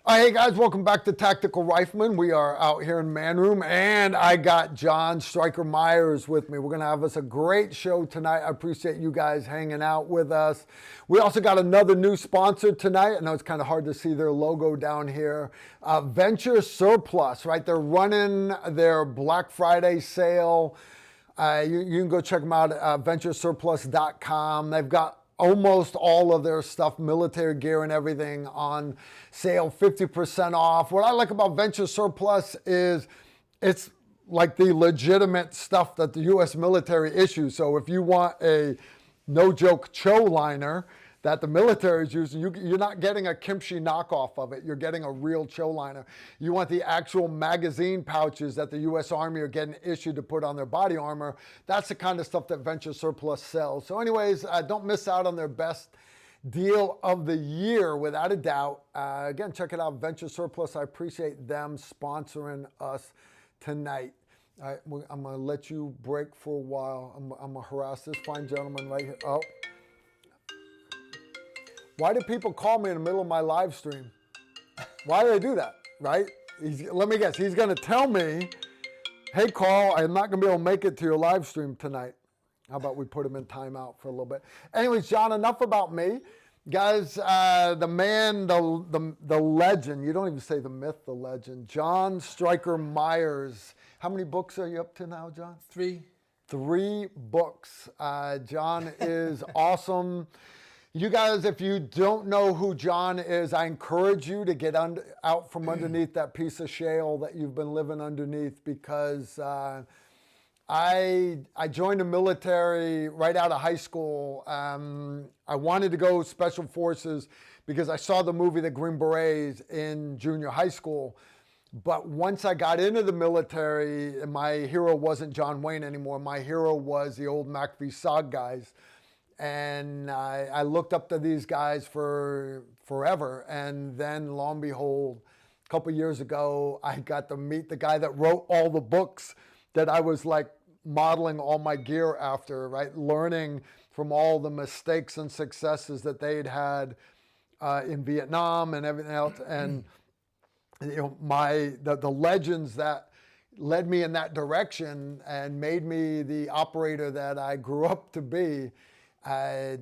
Hey guys, welcome back to Tactical Rifleman. We are out here in Man Room, and I got John Striker Myers with me. We're going to have us a great show tonight. I appreciate you guys hanging out with us. We also got another new sponsor tonight. I know it's kind of hard to see their logo down here. Venture Surplus, right? They're running their Black Friday sale. You can go check them out at venturesurplus.com. They've got almost all of their stuff, military gear and everything, on sale, 50% off. What I like about Venture Surplus is it's like the legitimate stuff that the U.S. military issues. So if you want a no-joke Cho liner that the military is using, you're not getting a kimchi knockoff of it. You're getting a real Cho liner. You want the actual magazine pouches that the U.S. Army are getting issued to put on their body armor. That's the kind of stuff that Venture Surplus sells. So anyways, don't miss out on their best deal of the year, without a doubt. Again, check it out, Venture Surplus. I appreciate them sponsoring us tonight. All right, I'm going to let you break for a while. I'm going to harass this fine gentleman right here. Oh. Why do people call me in the middle of my live stream? Why do they do that, right? Let me guess. He's going to tell me, hey, Carl, I'm not going to be able to make it to your live stream tonight. How about we put him in timeout for a little bit? Anyways, John, enough about me. Guys, the man, the legend, you don't even say the myth, the legend, John Striker Myers. How many books are you up to now, John? 3. 3 books. John is awesome. You guys, if you don't know who John is, I encourage you to get out from underneath that piece of shale that you've been living underneath, because I joined the military right out of high school. I wanted to go Special Forces because I saw the movie The Green Berets in junior high school. But once I got into the military, my hero wasn't John Wayne anymore. My hero was the old MACV-SOG guys. And I looked up to these guys for forever. And then, lo and behold, a couple years ago, I got to meet the guy that wrote all the books that I was like modeling all my gear after, right? Learning from all the mistakes and successes that they'd had in Vietnam and everything else. And you know, the legends that led me in that direction and made me the operator that I grew up to be. I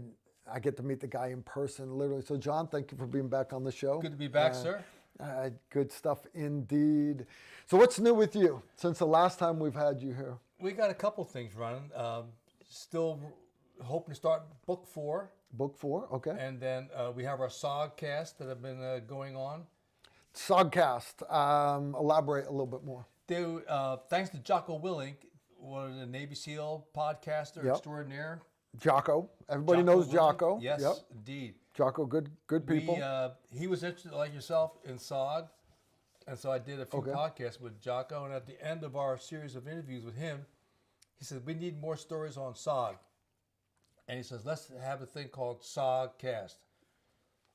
get to meet the guy in person, literally. So, John, thank you for being back on the show. Good to be back, sir. Good stuff indeed. So what's new with you since the last time we've had you here? We got a couple things running. Still hoping to start book 4. Book 4, okay. And then we have our SOG cast that have been going on. SOGcast, elaborate a little bit more. Thanks to Jocko Willink, one of the Navy SEAL podcaster extraordinaire. Jocko. Everybody knows Jocko. Yes, indeed. Jocko, good people. He was interested, like yourself, in SOG. And so I did a few podcasts with Jocko. And at the end of our series of interviews with him, he said, we need more stories on SOG. And he says, let's have a thing called SOG Cast.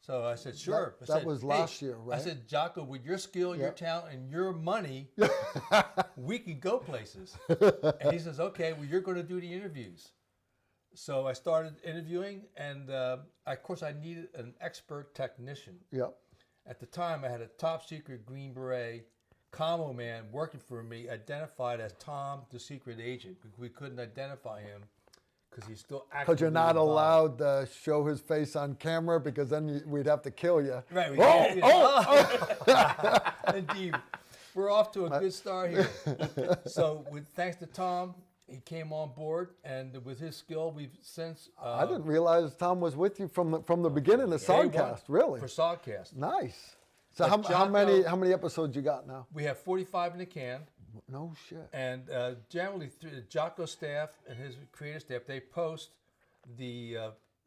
So I said, sure. That was last year, right? I said, Jocko, with your skill, your talent, and your money, we can go places. And he says, okay, well, you're going to do the interviews. So I started interviewing, and of course I needed an expert technician. Yep. At the time, I had a top secret Green Beret commo man working for me, identified as Tom, the secret agent. We couldn't identify him because he's still active. Because you're not allowed to show his face on camera, because then we'd have to kill you. Right. Oh. Indeed. We're off to a good start here. So thanks to Tom, he came on board, and with his skill, we've since... I didn't realize Tom was with you from the beginning of SOGcast, really? For SOGcast. Nice. So how many episodes you got now? We have 45 in the can. No shit. And generally, through the Jocko staff and his creative staff, they post the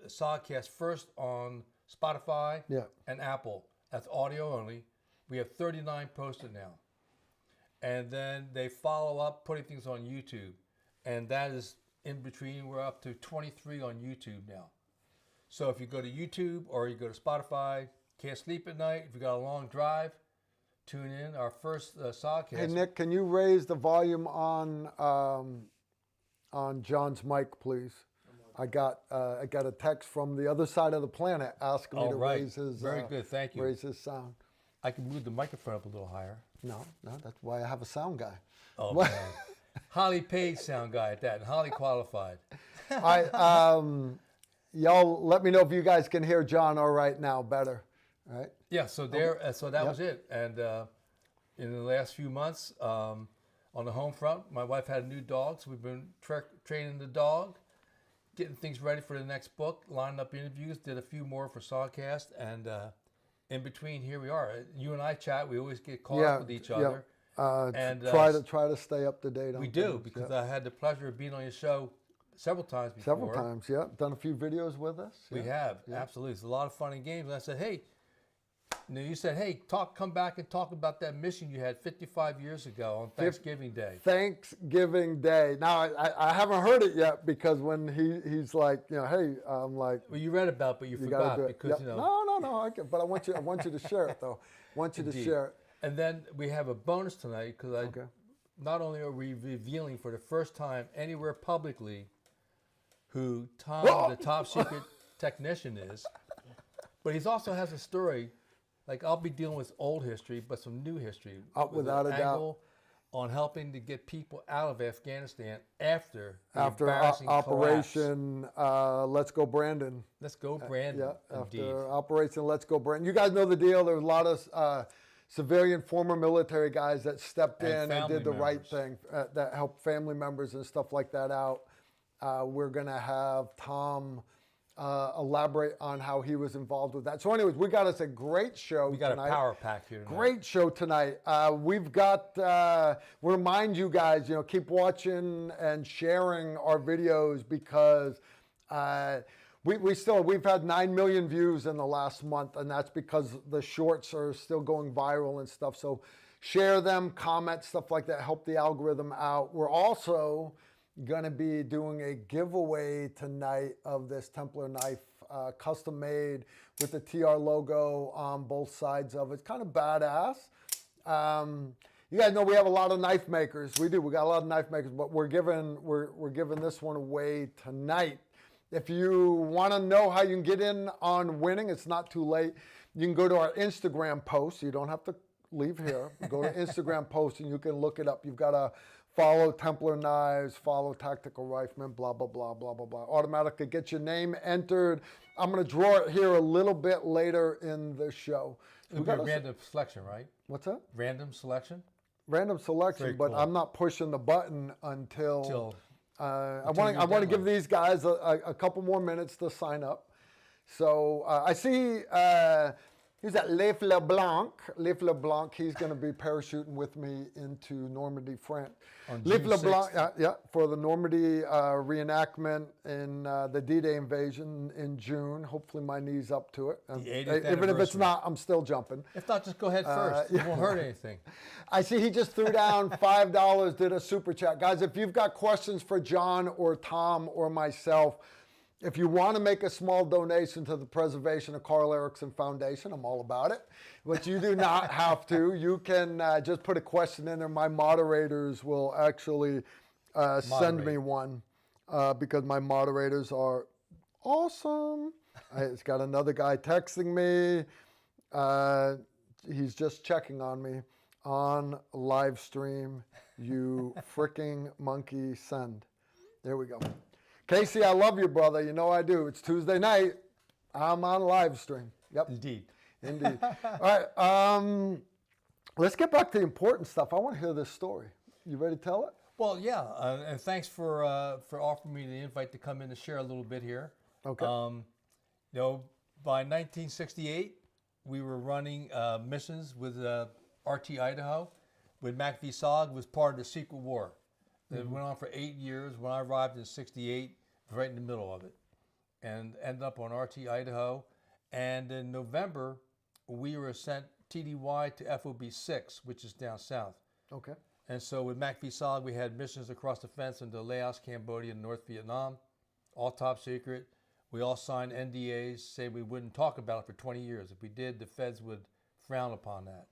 SOGcast first on Spotify and Apple. That's audio only. We have 39 posted now. And then they follow up putting things on YouTube. And that is in between. We're up to 23 on YouTube now. So if you go to YouTube or you go to Spotify, can't sleep at night, if you got a long drive, tune in. Our first SOGcast. Hey, Nick, can you raise the volume on John's mic, please? I got a text from the other side of the planet asking me to raise his Very good, thank you. Raise his sound. I can move the microphone up a little higher. No, that's why I have a sound guy. Oh, man. Highly paid sound guy at that, and highly qualified. All right, y'all let me know if you guys can hear John all right now better. All right? Yeah, so that was it. And in the last few months, on the home front, my wife had a new dog, so we've been training the dog, getting things ready for the next book, lining up interviews, did a few more for Sawcast, and in between, here we are. You and I chat. We always get caught up with each other. And try to stay up to date on we do, because I had the pleasure of being on your show several times before. Several times, yeah. Done a few videos with us. We have, absolutely. It's a lot of fun and games. And I said, hey, you said, hey, come back and talk about that mission you had 55 years ago on Thanksgiving Day. Thanksgiving Day. Now, I haven't heard it yet, because when he's like, hey, I'm like. Well, you read about it, but you forgot because, No, but I want you to share it, though. I want you to share it. And then we have a bonus tonight, because not only are we revealing for the first time anywhere publicly who Tom, the top secret technician, is, but he also has a story. Like, I'll be dealing with old history, but some new history. Without a doubt. On helping to get people out of Afghanistan after Operation Let's Go Brandon. Let's Go Brandon. After Operation Let's Go Brandon. You guys know the deal. There were a lot of civilian former military guys that stepped in and did the right thing, that helped family members and stuff like that out. We're going to have Tom elaborate on how he was involved with that. So anyways, we got us a great show tonight. We got a power pack here tonight. Great show tonight. We've got, remind you guys, keep watching and sharing our videos, because we've had 9 million views in the last month, and that's because the shorts are still going viral and stuff. So share them, comment, stuff like that, help the algorithm out. We're also going to be doing a giveaway tonight of this Templar knife, custom made with the TR logo on both sides of it. It's kind of badass. You guys know we have a lot of knife makers. We do. We got a lot of knife makers, but we're giving this one away tonight. If you want to know how you can get in on winning, it's not too late. You can go to our Instagram post. You don't have to leave here. Go to Instagram post and you can look it up. You've got to follow Templar Knives, follow Tactical Rifleman, blah, blah, blah, blah, blah, blah. Automatically get your name entered. I'm going to draw it here a little bit later in the show. It'll be a random selection, right? What's that? Random selection? Random selection, Very but cool. I'm not pushing the button until I want to give these guys a couple more minutes to sign up. So I see who's that? Leif LeBlanc. Leif LeBlanc, he's going to be parachuting with me into Normandy, France. Leif LeBlanc, for the Normandy reenactment in the D-Day invasion in June. Hopefully my knee's up to it. Even if it's not, I'm still jumping. If not, just go ahead first. It won't hurt anything. I see he just threw down $5, did a super chat. Guys, if you've got questions for John or Tom or myself, if you want to make a small donation to the preservation of Carl Erickson Foundation, I'm all about it. But you do not have to. You can just put a question in there. My moderators will actually send me one, because my moderators are awesome. It's got another guy texting me. He's just checking on me on live stream. You freaking monkey, send. There we go. Casey, I love you, brother. You know I do. It's Tuesday night. I'm on live stream. Yep. Indeed. All right. Let's get back to the important stuff. I want to hear this story. You ready to tell it? Well, yeah. And thanks for offering me the invite to come in to share a little bit here. Okay. By 1968, we were running missions with RT Idaho, with Mac V. Sog, was part of the Secret War. It went on for 8 years. When I arrived in 68, right in the middle of it, and ended up on RT Idaho. And in November, we were sent TDY to FOB 6, which is down south. Okay. And so with Mac V. Sog, we had missions across the fence into Laos, Cambodia, and North Vietnam, all top secret. We all signed NDAs, saying we wouldn't talk about it for 20 years. If we did, the feds would frown upon that.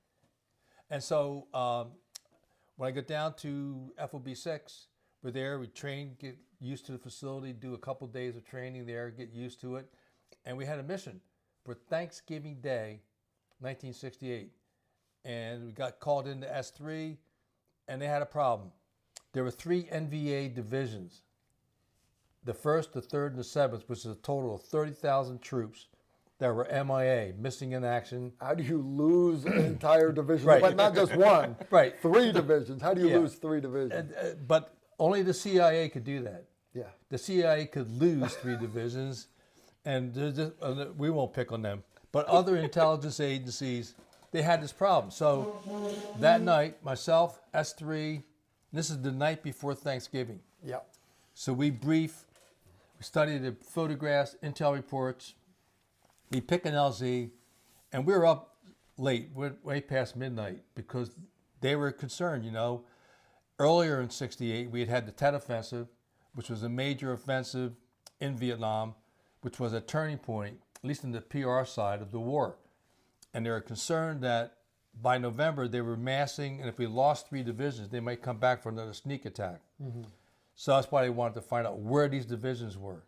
And so when I got down to FOB 6, we're there, we trained, get used to the facility, do a couple days of training there, get used to it. And we had a mission for Thanksgiving Day, 1968. and we got called into S3, and they had a problem. There were 3 NVA divisions. The 1st, the 3rd, and the 7th, which is a total of 30,000 troops that were MIA, missing in action. How do you lose an entire division? Right. But not just one. Right. 3 divisions. How do you Yeah. lose 3 divisions? But only the CIA could do that. Yeah. The CIA could lose 3 divisions, and we won't pick on them. But other intelligence agencies, they had this problem. So that night, myself, S3, this is the night before Thanksgiving. Yeah. So we brief, we study the photographs, intel reports, we pick an LZ, and we were up late, way past midnight, because they were concerned, you know. Earlier in '68, we had the Tet Offensive, which was a major offensive in Vietnam, which was a turning point, at least in the PR side of the war. And they were concerned that by November, they were massing, and if we lost 3 divisions, they might come back for another sneak attack. Mm-hmm. So that's why they wanted to find out where these divisions were.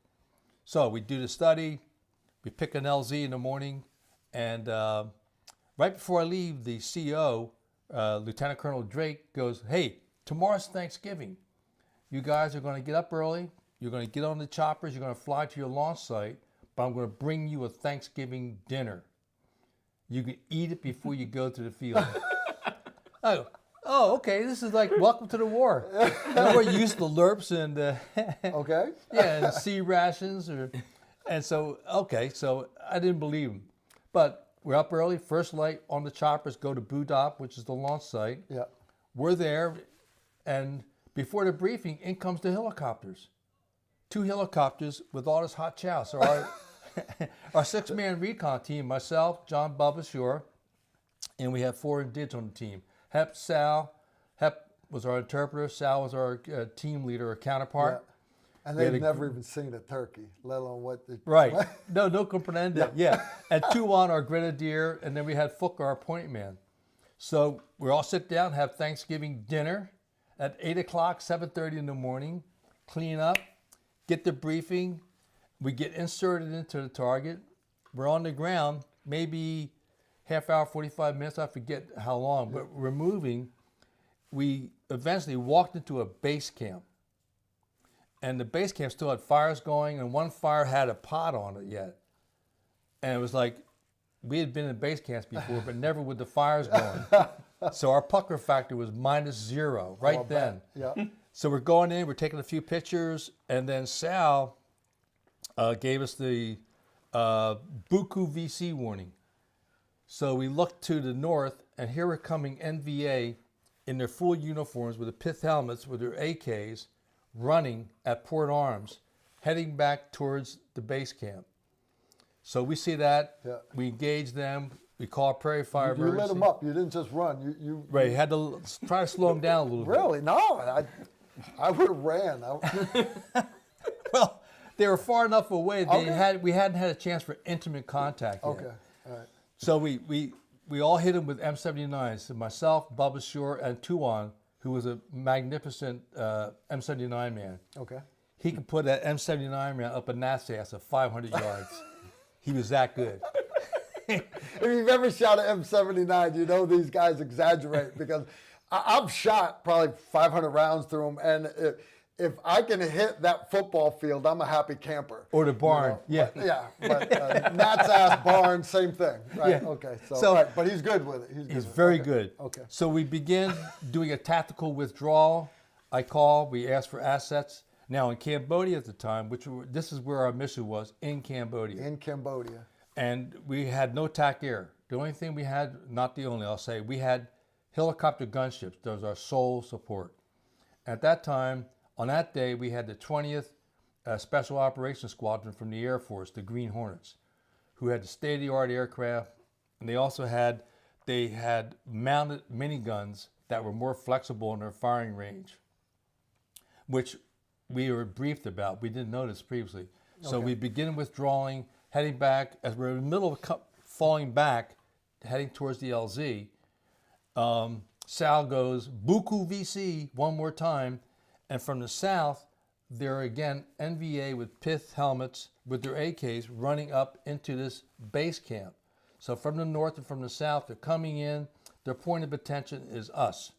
So we do the study, we pick an LZ in the morning, and right before I leave, the CO, Lieutenant Colonel Drake, goes, "Hey, tomorrow's Thanksgiving. You guys are going to get up early, you're going to get on the choppers, you're going to fly to your launch site, but I'm going to bring you a Thanksgiving dinner. You can eat it before you go to the field." Oh, okay. This is like welcome to the war. You know, we're used to LERPs and Okay. yeah, and C rations, and so okay. So I didn't believe him, but we're up early. First light on the choppers go to Budap, which is the launch site. Yeah. We're there, and before the briefing, in comes the helicopters. 2 helicopters with all this hot chow. So our 6-man recon team, myself, John Bubba Shore, and we had 4 indids on the team. Hep, Sal. Hep was our interpreter. Sal was our team leader or counterpart. Yeah. And they've never even seen a turkey, let alone what the... Right. No comprende. Yeah. And Tuan, our grenadier, and then we had Fook, our point man. So we all sit down, have Thanksgiving dinner at 8 o'clock, 7:30 in the morning, clean up, get the briefing. We get inserted into the target. We're on the ground, maybe half hour, 45 minutes, I forget how long, but we're moving. We eventually walked into a base camp. And the base camp still had fires going, and one fire had a pot on it yet. And it was like, we had been in base camps before, but never with the fires going. So our pucker factor was -0 right then. Yeah. So we're going in, we're taking a few pictures, and then Sal gave us the Buku VC warning. So we looked to the north, and here were coming NVA in their full uniforms with the pith helmets with their AKs running at Port Arms, heading back towards the base camp. So we see that, we engage them, we call Prairie Fire You lit them up. You didn't just run. You Right, had to try to slow them down a little bit. Really? No. I would have ran. Well, they were far enough away. We hadn't had a chance for intimate contact yet. Okay. All right. So we all hit him with M79s. So myself, Bubba Shore, and Tuan, who was a magnificent M79 man. Okay. He could put that M79 man up a gnat's ass at 500 yards. He was that good. If you've ever shot an M79, you know these guys exaggerate because I've shot probably 500 rounds through them, and if I can hit that football field, I'm a happy camper. Or the barn, you know? But Nat's ass barn, same thing, right? Yeah. Okay, so right, but he's good with it. He's very good. Okay. So we begin doing a tactical withdrawal. We ask for assets. Now in Cambodia at the time, this is where our mission was, in Cambodia. In Cambodia. And we had no TAC air. The only thing we had, not the only, I'll say, we had helicopter gunships. That was our sole support. At that time, on that day, we had the 20th Special Operations Squadron from the Air Force, the Green Hornets, who had the state-of-the-art aircraft, and they also had mounted miniguns that were more flexible in their firing range, which we were briefed about. We didn't know this previously. So we begin withdrawing, heading back. As we're in the middle of falling back, heading towards the LZ, Sal goes, Buku VC, one more time. And from the south, there are again NVA with pith helmets with their AKs running up into this base camp. So from the north and from the south, they're coming in. their point of attention is us.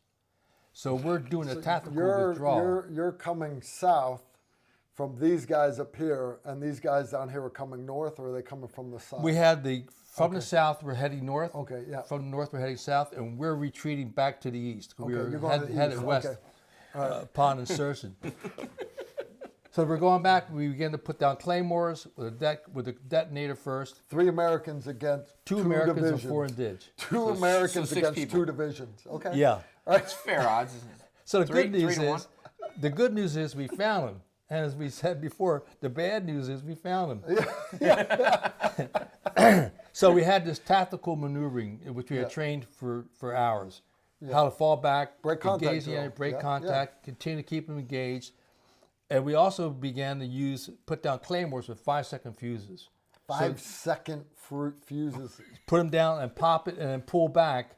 So we're doing a tactical withdrawal. You're coming south from these guys up here, and these guys down here are coming north, or are they coming from the south? We had from the south, we're heading north. Okay, yeah. From the north, we're heading south, and we're retreating back to the east. Okay, We were you're going to the headed east. west Okay. upon insertion. So we're going back. We began to put down claymores with a detonator first. 3 Americans against Two 2 Americans divisions. and 4 indig. Two Americans so 6 against people. 2 divisions. Okay. Yeah. It's fair odds. So the Three- good news 3 to 1. is, the good news is we found him. And as we said before, the bad news is we found him. So we had this tactical maneuvering in which we had trained for hours. How to fall back, Break contact engage the drill. enemy, break Yeah, contact, continue to keep them engaged. And we also began to put down claymores with 5-second fuses. 5-second fuses. Put them down and pop it and then pull back.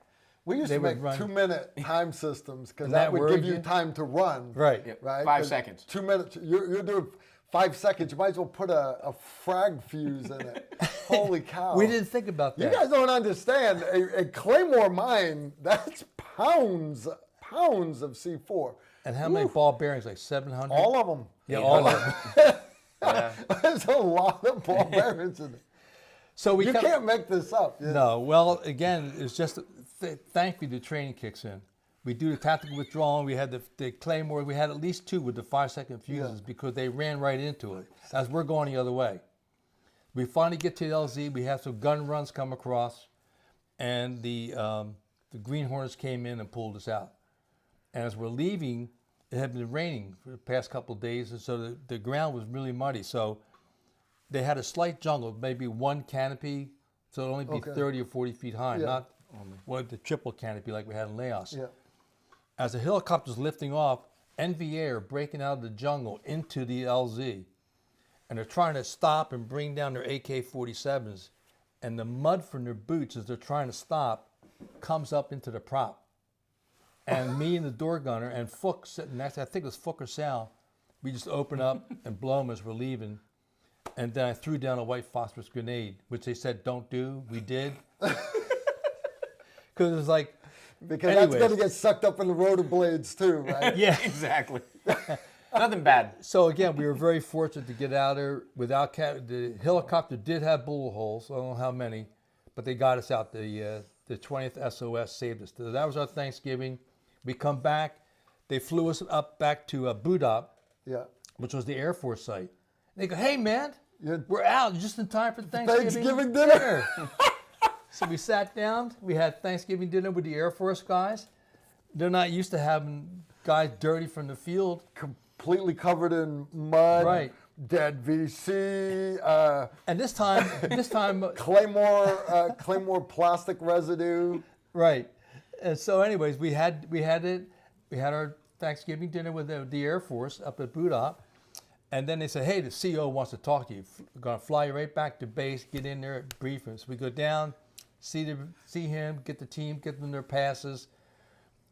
We used They to make would run- 2-minute time systems because And that that would worried give you you? time to run. Right. Yep. Right. 5 'Cause seconds. 2 minutes. You're doing 5 seconds. You might as well put a frag fuse in it. Holy cow! We didn't think about You that. guys don't understand. A claymore mine, that's pounds of C4. And how many ball bearings? Like 700? All of them. Yeah, all of them. Yeah. There's a lot of ball bearings in it. So we You kept, can't make this up. No, well, again, it's just thankfully the training kicks in. We do the tactical withdrawal. We had the claymore. We had at least 2 with the 5-second fuses because they ran right into it as we're going the other way. We finally get to the LZ. We have some gun runs come across, and the Green Hornets came in and pulled us out. And as we're leaving, it had been raining for the past couple of days, and so the ground was really muddy. So they had a slight jungle, maybe 1 canopy, so it'd only be 30 or 40 feet high, not the triple canopy like we had in Laos. Yeah. As the helicopter's lifting off, NVA are breaking out of the jungle into the LZ, and they're trying to stop and bring down their AK-47s, and the mud from their boots as they're trying to stop comes up into the prop. And me and the door gunner and Fook sitting next, I think it was Fook or Sal, we just open up and blow them as we're leaving. And then I threw down a white phosphorus grenade, which they said don't do. We did. Because it was like, Because anyways. that's going to get sucked up in the rotor blades too, right? yeah. Exactly. Nothing bad. So again, we were very fortunate to get out of there without the helicopter did have bullet holes. I don't know how many, but they got us out. The 20th SOS saved us. So that was our Thanksgiving. We come back. They flew us up back to Budap, which was the Air Force site. And they go, "Hey man, we're out just in time for Thanksgiving dinner." So we sat down. We had Thanksgiving dinner with the Air Force guys. They're not used to having guys dirty from the field. Completely covered in mud. Right. Dead VC. And this time, Claymore plastic residue. right. And so, anyways, we had our Thanksgiving dinner with the Air Force up at Budap, and then they said, "Hey, the CO wants to talk to you. We're gonna fly you right back to base. Get in there, brief him." So we go down, see him, get the team, get them their passes,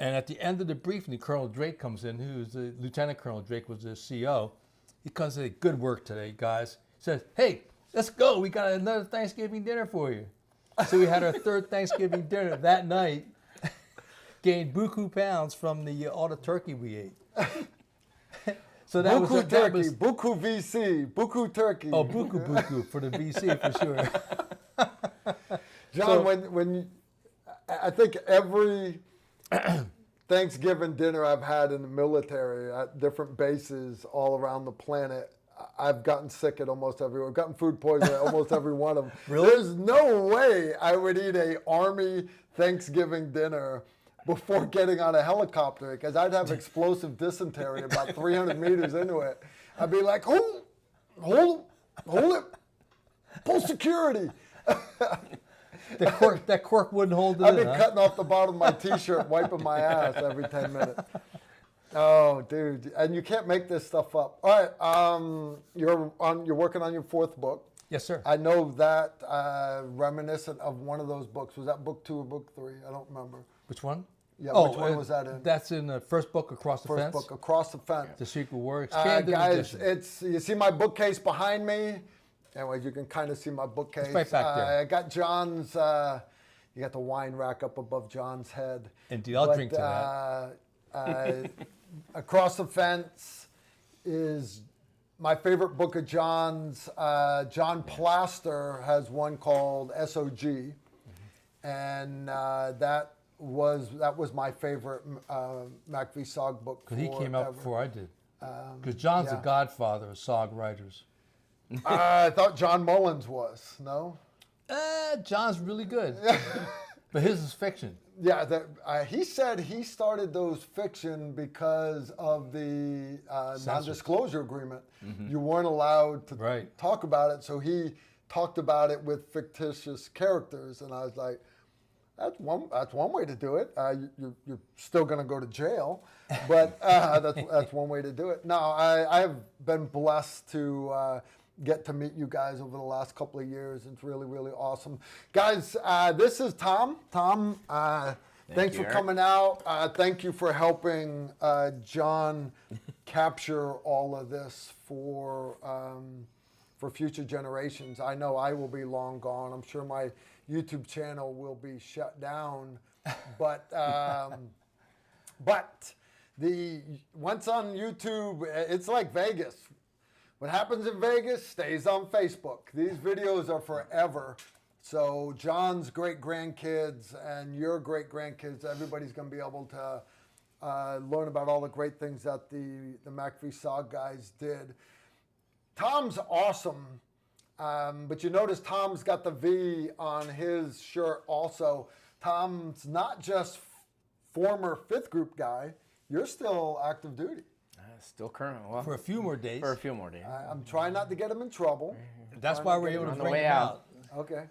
and at the end of the briefing, Colonel Drake comes in, who's the Lieutenant Colonel Drake was the CO. He comes and says, "Good work today, guys." He says, "Hey, let's go. We got another Thanksgiving dinner for you." So we had our 3rd Thanksgiving dinner that night. Gained buku pounds from all the turkey we ate. So that Buku was turkey, buku VC, buku turkey. Oh, buku for the VC for sure. John, when I think every Thanksgiving dinner I've had in the military at different bases all around the planet, I've gotten sick at almost everywhere. I've gotten food poisoning at almost every one of them. Really? There's no way I would eat a Army Thanksgiving dinner before getting on a helicopter because I'd have explosive dysentery about 300 meters into it. I'd be like, hold it, pull security. That cork wouldn't hold it I'd in, be huh? cutting off the bottom of my T-shirt, wiping my ass every 10 minutes. Oh, dude, and you can't make this stuff up. All right, you're working on your 4th book. Yes, sir. I know that reminiscent of one of those books. Was that book 2 or book 3? I don't remember. Which one? Yeah, which one was that in? That's in the first book, Across the First Fence. book, Across the Fence. The Secret War, expanded Guys, edition. you see my bookcase behind me? Anyways, you can kind of see my bookcase. It's right back there. I got John's You got the wine rack up above John's head. Indeed, I'll drink to that. Across the Fence is my favorite book of John's. John Plaster has one called SOG, and that was my favorite McVie SOG book. Because he came out before I did. Because John's the godfather of SOG writers. I thought John Mullins was. No? John's really good. But his is fiction. Yeah, he said he started those fiction because of the non-disclosure agreement. Mm-hmm. You weren't allowed to talk about it, so he talked about it with fictitious characters, and I was like, that's one way to do it. You're still going to go to jail, but that's one way to do it. No, I have been blessed to get to meet you guys over the last couple of years. It's really, really awesome. Guys, this is Tom. Tom, thanks for coming out. Thank you for helping John capture all of this for future generations. I know I will be long gone. I'm sure my YouTube channel will be shut down, but once on YouTube, it's like Vegas. What happens in Vegas stays on Facebook. These videos are forever. So John's great-grandkids and your great-grandkids, everybody's going to be able to learn about all the great things that the McVie SOG guys did. Tom's awesome, but you notice Tom's got the V on his shirt also. Tom's not just former 5th group guy. You're still active duty. Still current. Well, for a few more days. For a few more days. I'm trying not to get him in trouble. That's why we're able to bring him out. Okay.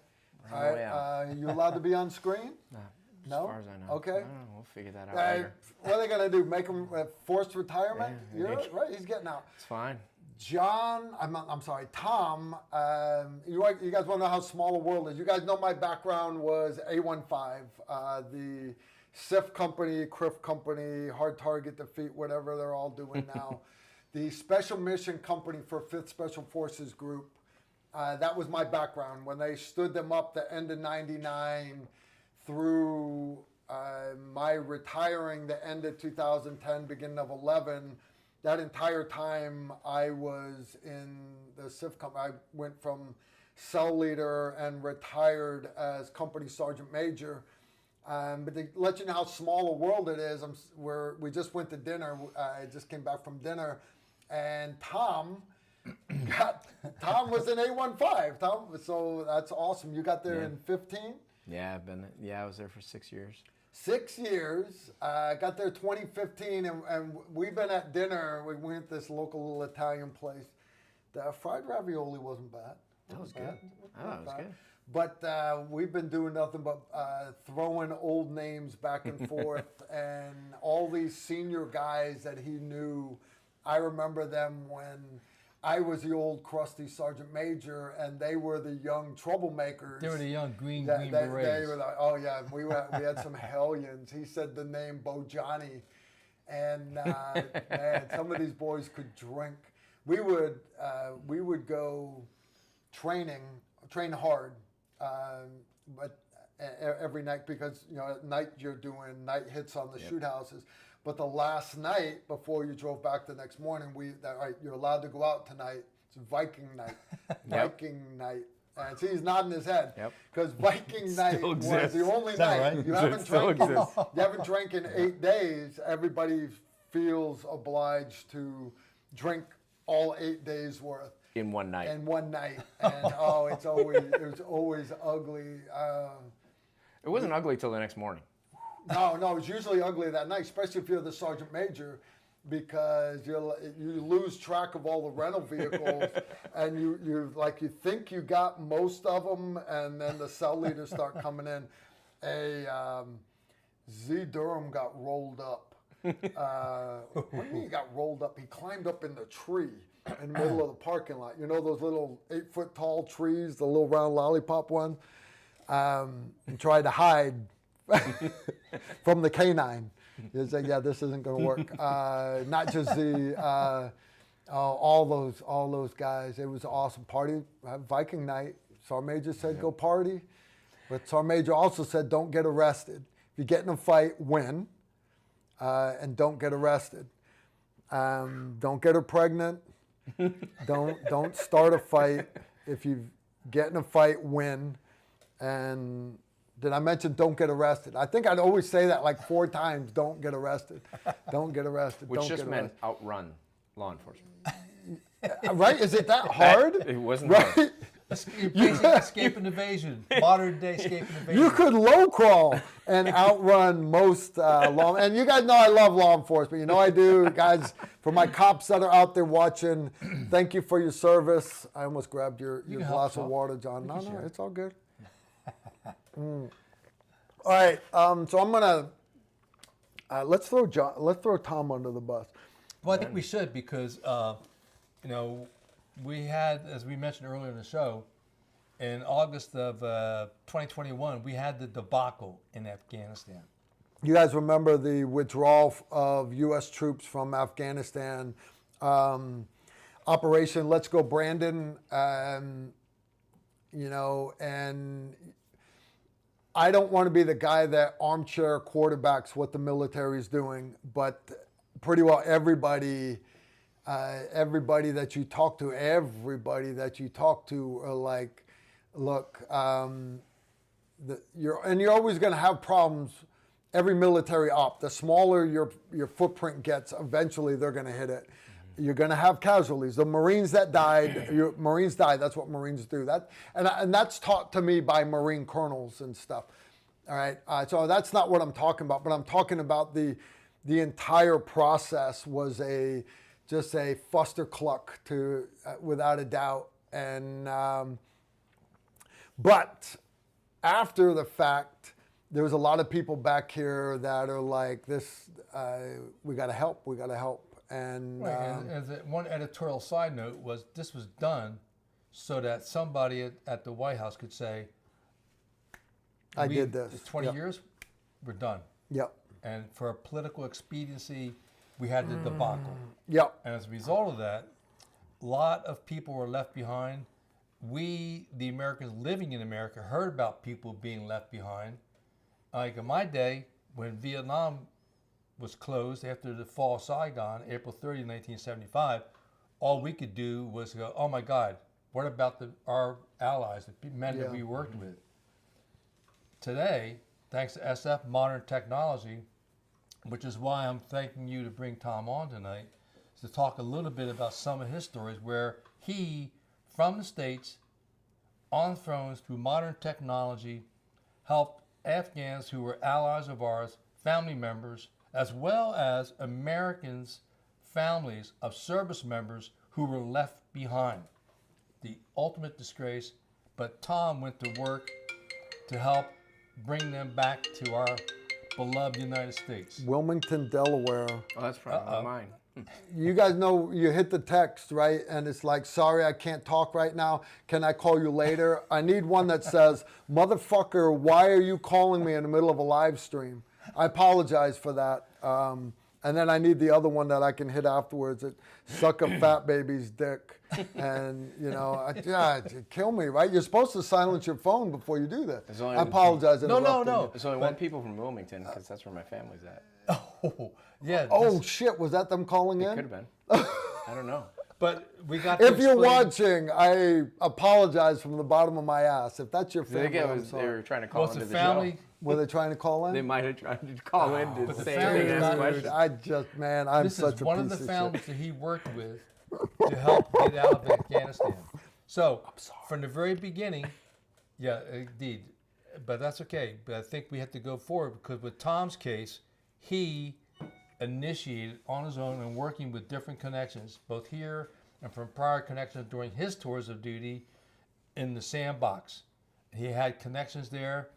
All right. You allowed to be on screen? No? As far as I know. Okay. I don't know. We'll figure that out later. What are they going to do? Make him forced retirement? Yeah, right. He's getting out. It's fine. John, I'm sorry, Tom, you guys want to know how small the world is. You guys know my background was A15, the SIF company, CRIF company, hard target defeat, whatever they're all doing now. The Special Mission Company for 5th Special Forces Group, that was my background. When they stood them up the end of 99 through my retiring the end of 2010, beginning of 11, that entire time I was in the SIF company. I went from cell leader and retired as company sergeant major. But to let you know how small a world it is, we just went to dinner. I just came back from dinner, and Tom was in A15. So that's awesome. You got there in 15? Yeah, I was there for 6 years. 6 years. Got there 2015, and we've been at dinner. We went to this local little Italian place. The fried ravioli wasn't bad. That was good. Oh, it was good. But we've been doing nothing but throwing old names back and forth, and all these senior guys that he knew, I remember them when I was the old crusty sergeant major, and they were the young troublemakers. They were the young green berets. They were like, oh yeah, we had some hellions. He said the name Bo Johnny, and man, some of these boys could drink. We would go train hard, but every night, because at night you're doing night hits on the shoot houses. But the last night before you drove back the next morning, you're allowed to go out tonight. It's Viking night. Viking night. And see, he's nodding his head. Because Viking night was the only night. Right? You haven't drank in 8 days. Everybody feels obliged to drink all 8 days worth. In one night. And it was always ugly. It wasn't ugly till the next morning. No, it was usually ugly that night, especially if you're the sergeant major, because you lose track of all the rental vehicles, and you think you got most of them, and then the cell leaders start coming in. Z Durham got rolled up. What do you mean he got rolled up? He climbed up in the tree in the middle of the parking lot. You know those little 8-foot tall trees, the little round lollipop ones, and tried to hide from the canine. He's like, yeah, this isn't going to work. Not just all those guys. It was an awesome party. Viking night. Sergeant Major said, go party. But Sergeant Major also said, don't get arrested. If you get in a fight, win, and don't get arrested. Don't get her pregnant. Don't start a fight. If you get in a fight, win. And did I mention don't get arrested? I think I'd always say that like 4 times. Don't get arrested. Don't get arrested. Which don't just get meant arrested. outrun law enforcement. Right? Is it that hard? It wasn't Right? hard. Basic escape and evasion. Modern day escape and evasion. You could low crawl and outrun most law. And you guys know I love law enforcement. You know I do, guys. For my cops that are out there watching, thank you for your service. I almost grabbed your glass of water, John. No, it's all good. All right. So I'm gonna let's throw Tom under the bus. Well, I think we should because you know, we had, as we mentioned earlier in the show, in August of 2021, we had the debacle in Afghanistan. You guys remember the withdrawal of U.S. troops from Afghanistan, Operation Let's Go Brandon, you know, and I don't want to be the guy that armchair quarterbacks what the military is doing, but pretty well everybody that you talk to are like, look, you're always going to have problems. Every military op, the smaller your footprint gets, eventually they're going to hit it. You're going to have casualties. The Marines that died, Marines died. That's what Marines do. And that's taught to me by Marine colonels and stuff. All right. So that's not what I'm talking about. But I'm talking about the entire process was just a fustercluck to without a doubt. And but after the fact, there was a lot of people back here that are like, this, we got to help. And one editorial side note was this was done so that somebody at the White House could say, I did this. 20 years, we're done. Yep. And for a political expediency, we had the debacle. Yep. And as a result of that, a lot of people were left behind. We, the Americans living in America, heard about people being left behind. Like in my day, when Vietnam was closed after the fall of Saigon, April 30, 1975, all we could do was go, oh my God, what about our allies, the men that we worked with? Today, thanks to SF, modern technology, which is why I'm thanking you to bring Tom on tonight, is to talk a little bit about some of his stories where he, from the States, on thrones through modern technology, helped Afghans who were allies of ours, family members, as well as Americans, families of service members who were left behind. The ultimate disgrace, but Tom went to work to help bring them back to our beloved United States. Wilmington, Delaware. Oh, that's probably mine. You guys know you hit the text, right? And it's like, sorry, I can't talk right now. Can I call you later? I need one that says, motherfucker, why are you calling me in the middle of a live stream? I apologize for that. And then I need the other one that I can hit afterwards. That suck a fat baby's dick. And, you know, kill me, right? You're supposed to silence your phone before you do that. I apologize. No. There's only one people from Wilmington because that's where my family's at. Oh, yeah. Oh, shit. Was that them calling in? It could have been. I don't know. But we got If you're watching, I apologize from the bottom of my ass. If that's your family, I'm sorry. They were trying to call into the family? show. Were they trying to call in? They might have tried to call in to but the say family anything, ask questions. I just, man, I'm This such is a one piece of the of families shit. that he worked with to help get out of Afghanistan. So, from the very beginning, yeah, indeed, but that's okay. But I think we have to go forward because with Tom's case, he initiated on his own and working with different connections, both here and from prior connections during his tours of duty in the sandbox. He had connections there,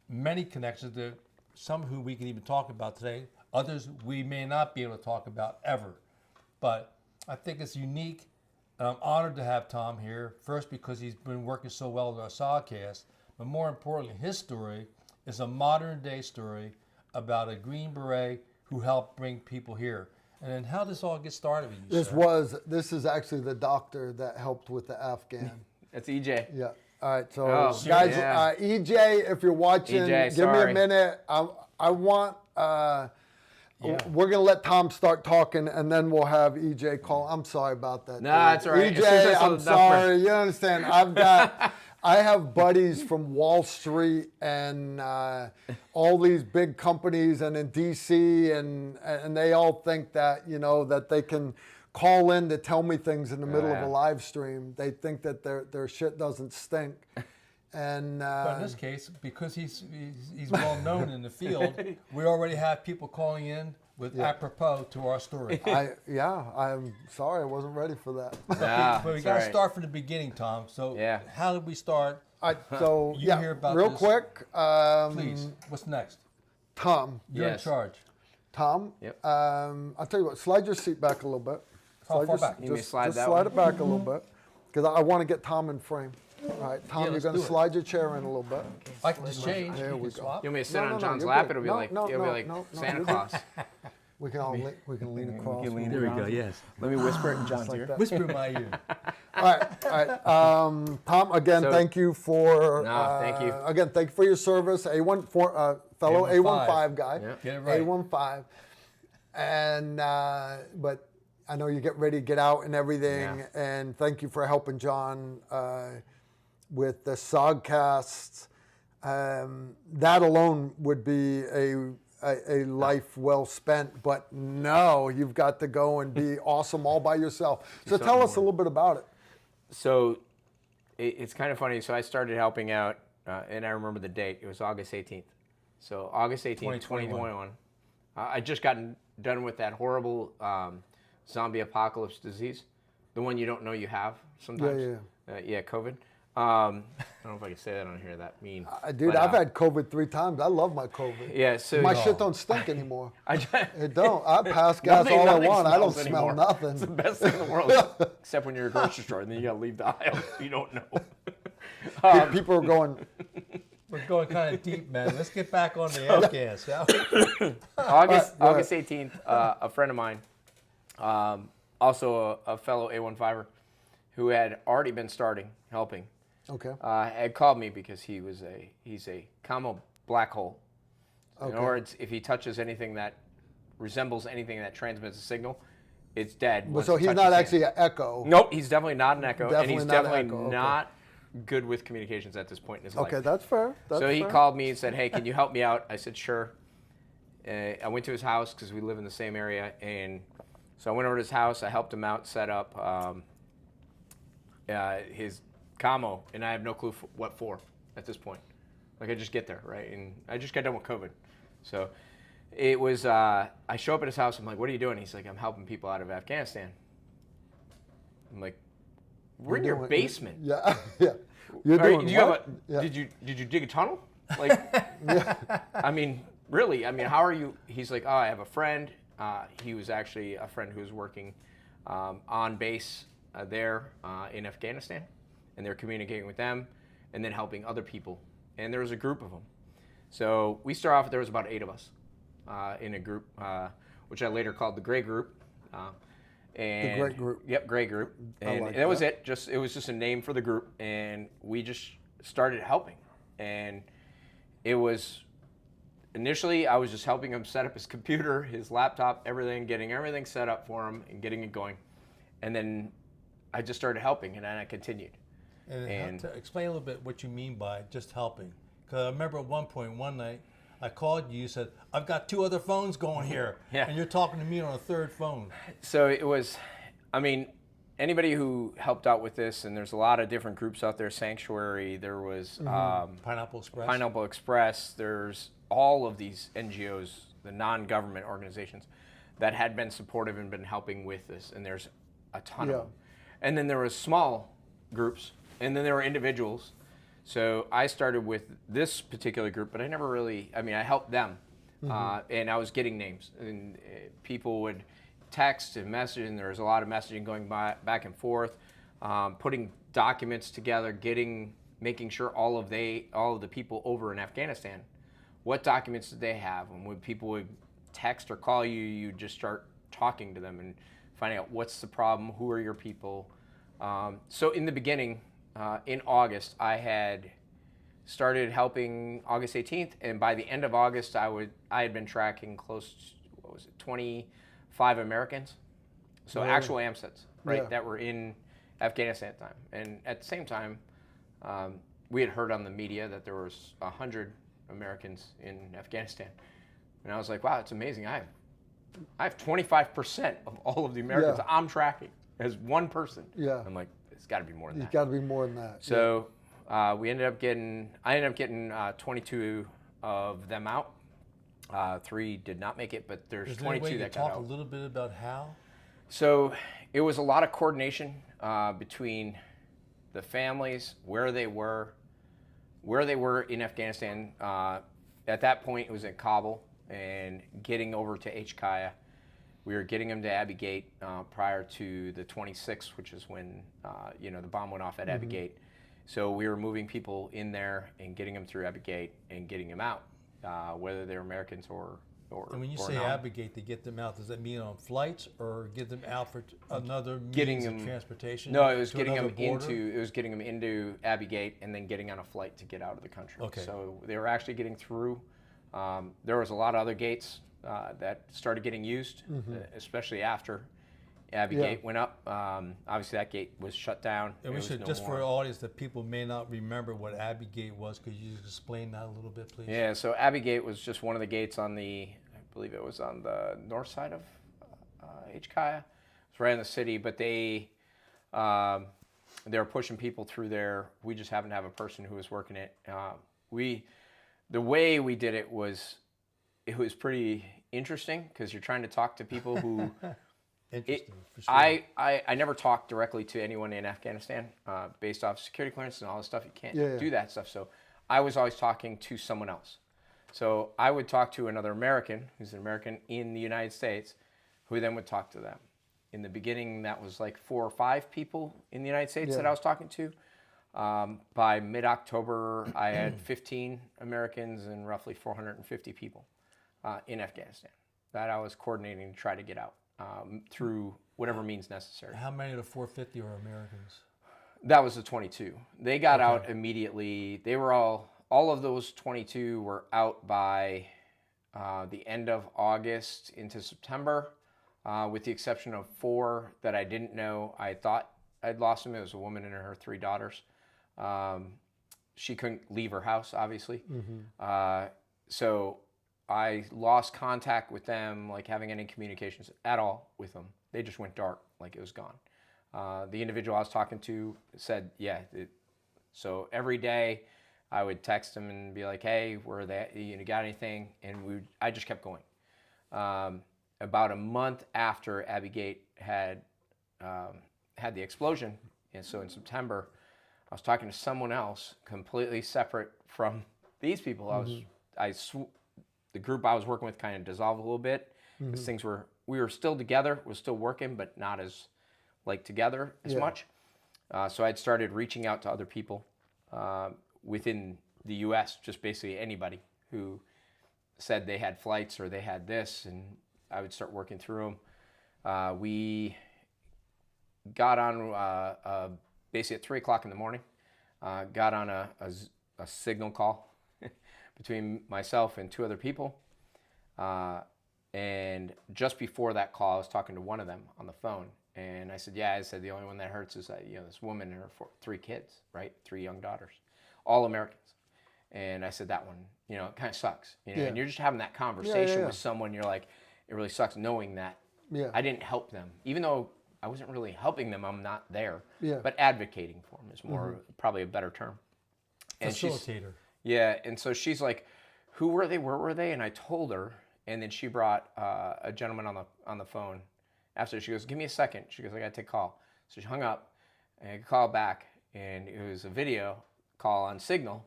many connections there, some who we can even talk about today, others we may not be able to talk about ever. But I think it's unique, and I'm honored to have Tom here, first because he's been working so well with our Sawcast, but more importantly, his story is a modern day story about a Green Beret who helped bring people here. And then how does this all get started with you, sir? This is actually the doctor that helped with the Afghan. That's EJ. Yeah. All right, so Oh, guys, yeah. EJ, if you're watching, EJ, give me a sorry. minute. I want. We're gonna let Tom start talking, and then we'll have EJ call. I'm sorry about that. No, dude. that's all right. As soon as I EJ, saw I'm the sorry. You understand? I have buddies from Wall Street and all these big companies, and in DC, and they all think that that they can call in to tell me things in the middle of a live stream. They think that their shit doesn't stink. And But in this case, because he's well known in the field, we already have people calling in with apropos to our story. I'm sorry, I wasn't ready for that. But we got to start from the beginning, Tom. So how did we start? So You hear about real this? quick, Please, what's next? Tom. You're in Yes. charge. Tom. Yep. I'll tell you what. Slide your seat back a little bit. How far back? You mean Just slide that slide one? it back a little bit, because I want to get Tom in frame. All right, Tom, you're let's going to do it. slide your chair in a little bit. I can just change. There You we can go. swap. You want me to sit No, on no, John's you're lap? good. It'll be No, like no, it'll be no, like no, Santa you're Claus. We can lean across. There we go, yes. Let me whisper it in John's like ear. that. Whisper in my ear. All right. Tom, again, So- thank you for. No, thank you. Again, thank you for your service. Fellow A15 guy. Yeah. Get it right. A15, and but I know you get ready to get out and everything. Yeah. And thank you for helping John with the Sogcasts. That alone would be a life well spent. But no, you've got to go and be awesome all by yourself. So tell us a little bit about it. So it's kind of funny. So I started helping out, and I remember the date. It was August 18th. So August 18th, 2021. I just gotten done with that horrible zombie apocalypse disease, the one you don't know you have sometimes. COVID. I don't know if I can say that on here. That mean. Dude, I've had COVID 3 times. I love my COVID. Yeah. So My shit don't stink anymore. I It don't. I pass gas all I nothing want. I don't smells smell anymore. nothing. It's the best thing in the world, except when you're at a grocery store and then you gotta leave the aisle. So you don't know. People are going, We're going kind of deep, man. Let's get back on the Afghans, shall we? August 18th, a friend of mine, also a fellow A15er, who had already been helping, okay. had called me because he's a comma black hole. In Okay. other words, if he touches anything that resembles anything that transmits a signal, it's dead. once So it he's touches not him. actually an echo. Nope, he's definitely not an echo, and Definitely he's not an definitely echo, okay. not good with communications at this point in his life. Okay, that's fair. So he called me and said, "Hey, can you help me out?" I said, "Sure." I went to his house because we live in the same area, and so I went over to his house. I helped him out set up his commo, and I have no clue what for at this point. Like I just get there, right? And I just got done with COVID, so it was. I show up at his house. I'm like, "What are you doing?" He's like, "I'm helping people out of Afghanistan." I'm like, "We're in your basement." Yeah, yeah. You're Are you- doing do you what? have a, Did you dig a tunnel? Like, I mean, really? I mean, how are you? He's like, "Oh, I have a friend. He was actually a friend who was working on base there in Afghanistan, and they're communicating with them, and then helping other people. And there was a group of them. So we start off. There was about 8 of us in a group, which I later called the Gray Group. And Gray Group. Yep, Gray Group. And like that was that. it. It was just a name for the group, and we just started helping. And it was initially I was just helping him set up his computer, his laptop, everything, getting everything set up for him and getting it going. And then I just started helping, and then I continued. And to explain a little bit what you mean by just helping. Because I remember at one point, one night, I called you, you said, "I've got 2 other phones going here." Yeah. And you're talking to me on a 3rd phone. So it was, I mean, anybody who helped out with this, and there's a lot of different groups out there, Sanctuary, there was Pineapple Express. Pineapple Express, there's all of these NGOs, the non-government organizations that had been supportive and been helping with this, and there's a ton of them. And then there was small groups, and then there were individuals. So I started with this particular group, but I never really, I mean, I helped them, and I was getting names, and people would text and message, and there was a lot of messaging going back and forth, putting documents together, making sure all of the people over in Afghanistan, what documents did they have, and when people would text or call you, you just start talking to them and finding out what's the problem, who are your people. So in the beginning, in August, I had started helping August 18th, and by the end of August, I had been tracking close to, 25 Americans. So actual AMSETs, right, that were in Afghanistan at the time. And at the same time, we had heard on the media that there was 100 Americans in Afghanistan. And I was like, wow, it's amazing. I have 25% of all of the Americans I'm tracking as one person. Yeah. I'm like, it's got to be more than that. It's got to be more than that. So I ended up getting 22 of them out. 3 did not make it, but there's 22 that got out. Talk a little bit about how? So it was a lot of coordination between the families, where they were in Afghanistan. At that point, it was in Kabul, and getting over to HKIA. We were getting them to Abbey Gate prior to the 26th, which is when the bomb went off at Abbey Gate. So we were moving people in there and getting them through Abbey Gate and getting them out, whether they're Americans or And when you say not. Abbey Gate to get them out, does that mean on flights or get them out for another Getting means them, of transportation? No, it was to getting them another border? into Abbey Gate and then getting on a flight to get out of the country. Okay. So they were actually getting through. There was a lot of other gates that started getting used, especially after Abbey Gate went up. Obviously, that gate was shut down. And we should, just for our audience that people may not remember what Abbey Gate was, could you explain that a little bit, please? Yeah, so Abbey Gate was just one of the gates on I believe it was on the north side of HKIA. It's right in the city, but they were pushing people through there. We just happened to have a person who was working it. The way we did it was pretty interesting because you're trying to talk to people who. Interesting, for sure. I never talked directly to anyone in Afghanistan based off security clearance and all this stuff. You can't do that stuff. So I was always talking to someone else. So I would talk to another American who's an American in the United States who then would talk to them. In the beginning, that was like 4 or 5 people in the United States that I was talking to. By mid-October, I had 15 Americans and roughly 450 people in Afghanistan that I was coordinating to try to get out through whatever means necessary. How many of the 450 are Americans? That was the 22. They got out immediately. They were all of those 22 were out by the end of August into September, with the exception of 4 that I didn't know. I thought I'd lost them. It was a woman and her 3 daughters. She couldn't leave her house, obviously. So I lost contact with them, like having any communications at all with them. They just went dark, like it was gone. The individual I was talking to said, so every day I would text them and be like, hey, where are they? You got anything? And I just kept going. About a month after Abbey Gate had the explosion, and so in September, I was talking to someone else completely separate from these people. The group I was working with kind of dissolved a little bit because we were still together, was still working, but not as together as much. So I'd started reaching out to other people within the U.S., just basically anybody who said they had flights or they had this, and I would start working through them. We got on basically at 3 o'clock in the morning, got on a signal call between myself and 2 other people. And just before that call, I was talking to one of them on the phone. And I said, the only one that hurts is this woman and her 3 kids, right? 3 young daughters, all Americans. And I said, that one, it kind of sucks. And you're just having that conversation with someone. You're like, it really sucks knowing that I didn't help them. Even though I wasn't really helping them, I'm not there. But advocating for them is more, probably a better term. And Facilitator. And so she's like, who were they? Where were they? And I told her, and then she brought a gentleman on the phone. After, she goes, give me a second. She goes, I got to take a call. So she hung up, and I called back, and it was a video call on Signal,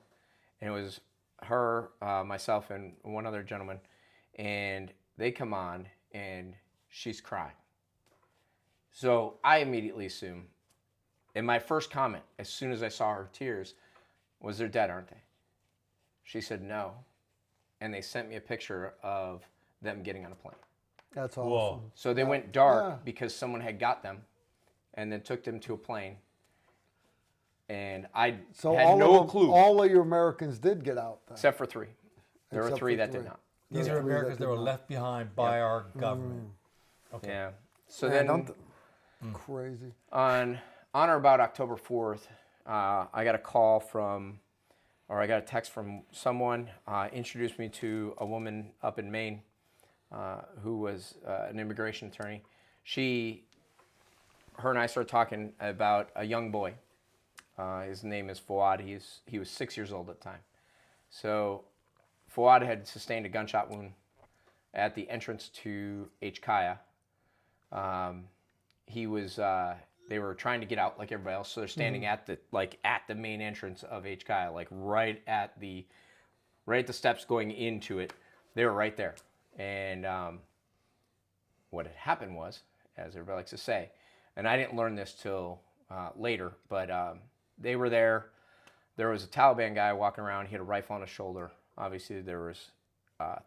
and it was her, myself, and one other gentleman, and they come on, and she's crying. So I immediately assume, and my first comment, as soon as I saw her tears, was, they're dead, aren't they? She said no, and they sent me a picture of them getting on a plane. That's awesome. Whoa. So they went dark because someone had got them and then took them to a plane. and I So had no clue. All of your Americans did get out, then. Except for 3. There were Except 3 for that 3. did not. These are Americans that were left behind by our government. Okay. Yeah. So Man, then, crazy. on or about October 4th, I got a call from, or I got a text from someone, introduced me to a woman up in Maine who was an immigration attorney. Her and I started talking about a young boy. His name is Fouad. He was 6 years old at the time. So Fouad had sustained a gunshot wound at the entrance to H. Kaya. They were trying to get out like everybody else, so they're standing at the main entrance of H. Kaya, like right at the steps going into it. They were right there, and what had happened was, as everybody likes to say, and I didn't learn this till later, but they were there. There was a Taliban guy walking around. He had a rifle on his shoulder. Obviously, there was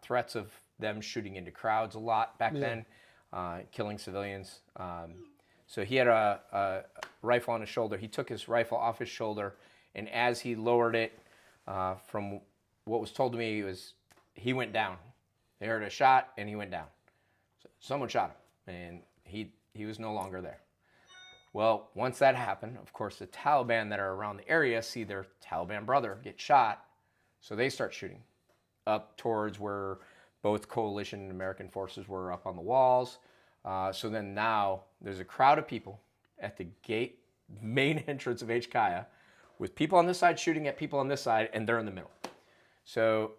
threats of them shooting into crowds a lot back then, killing civilians. So he had a rifle on his shoulder. He took his rifle off his shoulder, and as he lowered it, from what was told to me, he went down. They heard a shot, and he went down. So someone shot him, and he was no longer there. Well, once that happened, of course, the Taliban that are around the area see their Taliban brother get shot, so they start shooting up towards where both coalition and American forces were up on the walls. So then now there's a crowd of people at the main entrance of H. Kaya, with people on this side shooting at people on this side, and they're in the middle. So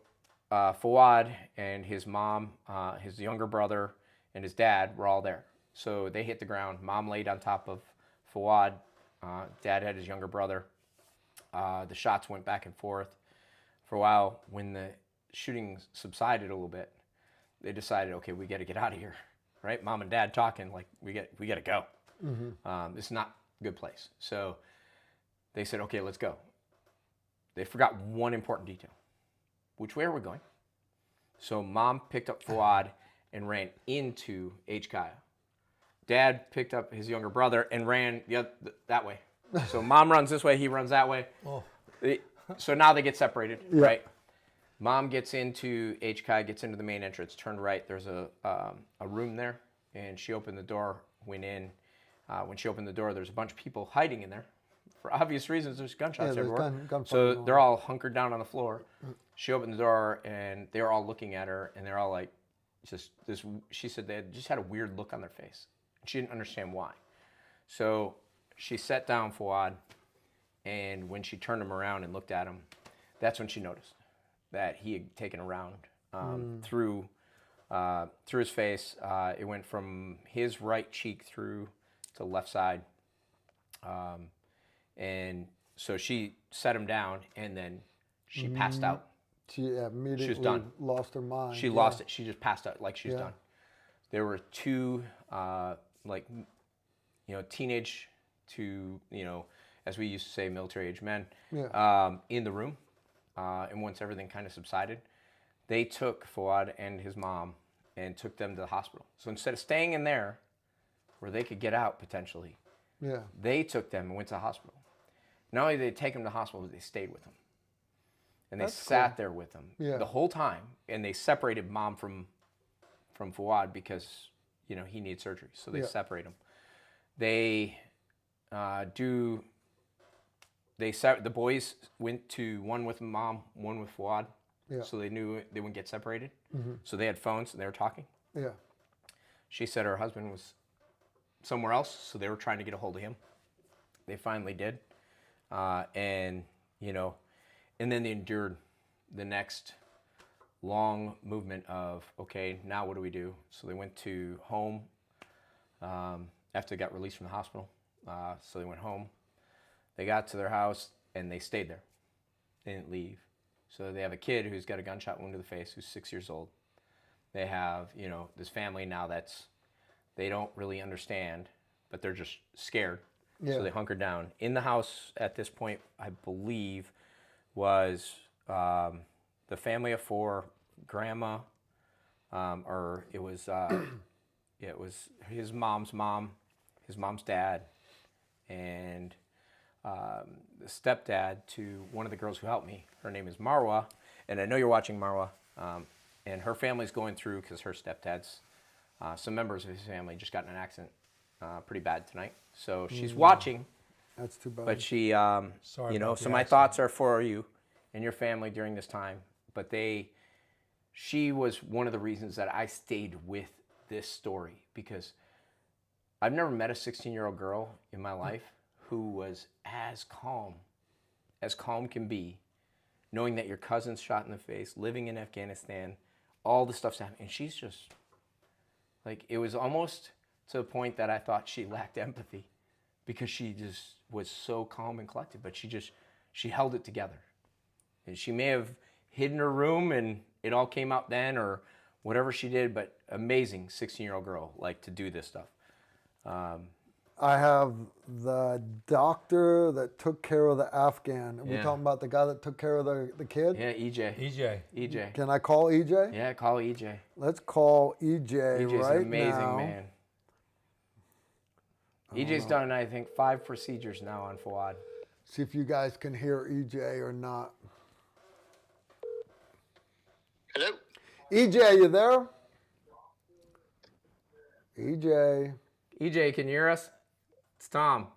Fouad and his mom, his younger brother, and his dad were all there. So they hit the ground. Mom laid on top of Fouad. Dad had his younger brother. The shots went back and forth. For a while, when the shooting subsided a little bit, they decided, okay, we got to get out of here. Right? Mom and Dad talking like, we got to go. This is not a good place. So they said, okay, let's go. They forgot one important detail. Which way are we going? So Mom picked up Fouad and ran into H. Kaya. Dad picked up his younger brother and ran that way. So Mom runs this way, he runs that way. Oh. So now they get separated, right? Mom gets into H. Kaya, gets into the main entrance, turned right. There's a room there, and she opened the door, went in. When she opened the door, there's a bunch of people hiding in there. For obvious reasons, there's gunshots everywhere. So they're all hunkered down on the floor. She opened the door, and they were all looking at her, and they're all like, just this. She said they just had a weird look on their face. She didn't understand why. So she sat down Fouad, and when she turned him around and looked at him, that's when she noticed that he had taken a round through his face. It went from his right cheek through to the left side. And so she set him down, and then she passed out. She immediately she was done. Lost her mind. She lost it. She just passed out like she's done. There were 2, teenage to, as we used to say, military-age men in the room. And once everything kind of subsided, they took Fouad and his mom and took them to the hospital. So instead of staying in there where they could get out potentially, they took them and went to the hospital. Not only did they take them to the hospital, but they stayed with them. And they sat there with them the whole time. And they separated Mom from Fouad because, he needed surgery. So they separate him. They the boys went to one with Mom, one with Fouad, so they knew they wouldn't get separated. So they had phones and they were talking. She said her husband was somewhere else, so they were trying to get a hold of him. They finally did, and then they endured the next long movement of, okay, now what do we do? So they went to home after they got released from the hospital. So they went home. They got to their house, and they stayed there. They didn't leave. So they have a kid who's got a gunshot wound to the face, who's 6 years old. They have, this family now they don't really understand, but they're just scared. So they hunkered down. In the house at this point, I believe, was the family of 4, grandma, or it was his mom's mom, his mom's dad, and the stepdad to one of the girls who helped me. Her name is Marwa, and I know you're watching, Marwa. And her family's going through because her stepdad's, some members of his family just got in an accident pretty bad tonight. So she's watching. That's too bad. But she, Sorry you know, about the so my accident. thoughts are for you and your family during this time. But she was one of the reasons that I stayed with this story, because I've never met a 16-year-old girl in my life who was as calm can be, knowing that your cousin's shot in the face, living in Afghanistan, all the stuff's happening. And she's just, like, it was almost to the point that I thought she lacked empathy, because she just was so calm and collected, but she held it together. And she may have hid in her room and it all came out then, or whatever she did, but amazing 16-year-old girl, like, to do this stuff. I have the doctor that took care of the Afghan. Are we Yeah. talking about the guy that took care of the kid? Yeah, EJ. EJ. Can I call EJ? Yeah, call EJ. Let's call EJ EJ's right an amazing now. man. EJ's done, I think, 5 procedures now on Fawad. See if you guys can hear EJ or not. Hello? EJ, you there? EJ. EJ, can you hear us? It's Tom.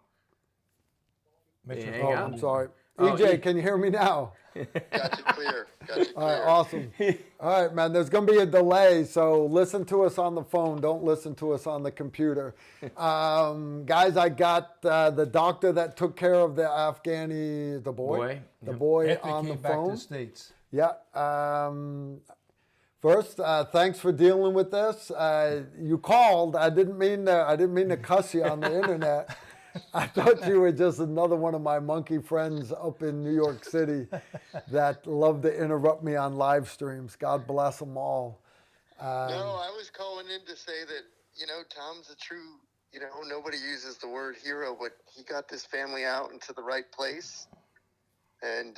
Make sure Yeah, phone- yeah. I'm sorry. Oh, EJ, can you hear me now? Got you clear. Got you clear. All right, awesome. All right, man, there's going to be a delay, so listen to us on the phone. Don't listen to us on the computer. Guys, I got the doctor that took care of the Afghani, the boy Anthony on came the back to phone. the States. Yeah. First, thanks for dealing with this. You called. I didn't mean to cuss you on the internet. I thought you were just another one of my monkey friends up in New York City that love to interrupt me on live streams. God bless them all. No, I was calling in to say that, Tom's a true, nobody uses the word hero, but he got this family out into the right place. And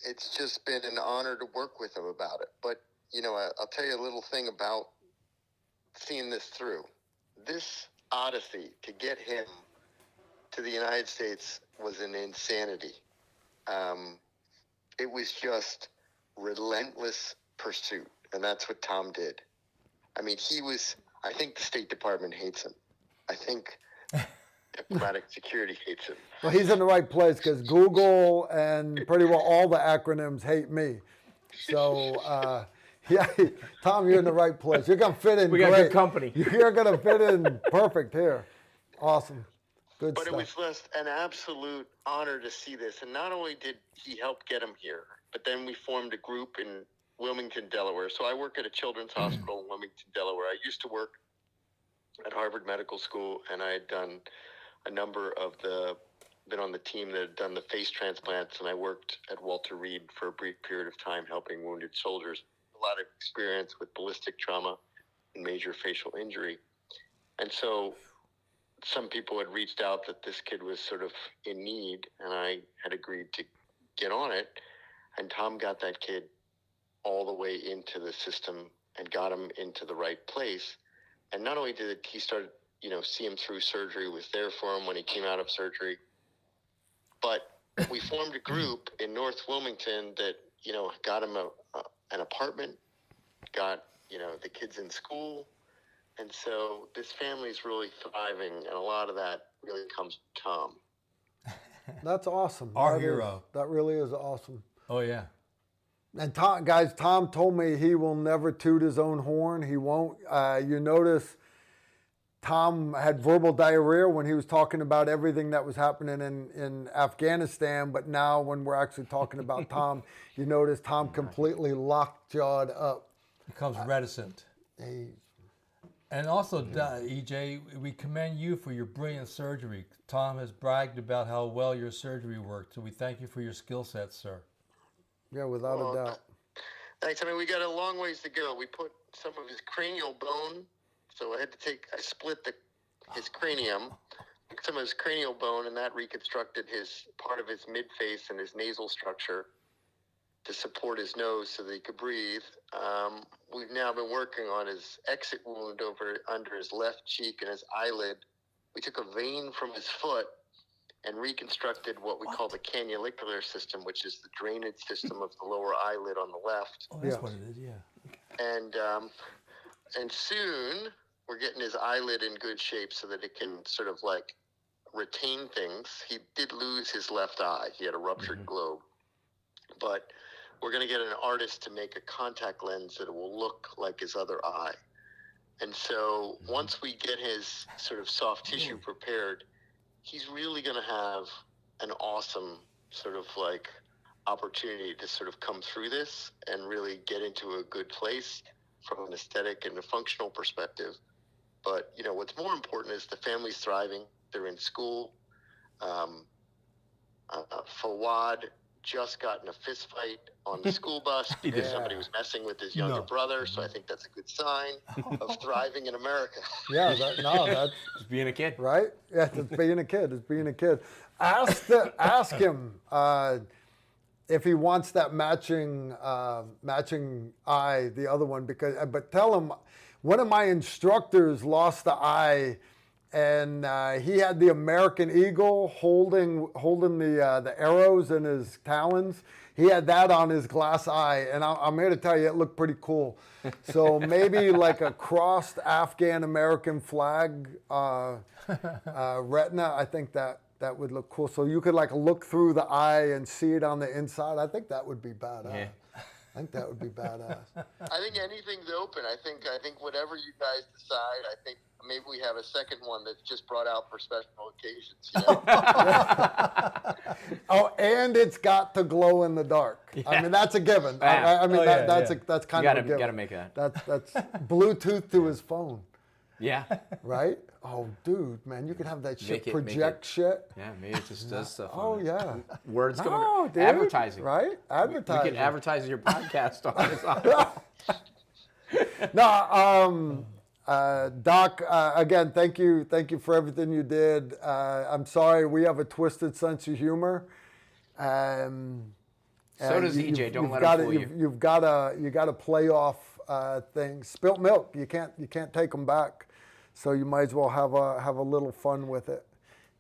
it's just been an honor to work with him about it. But, I'll tell you a little thing about seeing this through. This odyssey to get him to the United States was an insanity. It was just relentless pursuit, and that's what Tom did. I mean, I think the State Department hates him. I think diplomatic security hates him. Well, he's in the right place because Google and pretty well all the acronyms hate me. So, yeah, Tom, you're in the right place. You're going to fit in We great. got good company. You're going to fit in perfect here. Awesome. Good But stuff. it was just an absolute honor to see this. And not only did he help get him here, but then we formed a group in Wilmington, Delaware. So I work at a children's hospital in Wilmington, Delaware. I used to work at Harvard Medical School, and I had done been on the team that had done the face transplants, and I worked at Walter Reed for a brief period of time helping wounded soldiers. A lot of experience with ballistic trauma and major facial injury. And so some people had reached out that this kid was sort of in need, and I had agreed to get on it. And Tom got that kid all the way into the system and got him into the right place. And not only did he start, see him through surgery, was there for him when he came out of surgery, but we formed a group in North Wilmington that, got him an apartment, got, the kids in school. And so this family's really thriving, and a lot of that really comes from Tom. That's awesome. Our That is- hero. that really is awesome. Oh, yeah. And Tom told me he will never toot his own horn. He won't. You notice Tom had verbal diarrhea when he was talking about everything that was happening in Afghanistan. But now when we're actually talking about Tom, you notice Tom completely lockjawed up. Becomes reticent. And also, EJ, we commend you for your brilliant surgery. Tom has bragged about how well your surgery worked, so we thank you for your skill set, sir. Yeah, without a doubt. Thanks. I mean, we got a long ways to go. We put some of his cranial bone, so I split his cranium, some of his cranial bone, and that reconstructed part of his midface and his nasal structure to support his nose so that he could breathe. We've now been working on his exit wound under his left cheek and his eyelid. We took a vein from his foot and reconstructed what we call the cannulicular system, which is the drainage system of the lower eyelid on the left. Oh, that's what it is, yeah. And soon we're getting his eyelid in good shape so that it can sort of like retain things. He did lose his left eye. He had a ruptured globe. But we're going to get an artist to make a contact lens that will look like his other eye. And so once we get his sort of soft tissue prepared, he's really going to have an awesome sort of like opportunity to sort of come through this and really get into a good place from an aesthetic and a functional perspective. But, you know, what's more important is the family's thriving. They're in school. Fawad just got in a fist fight on the school bus because somebody was messing with his younger brother. So I think that's a good sign of thriving in America. Yeah, that's Just being a kid. right. Yeah, it's being a kid. It's being a kid. Ask him if he wants that matching eye, the other one, but tell him one of my instructors lost the eye. And he had the American eagle holding the arrows in his talons. He had that on his glass eye, and I'm here to tell you, it looked pretty cool. So maybe like a crossed Afghan American flag retina. I think that would look cool. So you could like look through the eye and see it on the inside. I think that would be badass. Yeah. I think that would be badass. I think anything's open. I think whatever you guys decide, I think maybe we have a second one that's just brought out for special occasions. You know? Oh, and it's got to glow in the dark. Yeah. I mean, that's a given. Yeah. I mean, that's kind of a given. You gotta make that. That's Bluetooth to his phone. Yeah. Right? Oh, dude, man, you can have that shit project shit. Yeah, maybe it just does stuff. Oh, yeah. Words coming. Dude, advertising. Right? Advertising. We can advertise your podcast on this. No, Doc, again, thank you for everything you did. I'm sorry, we have a twisted sense of humor. So does EJ. Don't let him fool you. You got to play off things. Spilt milk, you can't take them back. So you might as well have a little fun with it.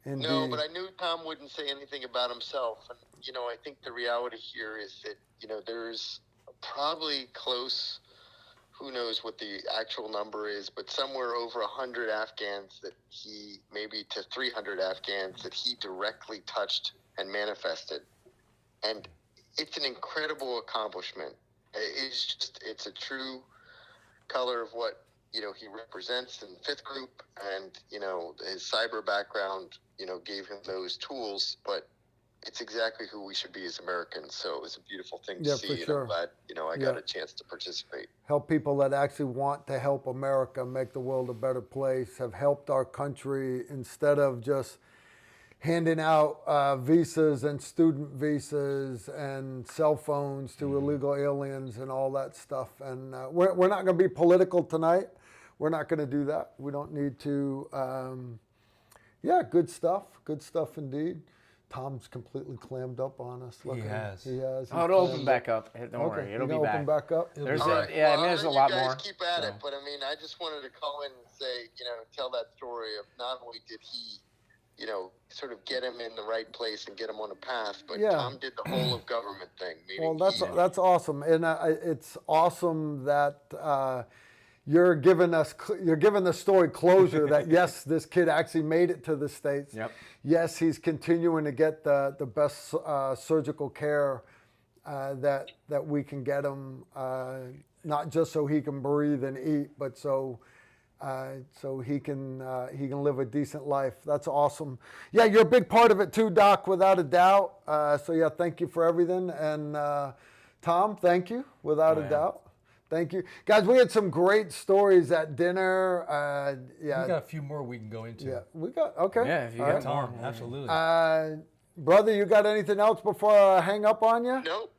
Indeed. No, but I knew Tom wouldn't say anything about himself, and you know, I think the reality here is that, you know, there's probably close, who knows what the actual number is, but somewhere over 100 Afghans that maybe to 300 Afghans that he directly touched and manifested. And it's an incredible accomplishment. It's a true color of what, you know, he represents in Fifth Group, and, you know, his cyber background, you know, gave him those tools, but it's exactly who we should be as Americans. So it was a beautiful thing to see. For sure. I'm glad, you know, I got a chance to participate. Help people that actually want to help America make the world a better place, have helped our country instead of just handing out visas and student visas and cell phones to illegal aliens and all that stuff. And we're not going to be political tonight. We're not going to do that. We don't need to. Good stuff. Good stuff indeed. Tom's completely clammed up on us. He has. Oh, it'll open back up. Don't worry. It'll be back. Open back up? There's right. I mean, there's a lot more. You guys keep at it, but I mean, I just wanted to call in and say, you know, tell that story of not only did he, you know, sort of get him in the right place and get him on a path, but Tom did the whole of government thing. Well, that's awesome, and it's awesome that you're giving the story closure. That yes, this kid actually made it to the States. Yep. Yes, he's continuing to get the best surgical care that we can get him, not just so he can breathe and eat, but so he can live a decent life. That's awesome. Yeah, you're a big part of it too, Doc, without a doubt. So yeah, thank you for everything. And Tom, thank you, without a doubt. Thank you. Guys, we had some great stories at dinner. We got a few more we can go into. Yeah, we got, okay. Yeah, if you got more. Absolutely. Brother, you got anything else before I hang up on you? Nope.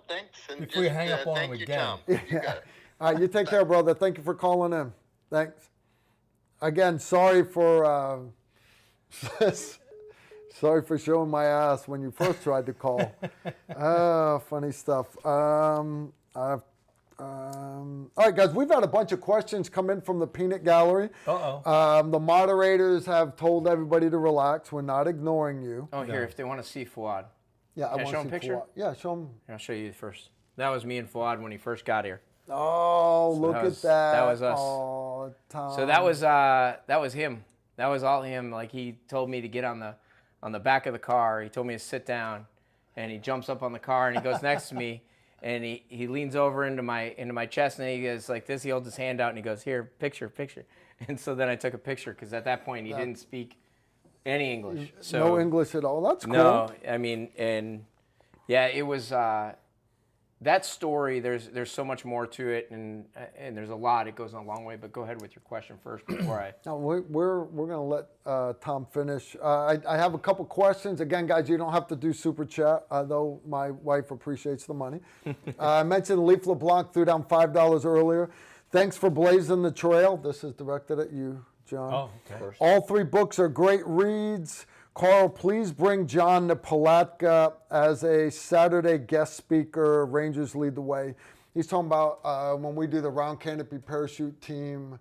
Thanks. And before you hang up on him again. Tom. You got it. All right, you take care, brother. Thank you for calling in. Thanks. Again, sorry for showing my ass when you first tried to call. Funny stuff. All right, guys, we've had a bunch of questions come in from the peanut gallery. The moderators have told everybody to relax. We're not ignoring you. Oh, here, if they want to see Fuad. Yeah, I want to show 'em see picture? Fuad. Yeah, show them. I'll show you first. That was me and Fuad when he first got here. Oh, look at that. That was us. Oh, Tom. So that was him. That was all him. Like, he told me to get on the back of the car. He told me to sit down, and he jumps up on the car and he goes next to me, and he leans over into my chest, and he goes like this. He holds his hand out and he goes, "Here, picture." And so then I took a picture because at that point he didn't speak any English. So no English at all. That's cool. No, I mean, and yeah, it was that story. There's so much more to it, and there's a lot. It goes a long way. But go ahead with your question first before I. No, we're gonna let Tom finish. I have a couple questions. Again, guys, you don't have to do super chat, though my wife appreciates the money. I mentioned Leaf LeBlanc threw down $5 earlier. Thanks for blazing the trail. This is directed at you, John. Oh, okay. All 3 books are great reads. Carl, please bring John to Palatka as a Saturday guest speaker. Rangers lead the way. He's talking about when we do the round canopy parachute team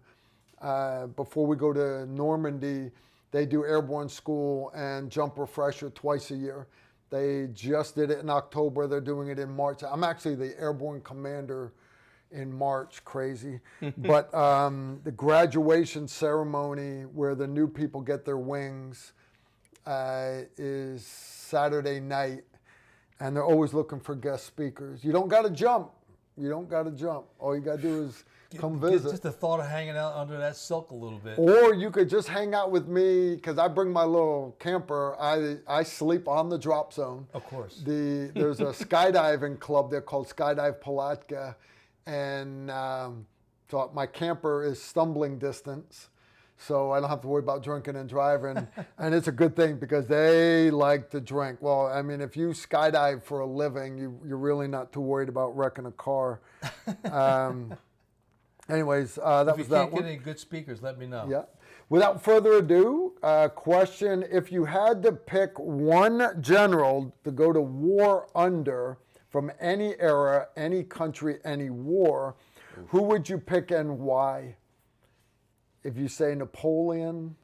before we go to Normandy, they do airborne school and jump refresher twice a year. They just did it in October. They're doing it in March. I'm actually the airborne commander in March, crazy. But the graduation ceremony where the new people get their wings is Saturday night, and they're always looking for guest speakers. You don't got to jump. You don't got to jump. All you got to do is come visit. Just the thought of hanging out under that silk a little bit. Or you could just hang out with me because I bring my little camper. I sleep on the drop zone. Of course. There's a skydiving club there called Skydive Palatka, and so my camper is stumbling distance. So I don't have to worry about drinking and driving. And it's a good thing because they like to drink. Well, I mean, if you skydive for a living, you're really not too worried about wrecking a car. Anyways, that was that one. If you can't get any good speakers, let me know. Yeah. Without further ado, question, if you had to pick one general to go to war under from any era, any country, any war, who would you pick and why? If you say Napoleon.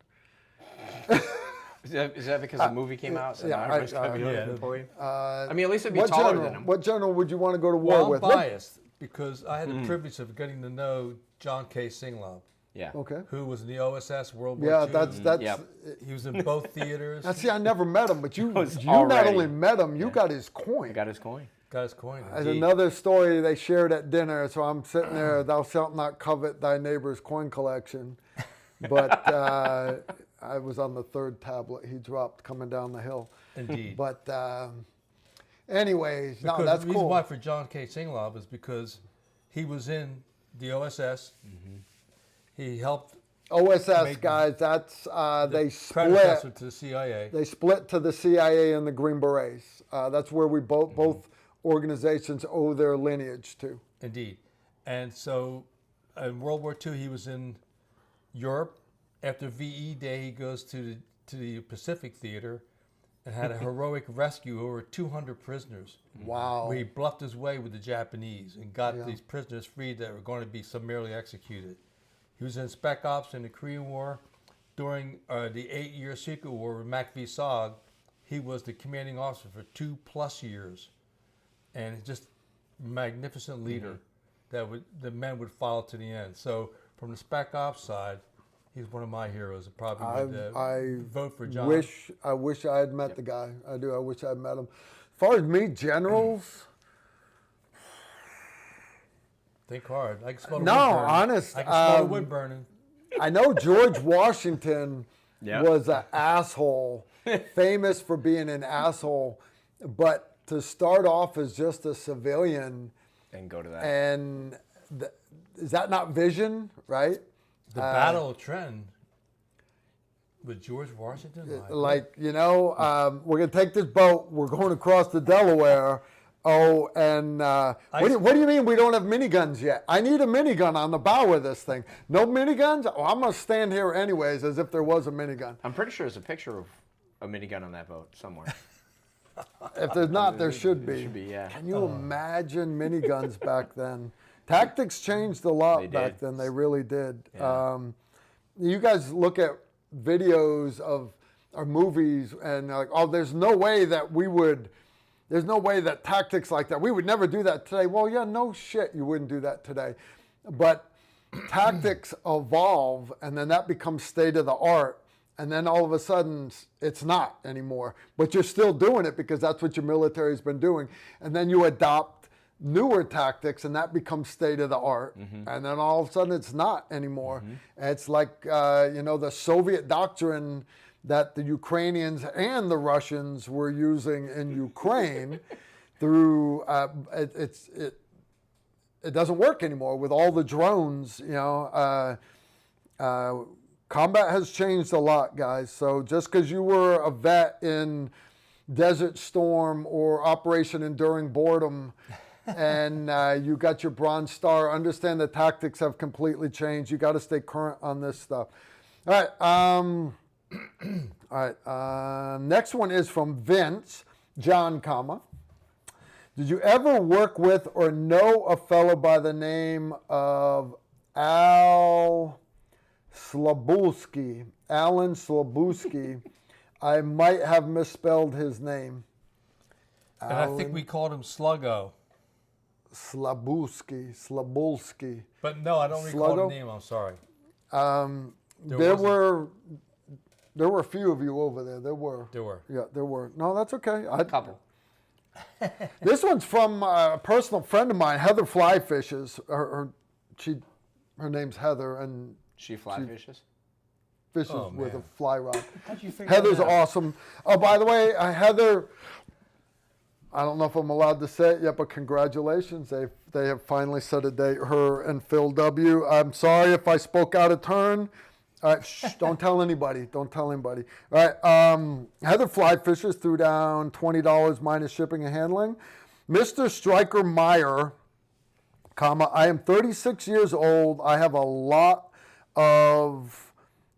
Is that because the movie came out? So yeah, now everybody's coming yeah. to Napoleon? I mean, at least it'd be taller than him. What general would you want to go to war Well, with? I'm biased because I had the privilege of getting to know John K. Singlov, Yeah. Okay. who was in the OSS World War Yeah, II. that's. Yep. He was in both theaters. Now, see, I never met him, but you not already- only met him, you got his coin. I got his coin. Got his coin. There's indeed. another story they shared at dinner, so I'm sitting there, thou shalt not covet thy neighbor's coin collection. But I was on the 3rd tablet he dropped coming down the hill. Indeed. But anyways, no, Because that's the reason cool. why for John K. Singlov is because he was in the OSS. He helped OSS make guys, that's they predecessor split. to the CIA. They split to the CIA and the Green Berets. That's where we both organizations owe their lineage to. Indeed. And so in World War II, he was in Europe. After VE Day, he goes to the Pacific Theater and had a heroic rescue of over 200 prisoners. Wow. Where he bluffed his way with the Japanese and got these prisoners freed that were going to be summarily executed. He was in Spec Ops in the Korean War. During the 8-year secret war with Mac V. Sog, he was the commanding officer for 2+ years. And just magnificent leader that the men would follow to the end. So from the Spec Ops side, he's one of my heroes. I probably would vote for John. I wish I had met the guy. I do. I wish I had met him. As far as me, generals. Think hard. I can smell the No, wood burning. honest, I can smell the wood burning. I know George Washington Yeah. was an asshole, famous for being an asshole. But to start off as just a civilian, And go to that. and is that not vision, right? The Battle of Trenton with George Washington. Like, we're going to take this boat. We're going across the Delaware. Oh, and what do you mean we don't have miniguns yet? I need a minigun on the bow of this thing. No miniguns? Oh, I'm going to stand here anyways as if there was a minigun. I'm pretty sure there's a picture of a minigun on that boat somewhere. If there's not, there should be. Should be, yeah. Can you imagine miniguns back then? Tactics changed a lot They back did. then. They really did. Yeah. You guys look at videos of or movies and like, oh, there's no way that tactics like that, we would never do that today. Well, yeah, no shit, you wouldn't do that today. But tactics evolve, and then that becomes state of the art. And then all of a sudden, it's not anymore. But you're still doing it because that's what your military's been doing. And then you adopt newer tactics, and that becomes state of the art. And then all of a sudden, it's not anymore. It's like, the Soviet doctrine that the Ukrainians and the Russians were using in Ukraine through, it doesn't work anymore with all the drones, combat has changed a lot, guys. So just because you were a vet in Desert Storm or Operation Enduring Boredom and you got your Bronze Star, understand the tactics have completely changed. You got to stay current on this stuff. All right. Next one is from Vince, John, did you ever work with or know a fellow by the name of Alan Slabulski? I might have misspelled his name. And I think we called him Sluggo. Slabulski. But no, I don't recall Sluggo? the name. I'm sorry. There were a few of you over there. There were. Yeah, there were. No, that's okay. A couple. This one's from a personal friend of mine, Heather Fly Fishes. Her name's Heather, and She fly fishes? fishes Oh, with a man. fly rod. How'd you figure Heather's that out? awesome. Oh, by the way, Heather, I don't know if I'm allowed to say it yet, but congratulations. They have finally set a date, her and Phil W. I'm sorry if I spoke out of turn. All right, shh, don't tell anybody. Don't tell anybody. All right, Heather Fly Fishers threw down $20 minus shipping and handling. Mr. Stryker Meyer, I am 36 years old. I have a lot of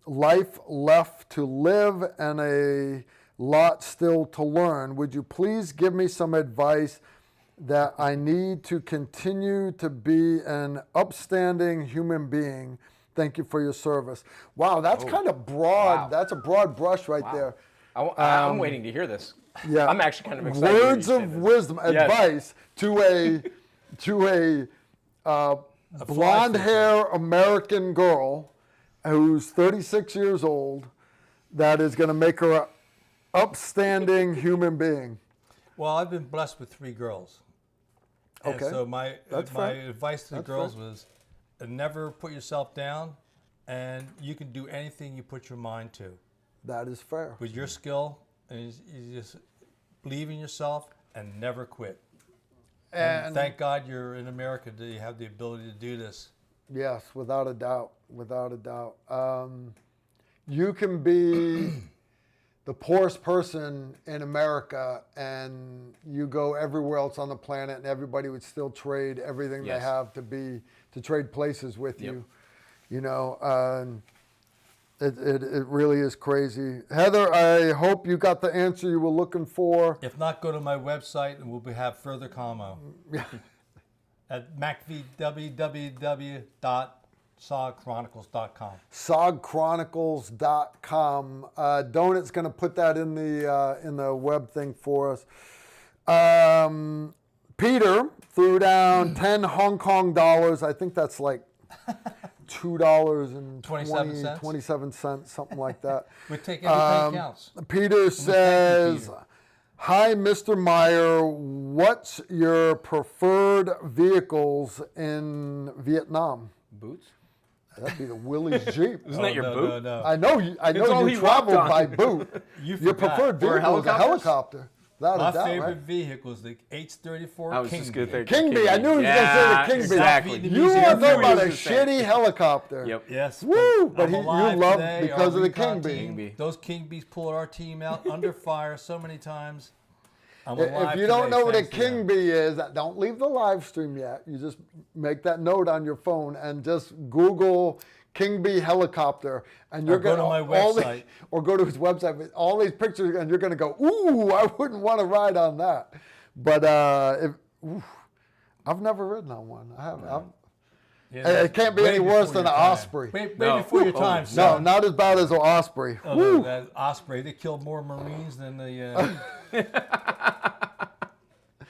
life left to live and a lot still to learn. Would you please give me some advice that I need to continue to be an upstanding human being? Thank you for your service. Wow, that's kind of broad. Wow. That's a broad brush right there. I'm waiting to hear this. Yeah. I'm actually kind of excited. Words of wisdom, Yes. advice to a blonde hair American girl who's 36 years old that is going to make her an upstanding human being. Well, I've been blessed with 3 girls. And Okay. so my fair. advice to the That's girls fair. was never put yourself down, and you can do anything you put your mind to. That is fair. With your skill, and you just believe in yourself and never quit. And thank God you're in America that you have the ability to do this. Yes, without a doubt. Without a doubt. You can be the poorest person in America and you go everywhere else on the planet and everybody would still trade everything Yes. they have to trade places with Yep. you. It really is crazy. Heather, I hope you got the answer you were looking for. If not, go to my website and we'll have further commo at www.sogchronicles.com. Sogchronicles.com. Donut's going to put that in the web thing for us. Peter threw down 10 Hong Kong dollars. I think that's like $2.27, something like that. We take every penny counts. Peter says, "Hi, Mr. Meyer. What's your preferred vehicles in Vietnam?" Boots? That'd be the Willys Jeep. Isn't that your boot? No. I know you. I know all you he walked traveled on. by boot. You Your forgot. preferred Or vehicle is a helicopters? helicopter. Without My a doubt, favorite right? vehicle is the H-34 I was just going to King. think. King Bee. I knew he was going to say the King Bee. Exactly. Vietnamese You are airplane. talking about a He was the same. shitty helicopter. Yep. Yes. Woo! But I'm you alive love today. because Our of the recon King Bee. team, Bee. Those King Bees pulled our team out under fire so many times. I'm alive If you don't today, know what a thanks to King them. Bee is, don't leave the live stream yet. You just make that note on your phone and just Google King Bee helicopter, and you're Or go going to my website. or go to his website with all these pictures, and you're going to go, "Ooh, I wouldn't want to ride on that." But I've never ridden on one. Yeah, It can't be way any worse before than your an time. osprey. Way No. before your Oh, time, No, son. not as bad as an osprey. Oh, Woo. no, that osprey, they killed more Marines than the.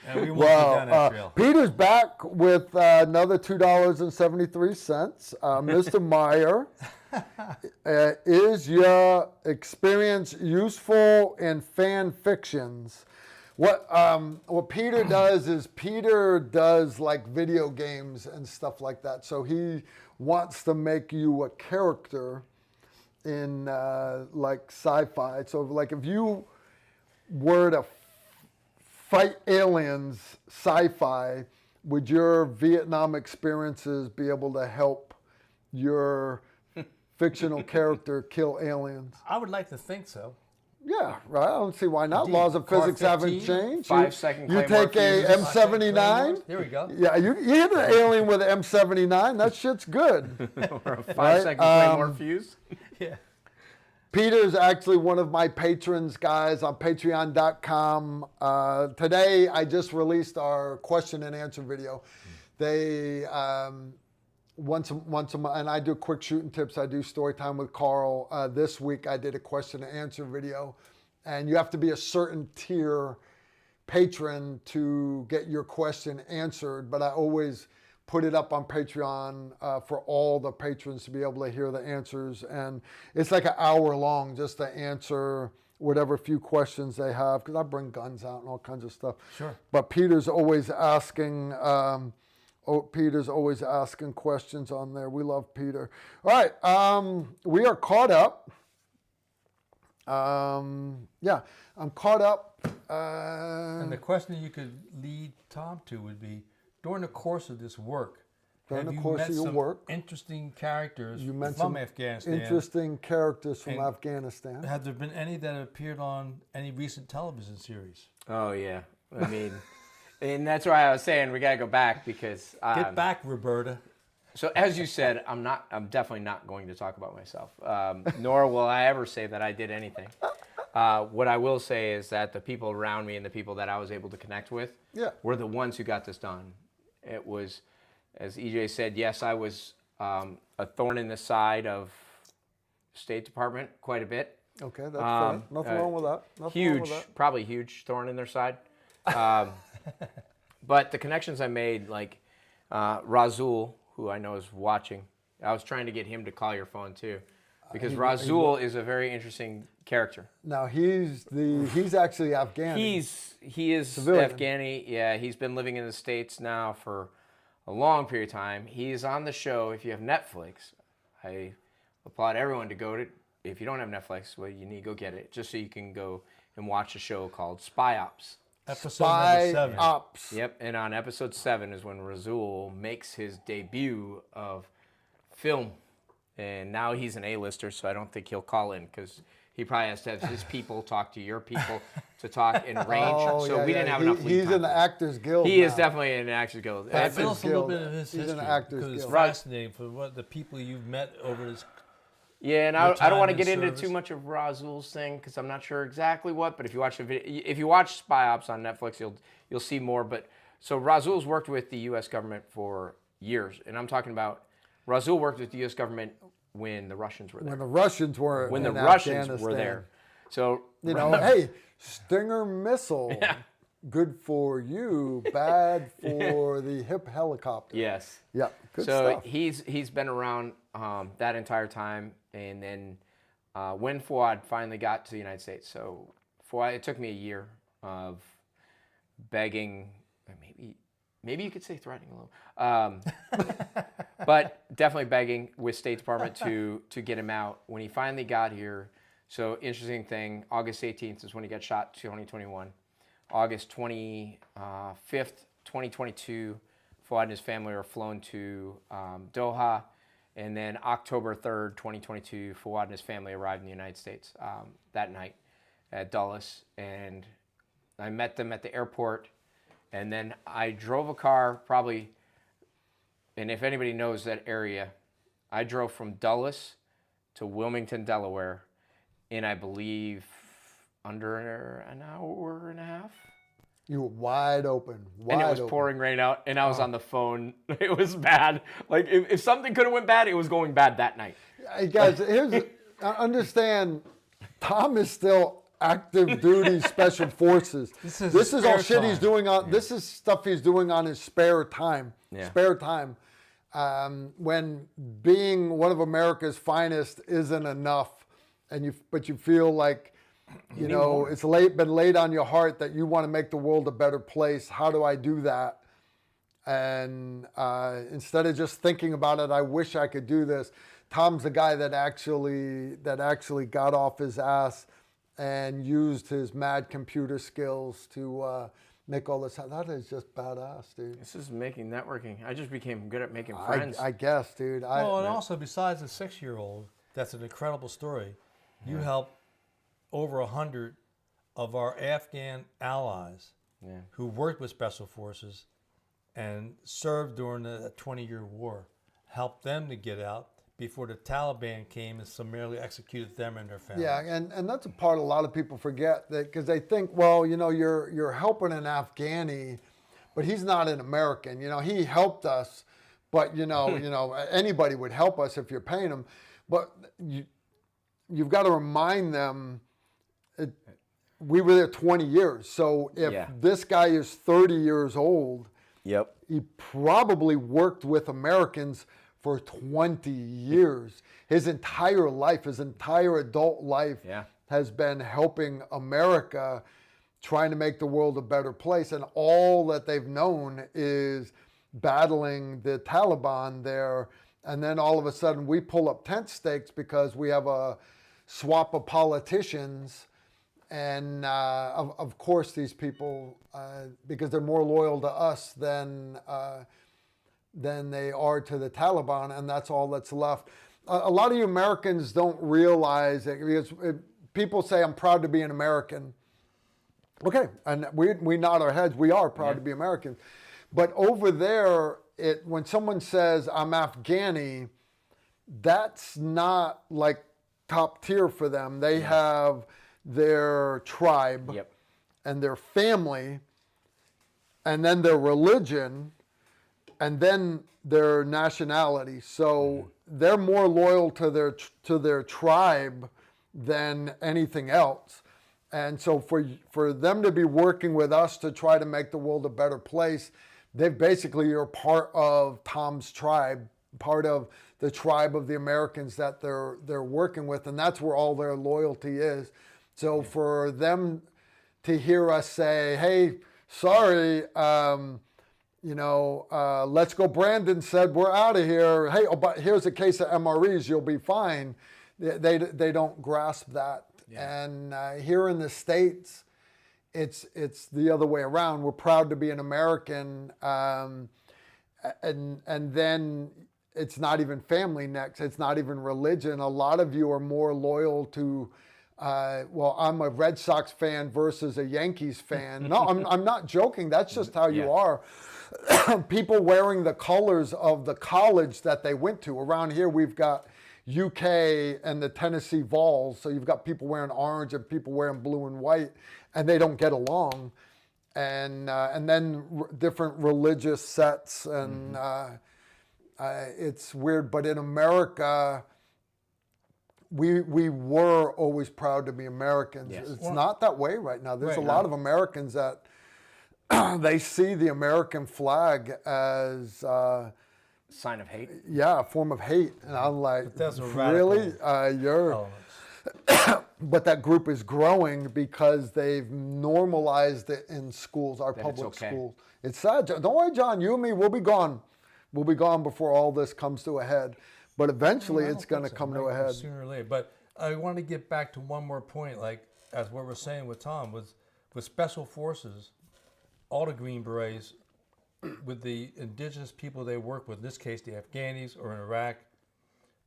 And we won't go down that trail. Peter's back with another $2.73. Mr. Meyer, is your experience useful in fan fictions? What Peter does is Peter does like video games and stuff like that. So he wants to make you a character in like sci-fi. So like if you were to fight aliens sci-fi, would your Vietnam experiences be able to help your fictional character kill aliens? I would like to think so. Yeah, right. I don't see why not. Indeed. Laws of Car physics haven't 15, changed. 5-second You Claymore take a fuses. M79. Here we go. Yeah, you hit an alien with an M79. That shit's good. Or a 5-second Claymore fuse. Yeah. Peter's actually one of my patrons, guys, on patreon.com. Today, I just released our question and answer video. They, once a month, and I do quick shooting tips. I do story time with Carl. This week, I did a question and answer video. And you have to be a certain tier patron to get your question answered. But I always put it up on Patreon for all the patrons to be able to hear the answers. And it's like an hour long just to answer whatever few questions they have, because I bring guns out and all kinds of stuff. Sure. But Peter's always asking questions on there. We love Peter. All right, we are caught up. Yeah, I'm caught up. And the question you could lead Tom to would be, during the course of this work, During have the you course met of your some work, interesting characters you met from some Afghanistan? interesting characters from And Afghanistan. Have there been any that have appeared on any recent television series? Oh yeah, I mean, and that's why I was saying we gotta go back because Get back, Roberta. So as you said, I'm definitely not going to talk about myself, nor will I ever say that I did anything. What I will say is that the people around me and the people that I was able to connect with were the ones who got this done. It was, as EJ said, yes, I was a thorn in the side of State Department quite a bit. Okay, that's fair. Nothing wrong with that. Nothing wrong with that. Probably huge thorn in their side. But the connections I made, like Razul, who I know is watching, I was trying to get him to call your phone too, because Razul is a very interesting character. Now he's actually Afghani. He is Civilian. Afghani. Yeah, he's been living in the States now for a long period of time. He is on the show. If you have Netflix, I applaud everyone to go to. If you don't have Netflix, well, you need to go get it just so you can go and watch a show called Spy Ops. Episode number 7. Ops. Yep, and on episode 7 is when Razul makes his debut of film, and now he's an A-lister, so I don't think he'll call in because he probably has to have his people talk to your people to talk in range. Oh, so yeah, we didn't have enough lead He's time in the for that. Actors Guild. He now. is definitely in the Actors Guild. Tell Actors us a little Guild. bit of his He's history, an Actors because it's Guild. fascinating for what the people you've met over this. Yeah, and Your I don't want to time get in into service. too much of Razul's thing because I'm not sure exactly what. But if you watch the video, if you watch Spy Ops on Netflix, you'll see more. But so Razul's worked with the U.S. government for years, and I'm talking about Razul worked with the U.S. government when the Russians were there. When the Russians were When the in Russians were Afghanistan. there. So You know, hey, Stinger missile. Good for you, bad for the hip helicopter. yes. Yeah, good So stuff. he's been around that entire time, and then when Fuad finally got to the United States, so Fuad, it took me a year of begging, or maybe you could say threatening a little, but definitely begging with State Department to get him out. When he finally got here, so interesting thing, August 18th is when he got shot, 2021. August 25th, 2022, Fuad and his family were flown to Doha. And then October 3rd, 2022, Fuad and his family arrived in the United States that night at Dulles. And I met them at the airport. And then I drove a car probably, and if anybody knows that area, I drove from Dulles to Wilmington, Delaware, in I believe under an hour and a half. You were wide open. And it was pouring rain out, and I was on the phone. It was bad. Like, if something could have went bad, it was going bad that night. Hey guys, understand, Tom is still active duty special forces. This is all shit he's doing on. Yeah. This is stuff he's doing on his spare time. Yeah. Spare time. When being one of America's finest isn't enough, but you feel like, you know, it's been laid on your heart that you want to make the world a better place. How do I do that? And instead of just thinking about it, I wish I could do this. Tom's the guy that actually got off his ass and used his mad computer skills to make all this. That is just badass, dude. This is networking. I just became good at making friends. I guess, dude. And also, besides the 6-year-old, that's an incredible story. You helped over 100 of our Afghan allies who worked with special forces and served during the 20-year war, helped them to get out before the Taliban came and summarily executed them and their families. Yeah, and that's a part a lot of people forget, that because they think, well, you know, you're helping an Afghani, but he's not an American. You know, he helped us, but you know, anybody would help us if you're paying them. But you've got to remind them. We were there 20 years. So if this guy is 30 years old, he probably worked with Americans for 20 years. His entire life, his entire adult life has been helping America, trying to make the world a better place. And all that they've known is battling the Taliban there. And then all of a sudden we pull up tent stakes because we have a swap of politicians. And of course, these people, because they're more loyal to us than they are to the Taliban, and that's all that's left. A lot of you Americans don't realize it, because people say, I'm proud to be an American. Okay, and we nod our heads. We are proud to be Americans. But over there, when someone says, I'm Afghani, that's not like top tier for them. They have their tribe and their family, and then their religion, and then their nationality. So they're more loyal to their tribe than anything else. And so for them to be working with us to try to make the world a better place, they basically are part of Tom's tribe, part of the tribe of the Americans that they're working with, and that's where all their loyalty is. So for them to hear us say, hey, sorry, let's go. Brandon said we're out of here. Hey, but here's a case of MREs. You'll be fine. They don't grasp that. Yeah. And here in the States, it's the other way around. We're proud to be an American, and then it's not even family next. It's not even religion. A lot of you are more loyal to. I'm a Red Sox fan versus a Yankees fan. No, I'm not joking. That's just how you are. People wearing the colors of the college that they went to. Around here, we've got UK and the Tennessee Vols. So you've got people wearing orange and people wearing blue and white, and they don't get along. And then different religious sets, and it's weird. But in America, we were always proud to be Americans. Yes. It's not that way right now. There's a lot of Americans that they see the American flag as sign of hate. Yeah, a form of hate. And I'm like, but that's really? But that group is growing because they've normalized it in schools, our public schools. It's sad. Don't worry, John. You and me, we'll be gone. We'll be gone before all this comes to a head. But eventually it's going to come to a head. Sooner or later. But I want to get back to one more point, like as what we're saying with Tom, with special forces, all the Green Berets, with the indigenous people they work with, in this case the Afghanis or in Iraq,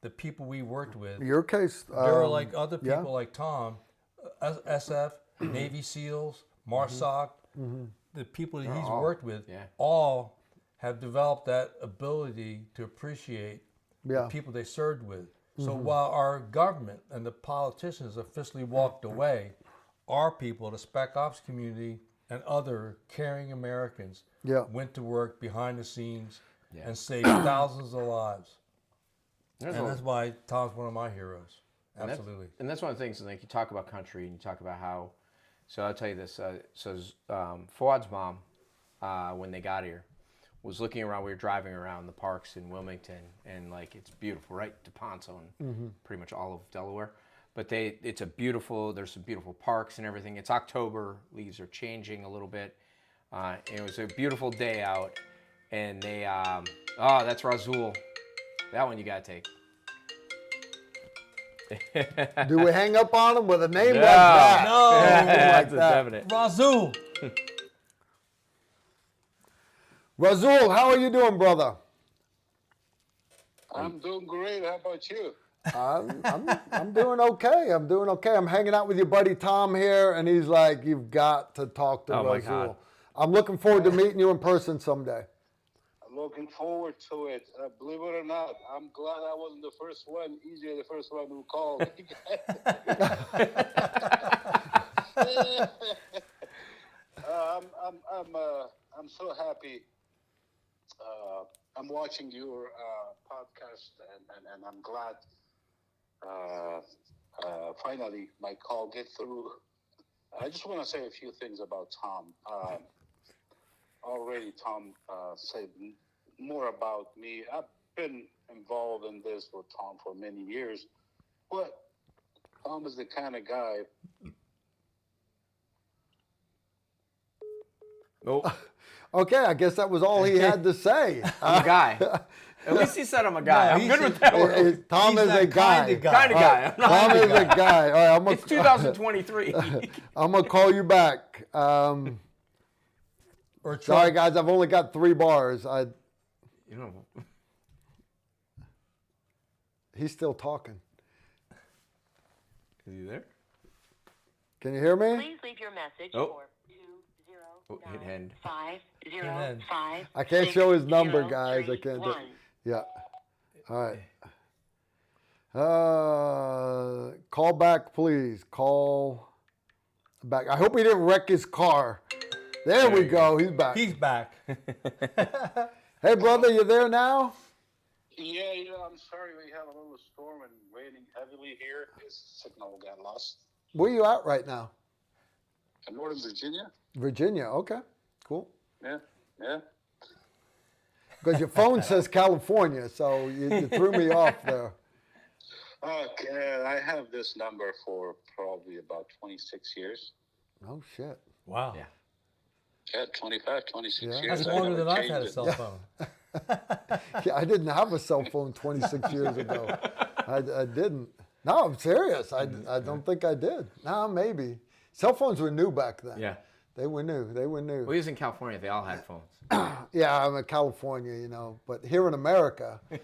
the people we worked with. In your case, there are like other people like Tom, SF, Navy SEALs, MARSOC, the people that he's worked with, all have developed that ability to appreciate the people they served with. So while our government and the politicians officially walked away, our people, the Spec Ops community, and other caring Americans Yeah. went to work behind the scenes Yeah. and saved thousands of lives. There's And a- that's why Tom's one of my heroes. And that's- Absolutely. And that's one of the things, like you talk about country and you talk about how, so I'll tell you this, Fuad's mom, when they got here, was looking around, we were driving around the parks in Wilmington, and like, it's beautiful, right? DePonso and pretty much all of Delaware. But there's some beautiful parks and everything. It's October, leaves are changing a little bit. And it was a beautiful day out, and they, that's Razul. That one you gotta take. Do we hang up on him with a name No. like that? No. That's a that. definite. Razul. Razul, how are you doing, brother? I'm doing great. How about you? I'm doing okay. I'm doing okay. I'm hanging out with your buddy Tom here, and he's like, "You've got to talk to Oh, my Razul." God. I'm looking forward to meeting you in person someday. I'm looking forward to it. Believe it or not, I'm glad I wasn't the first one. EJ, the first one who called. I'm so happy. I'm watching your podcast, and I'm glad. Finally, my call get through. I just want to say a few things about Tom. Already, Tom said more about me. I've been involved in this with Tom for many years, but Tom is the kind of guy. Nope. Okay, I guess that was all he had to say. I'm a guy. At least he said I'm a guy. No, I'm he good said- with that word. Tom He's is that a guy. kinda guy. Kind of guy. I'm not Tom is a guy. All right, It's 2023. I'm gonna call you back. Or Sorry, Trump. guys, I've only got 3 bars. You know, He's still talking. is he there? Can you hear me? Please leave your message Oh. for Oh, hit end. 209-505. I can't show his number, 603-1. guys. I can't do. Yeah. All right. Call back, please. Call back. I hope he didn't wreck his car. There we you go. He's back. He's back. Hey, brother, you there now? Yeah, I'm sorry we had a little storm and raining heavily here. His signal got lost. Where you at right now? In Northern Virginia? Virginia. Okay. Cool. Yeah. Because your phone says California, so you threw me off there. Okay, I have this number for probably about 26 years. Oh, shit. Wow. Yeah. Yeah, 25, 26 Yeah. years. That's I longer never than I've changed had a it. cell phone. Yeah, I didn't have a cell phone 26 years ago. I didn't. No, I'm serious. I don't think I did. No, maybe. Cell phones were new back then. Yeah. They were new. Well, he was in California. They all had phones. Yeah, I'm in California, but here in America, we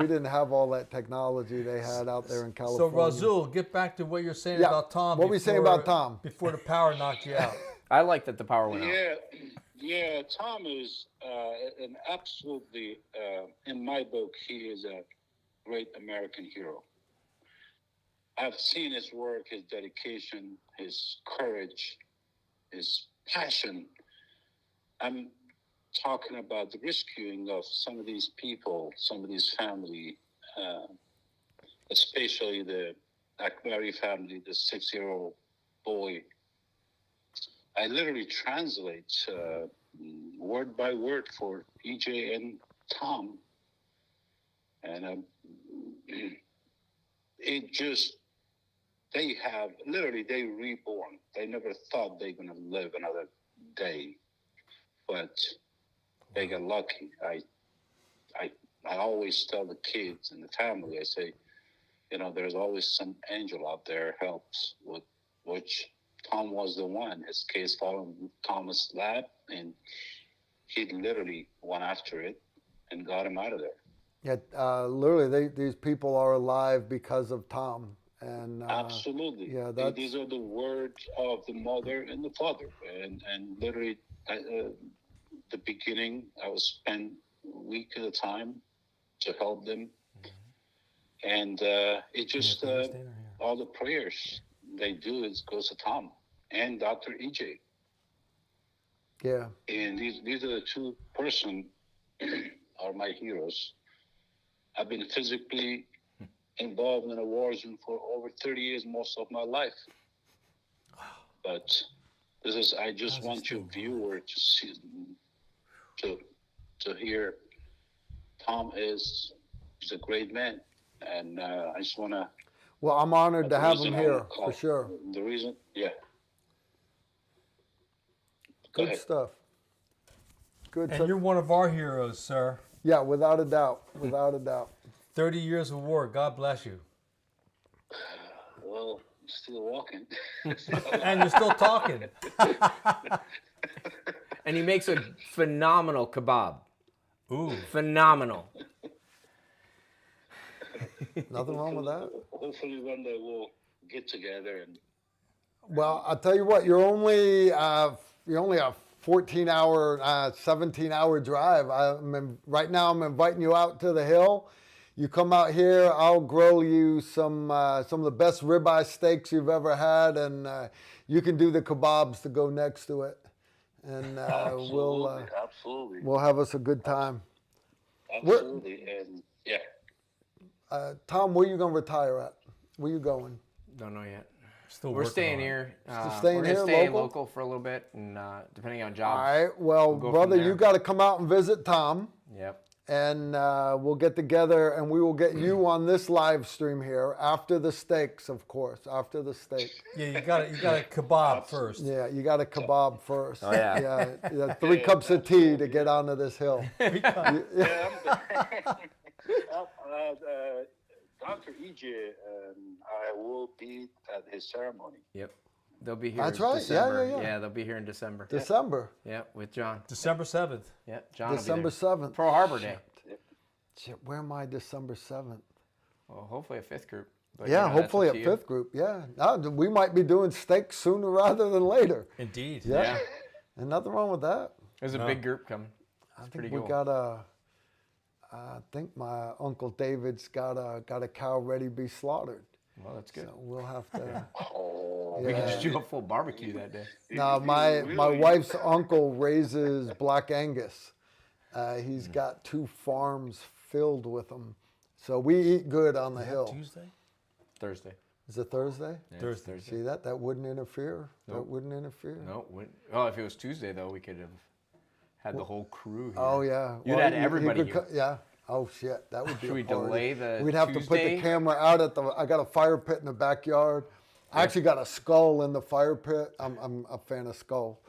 didn't have all that technology they had out there in So California. Razul, get back to what you're saying Yeah, about Tom. what were you saying about Tom? Before the power knocked you out. I like that the power went out. Yeah, Tom is an absolutely, in my book, he is a great American hero. I've seen his work, his dedication, his courage, his passion. I'm talking about the rescuing of some of these people, some of these family, especially the Akbari family, the 6-year-old boy. I literally translate word by word for EJ and Tom. And it just, they reborn. They never thought they were going to live another day, but they got lucky. I always tell the kids and the family, I say, there's always some angel out there helps, with which Tom was the one. His case followed Thomas' lab, and he literally went after it and got him out of there. Yeah, literally, these people are alive because of Tom. And Absolutely. Yeah, these are the words of the mother and the father. And literally, the beginning, I would spend a week at a time to help them. And it just, all the prayers they do, it goes to Tom and Dr. EJ. Yeah. And these are the two person are my heroes. I've been physically involved in a war zone for over 30 years, most of my life. But this is, I just want your viewer to see, to hear Tom he's a great man. And I just want to. Well, I'm honored to have him here for sure. The reason, yeah. Good stuff. Good. And you're one of our heroes, sir. Yeah, without a doubt. Without a doubt. 30 years of war. God bless you. Well, I'm still walking. And you're still talking. And he makes a phenomenal kebab. Ooh. Phenomenal. Nothing wrong with that. Hopefully one day we'll get together and. Well, I'll tell you what. You're only a 14-hour, 17-hour drive. Right now, I'm inviting you out to the hill. You come out here, I'll grill you some of the best ribeye steaks you've ever had, and you can do the kebabs to go next to it. And we'll have us a good time. Absolutely, and yeah. Tom, where you gonna retire at? Where you going? Don't know yet. We're staying here. Staying we're here, gonna stay local? local for a little bit, and depending on jobs. All right. Well, we'll brother, you got to come out and visit Tom. Yep. And we'll get together, and we will get you on this live stream here after the steaks, of course. After the steak. Yeah, you got a kebab first. Yeah, you got a kebab first. Oh yeah. Yeah, 3 cups of tea to get onto this hill. Dr. EJ, I will be at his ceremony. Yep. They'll be here. That's in right. December. Yeah. They'll be here in December. December. Yeah, with John. December 7th. Yeah, John. December will be there. 7th. Pearl Harbor Day. Shit, where am I December 7th? Well, hopefully a fifth group. But, Yeah, that's hopefully up a to 5th group. Yeah. We might be doing steaks sooner rather than later. Indeed. Yeah. And nothing wrong with that. There's a big group coming. I pretty think we cool. I think my Uncle David's got a cow ready to be slaughtered. Well, that's good. So we'll have to. We can just do a full barbecue that day. No, my wife's uncle raises Black Angus. He's got 2 farms filled with them. So we eat good on the hill. Tuesday? Thursday. Is it Thursday? Yeah, Thursday. See that? That wouldn't interfere. Nope. That wouldn't interfere. No. Oh, if it was Tuesday though, we could have had the whole crew here. Oh yeah. You'd had everybody here. Yeah. Oh shit, that would be. Should we a party. delay the We'd have to put the Tuesday? camera out at the. I got a fire pit in the backyard. I actually got a skull in the fire pit. I'm a fan of skull.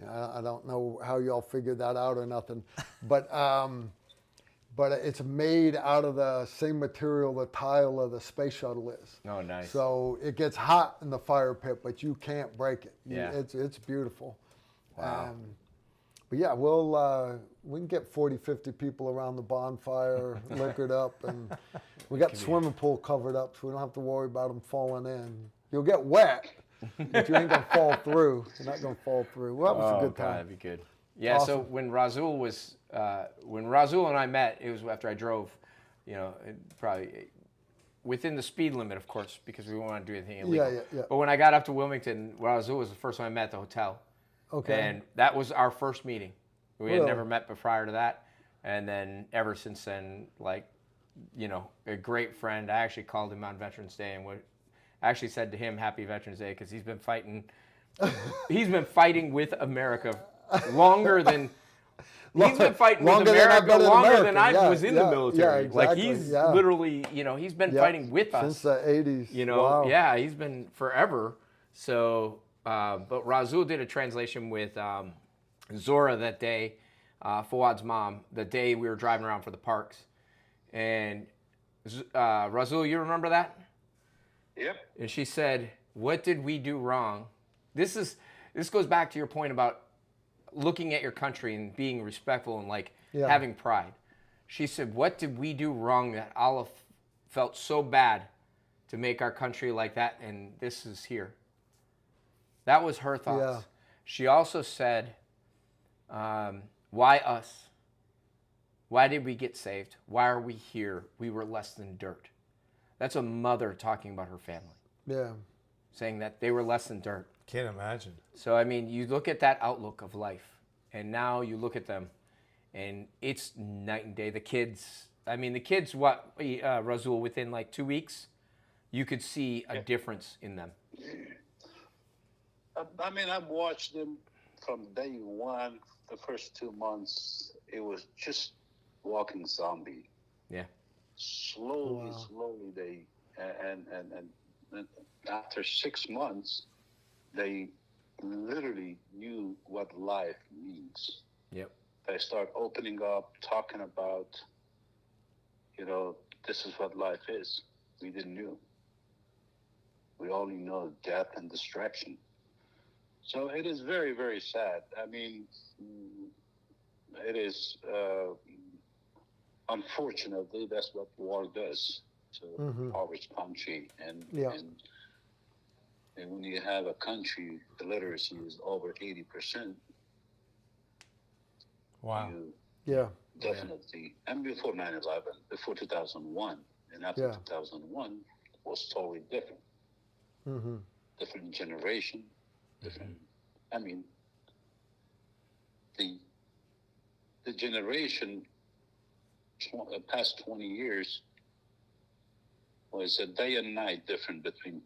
I don't know how y'all figured that out or nothing, but it's made out of the same material the tile of the space shuttle is. Oh, nice. So it gets hot in the fire pit, but you can't break it. Yeah. It's beautiful. Wow. But yeah, we can get 40, 50 people around the bonfire, liquored up, and we got the swimming pool covered up, so we don't have to worry about them falling in. You'll get wet, but you ain't gonna fall through. You're not gonna fall through. Well, that was a good time. That'd be good. Yeah. Awesome. So when Razul and I met, it was after I drove, probably within the speed limit, of course, because we won't want to do anything illegal. Yeah. But when I got up to Wilmington, Razul was the first one I met at the hotel. Okay. And that was our first meeting. We had Really? never met prior to that. And then ever since then, a great friend. I actually called him on Veterans Day and I actually said to him, Happy Veterans Day, because he's been fighting. He's been fighting with America longer than. He's been fighting with America longer than I was in the military. Yeah, Like exactly. he's literally, he's been fighting with us since the 80s. Wow. Yeah, he's been forever. So, but Razul did a translation with Zora that day, Fuad's mom, the day we were driving around for the parks. And Razul, you remember that? Yep. And she said, "What did we do wrong?" This goes back to your point about looking at your country and being respectful and having pride. She said, "What did we do wrong that Allah felt so bad to make our country like that? And this is here." That was her thoughts. Yeah. She also said, "Why us? Why did we get saved? Why are we here? We were less than dirt." That's a mother talking about her family. Yeah. Saying that they were less than dirt. Can't imagine. So, I mean, you look at that outlook of life. And now you look at them, and it's night and day. The kids, Razul, within like 2 weeks, you could see a difference in them. I mean, I've watched them from day one. The first 2 months, it was just walking zombie. Yeah. Slowly, they and after 6 months, they literally knew what life means. Yep. They start opening up, talking about, this is what life is. We didn't know. We only know death and destruction. So it is very, very sad. I mean, it is, unfortunately, that's what war does to a impoverished country. And when you have a country, the literacy is over 80%. Wow. Definitely. And before 9/11, before 2001, and after 2001 was totally different. Different generation, different. I mean, the generation past 20 years was a day and night different between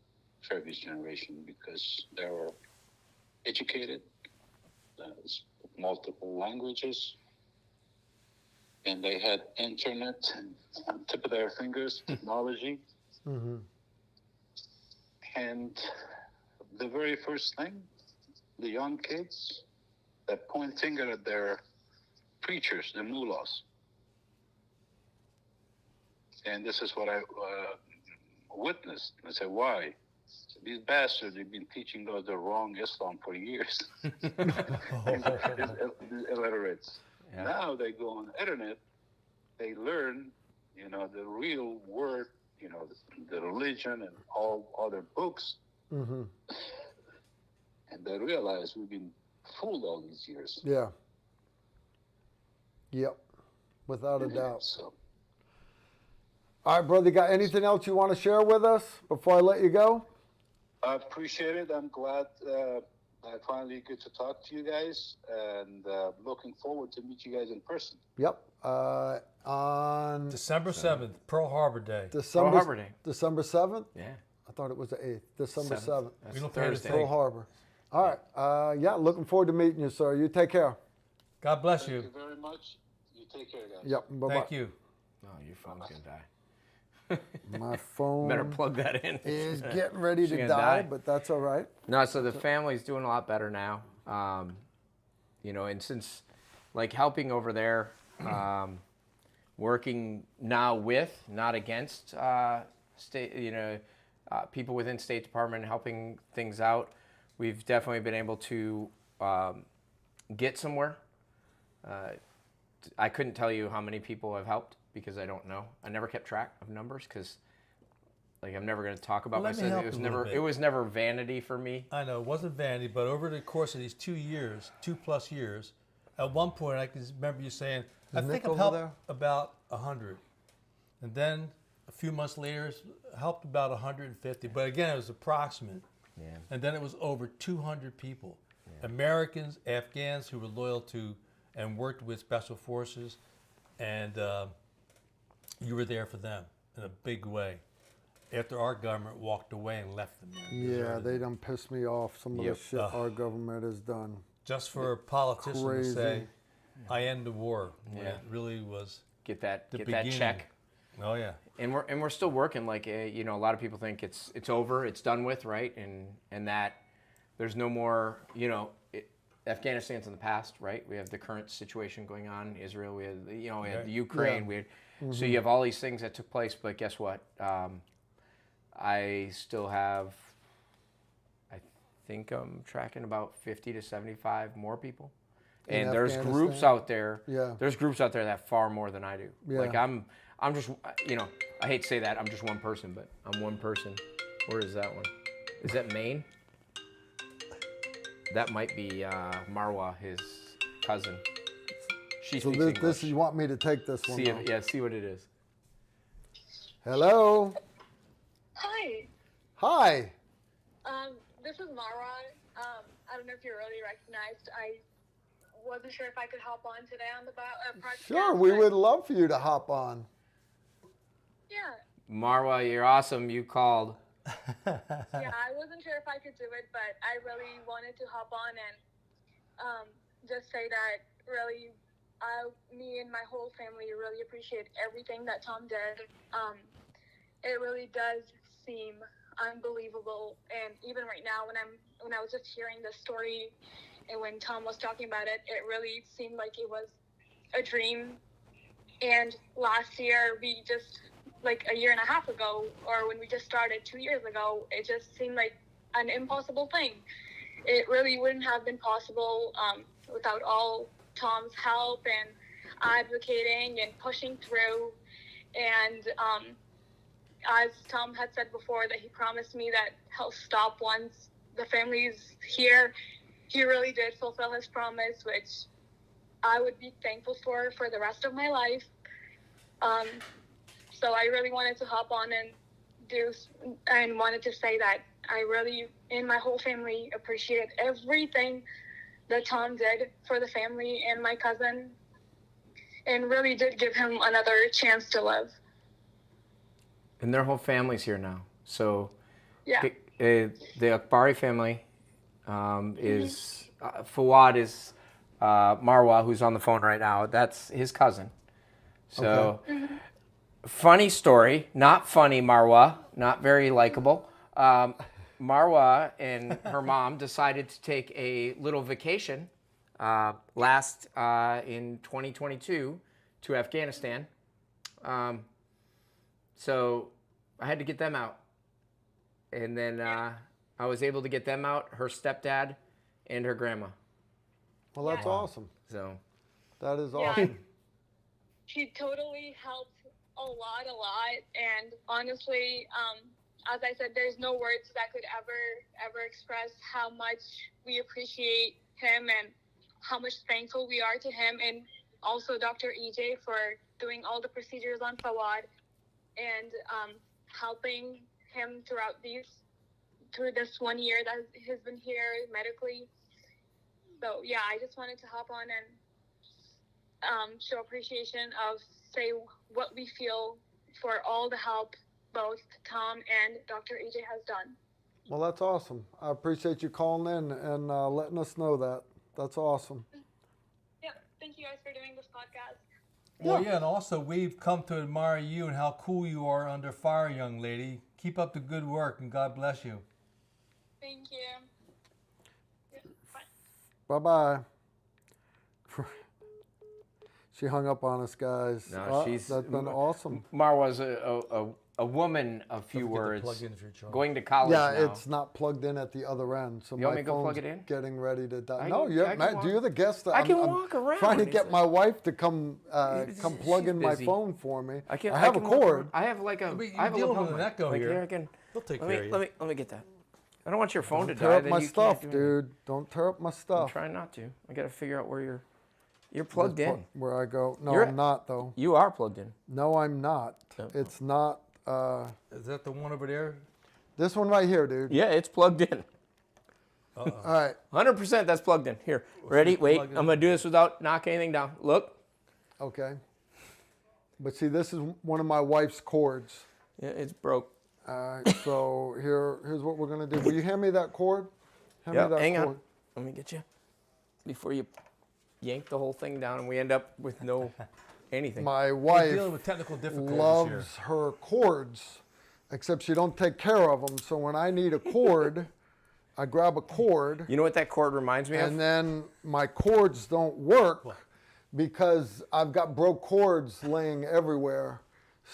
previous generation because they were educated, multiple languages, and they had internet on the tip of their fingers, technology. And the very first thing, the young kids that point finger at their preachers, the mullahs. And this is what I witnessed. I said, why? So these bastards have been teaching us the wrong Islam for years. These illiterates. Yeah. Now they go on the internet, they learn, the real word, the religion and all other books. And they realize we've been fooled all these years. Yeah. Yep. Without a doubt. So. All right, brother, you got anything else you want to share with us before I let you go? I appreciate it. I'm glad I finally get to talk to you guys, and looking forward to meet you guys in person. Yep. On December 7th, Pearl Harbor Day. Pearl Harbor Day. December 7th? Yeah. I thought it was the 8th. December 7th. We don't Thursday. Pearl Harbor. All right. Looking forward to meeting you, sir. You take care. God bless you. Thank you very much. You take care, guys. Yep. Bye-bye. Thank you. Oh, your phone's going to die. My phone better plug that in. is getting ready to die, but that's all right. No, so the family's doing a lot better now. And since helping over there, working now with, not against state, people within State Department, helping things out, we've definitely been able to get somewhere. I couldn't tell you how many people I've helped because I don't know. I never kept track of numbers because, I'm never going to talk about myself. It was never vanity for me. I know it wasn't vanity, but over the course of these 2 years, 2+ years, at one point I can remember you saying, "I think I've helped about 100," and then a few months later, helped about 150. But again, it was approximate. Yeah. And then it was over 200 people, Americans, Afghans who were loyal to and worked with Special Forces, and you were there for them in a big way. After our government walked away and left them there. Yeah, they done pissed me off. Some of the shit our government has done. Just for a politician to say, "I end the war," when it really was get that beginning. check. Oh yeah. And we're still working. A lot of people think it's over, it's done with, right? And that there's no more. Afghanistan's in the past, right? We have the current situation going on. Israel, we had we had Ukraine. We had, so you have all these things that took place. But guess what? I still have. I think I'm tracking about 50 to 75 more people. And there's groups out there. Yeah. There's groups out there that far more than I do. Yeah. I'm just, I hate to say that, I'm just one person, but I'm one person. Where is that one? Is that Maine? That might be Marwa, his cousin. She speaks English. This you want me to take this one? See what it is. Hello. Hi. Hi. This is Mara. I don't know if you're really recognized. I wasn't sure if I could hop on today on the podcast. Sure, we but would love for you to hop on. Yeah. Marwa, you're awesome. You called. Yeah, I wasn't sure if I could do it, but I really wanted to hop on and just say that really, me and my whole family really appreciate everything that Tom did. It really does seem unbelievable, and even right now when I was just hearing the story and when Tom was talking about it, it really seemed like it was a dream. And last year, like a year and a half ago, or when we just started 2 years ago, it just seemed like an impossible thing. It really wouldn't have been possible without all Tom's help and advocating and pushing through. And as Tom had said before, that he promised me that he'll stop once the family's here. He really did fulfill his promise, which I would be thankful for the rest of my life. So I really wanted to hop on and wanted to say that I really, and my whole family, appreciated everything that Tom did for the family and my cousin, and really did give him another chance to live. And their whole family's here now. So Yeah. the Akbari family is, Fawad is Marwa, who's on the phone right now. That's his cousin. So, funny story, not funny, Marwa, not very likable. Marwa and her mom decided to take a little vacation in 2022 to Afghanistan. So I had to get them out. And then I was able to get them out, her stepdad and her grandma. Well, that's awesome. So that is awesome. He totally helped a lot. And honestly, as I said, there's no words that could ever express how much we appreciate him and how much thankful we are to him, and also Dr. EJ for doing all the procedures on Fawad and helping him through this 1 year that he's been here medically. So yeah, I just wanted to hop on and show appreciation say what we feel for all the help both Tom and Dr. EJ has done. Well, that's awesome. I appreciate you calling in and letting us know that. That's awesome. Yeah, thank you guys for doing this podcast. Well, yeah, and also we've come to admire you and how cool you are under fire, young lady. Keep up the good work, and God bless you. Thank you. Yeah, bye. Bye-bye. She hung up on us, guys. No, that's been awesome. Marwa's a woman of few words, going to college now. It's not plugged in at the other end, so you want my me to go phone's plug it in? getting ready to die. Matt, you're the guest. I can walk around. Trying to get my wife to come plug in my phone for me. I have a cord. I have like a. I have a little bit of an echo here. They'll take care of you. Let me get that. I don't want your phone to die. Tear up my stuff, dude. Don't tear up my stuff. I'm trying not to. I got to figure out where you're plugged in. Where I go. No, I'm not, though. You are plugged in. No, I'm not. Oh. It's not. Is that the one over there? This one right here, dude. Yeah, it's plugged in. All right. 100% that's plugged in. Here, ready? Wait, I'm going to do this without knocking anything down. Look. Okay. But see, this is one of my wife's cords. Yeah, it's broke. So here's what we're going to do. Will you hand me that cord? Hang on. Let me get you. Before you yank the whole thing down and we end up with no anything. My wife dealing with technical difficulties loves her cords, except she don't take care of them. So when I need a cord, I grab a cord. You know what that cord reminds me of? And then my cords don't work because I've got broke cords laying everywhere.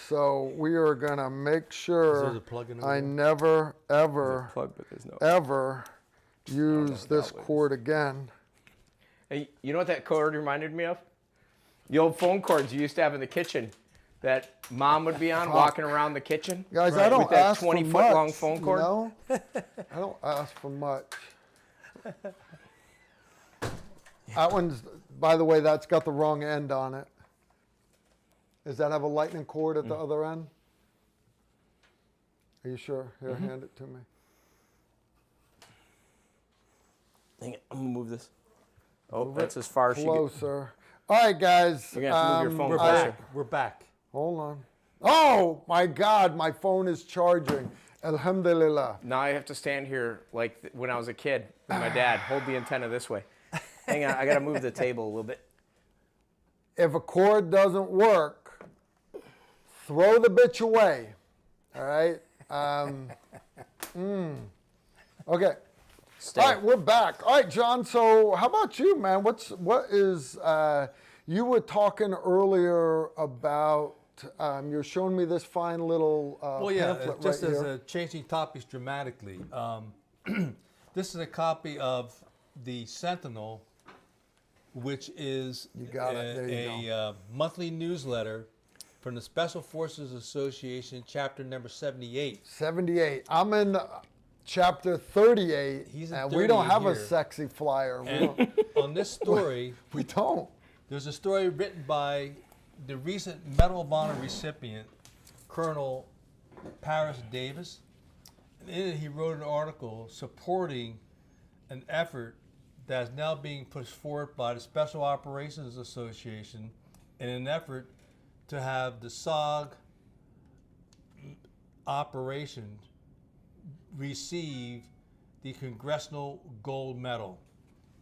So we are gonna make sure I never, ever, ever use this cord again. Hey, you know what that cord reminded me of? The old phone cords you used to have in the kitchen that Mom would be on walking around the kitchen. Guys, I don't with that ask 20-foot for much, long phone cord. You know? I don't ask for much. That one's, by the way, that's got the wrong end on it. Does that have a lightning cord at the other end? Are you sure? Here, hand it to me. Dang it, I'm gonna move this. Oh, that's as far as you get. Closer. All right, guys. You're going to have to move your phone We're closer. back. We're back. Hold on. Oh, my God. My phone is charging. Alhamdulillah. Now I have to stand here like when I was a kid with my dad. Hold the antenna this way. Hang on, I got to move the table a little bit. If a cord doesn't work, throw the bitch away. All right? Okay. Stay. All right, we're back. All right, John. So, how about you, man? You were talking earlier about. You're showing me this fine little Well, yeah, pamphlet just right as here. changing topics dramatically. This is a copy of the Sentinel, which is You got it. There you a monthly newsletter from the Special Forces Association, chapter number 78. 78. I'm in chapter 38, He's in and we don't 38 have a here. sexy flyer. And on this story, We don't. there's a story written by the recent Medal of Honor recipient, Colonel Paris Davis. And in it, he wrote an article supporting an effort that is now being pushed forward by the Special Operations Association in an effort to have the SOG operation receive the Congressional Gold Medal.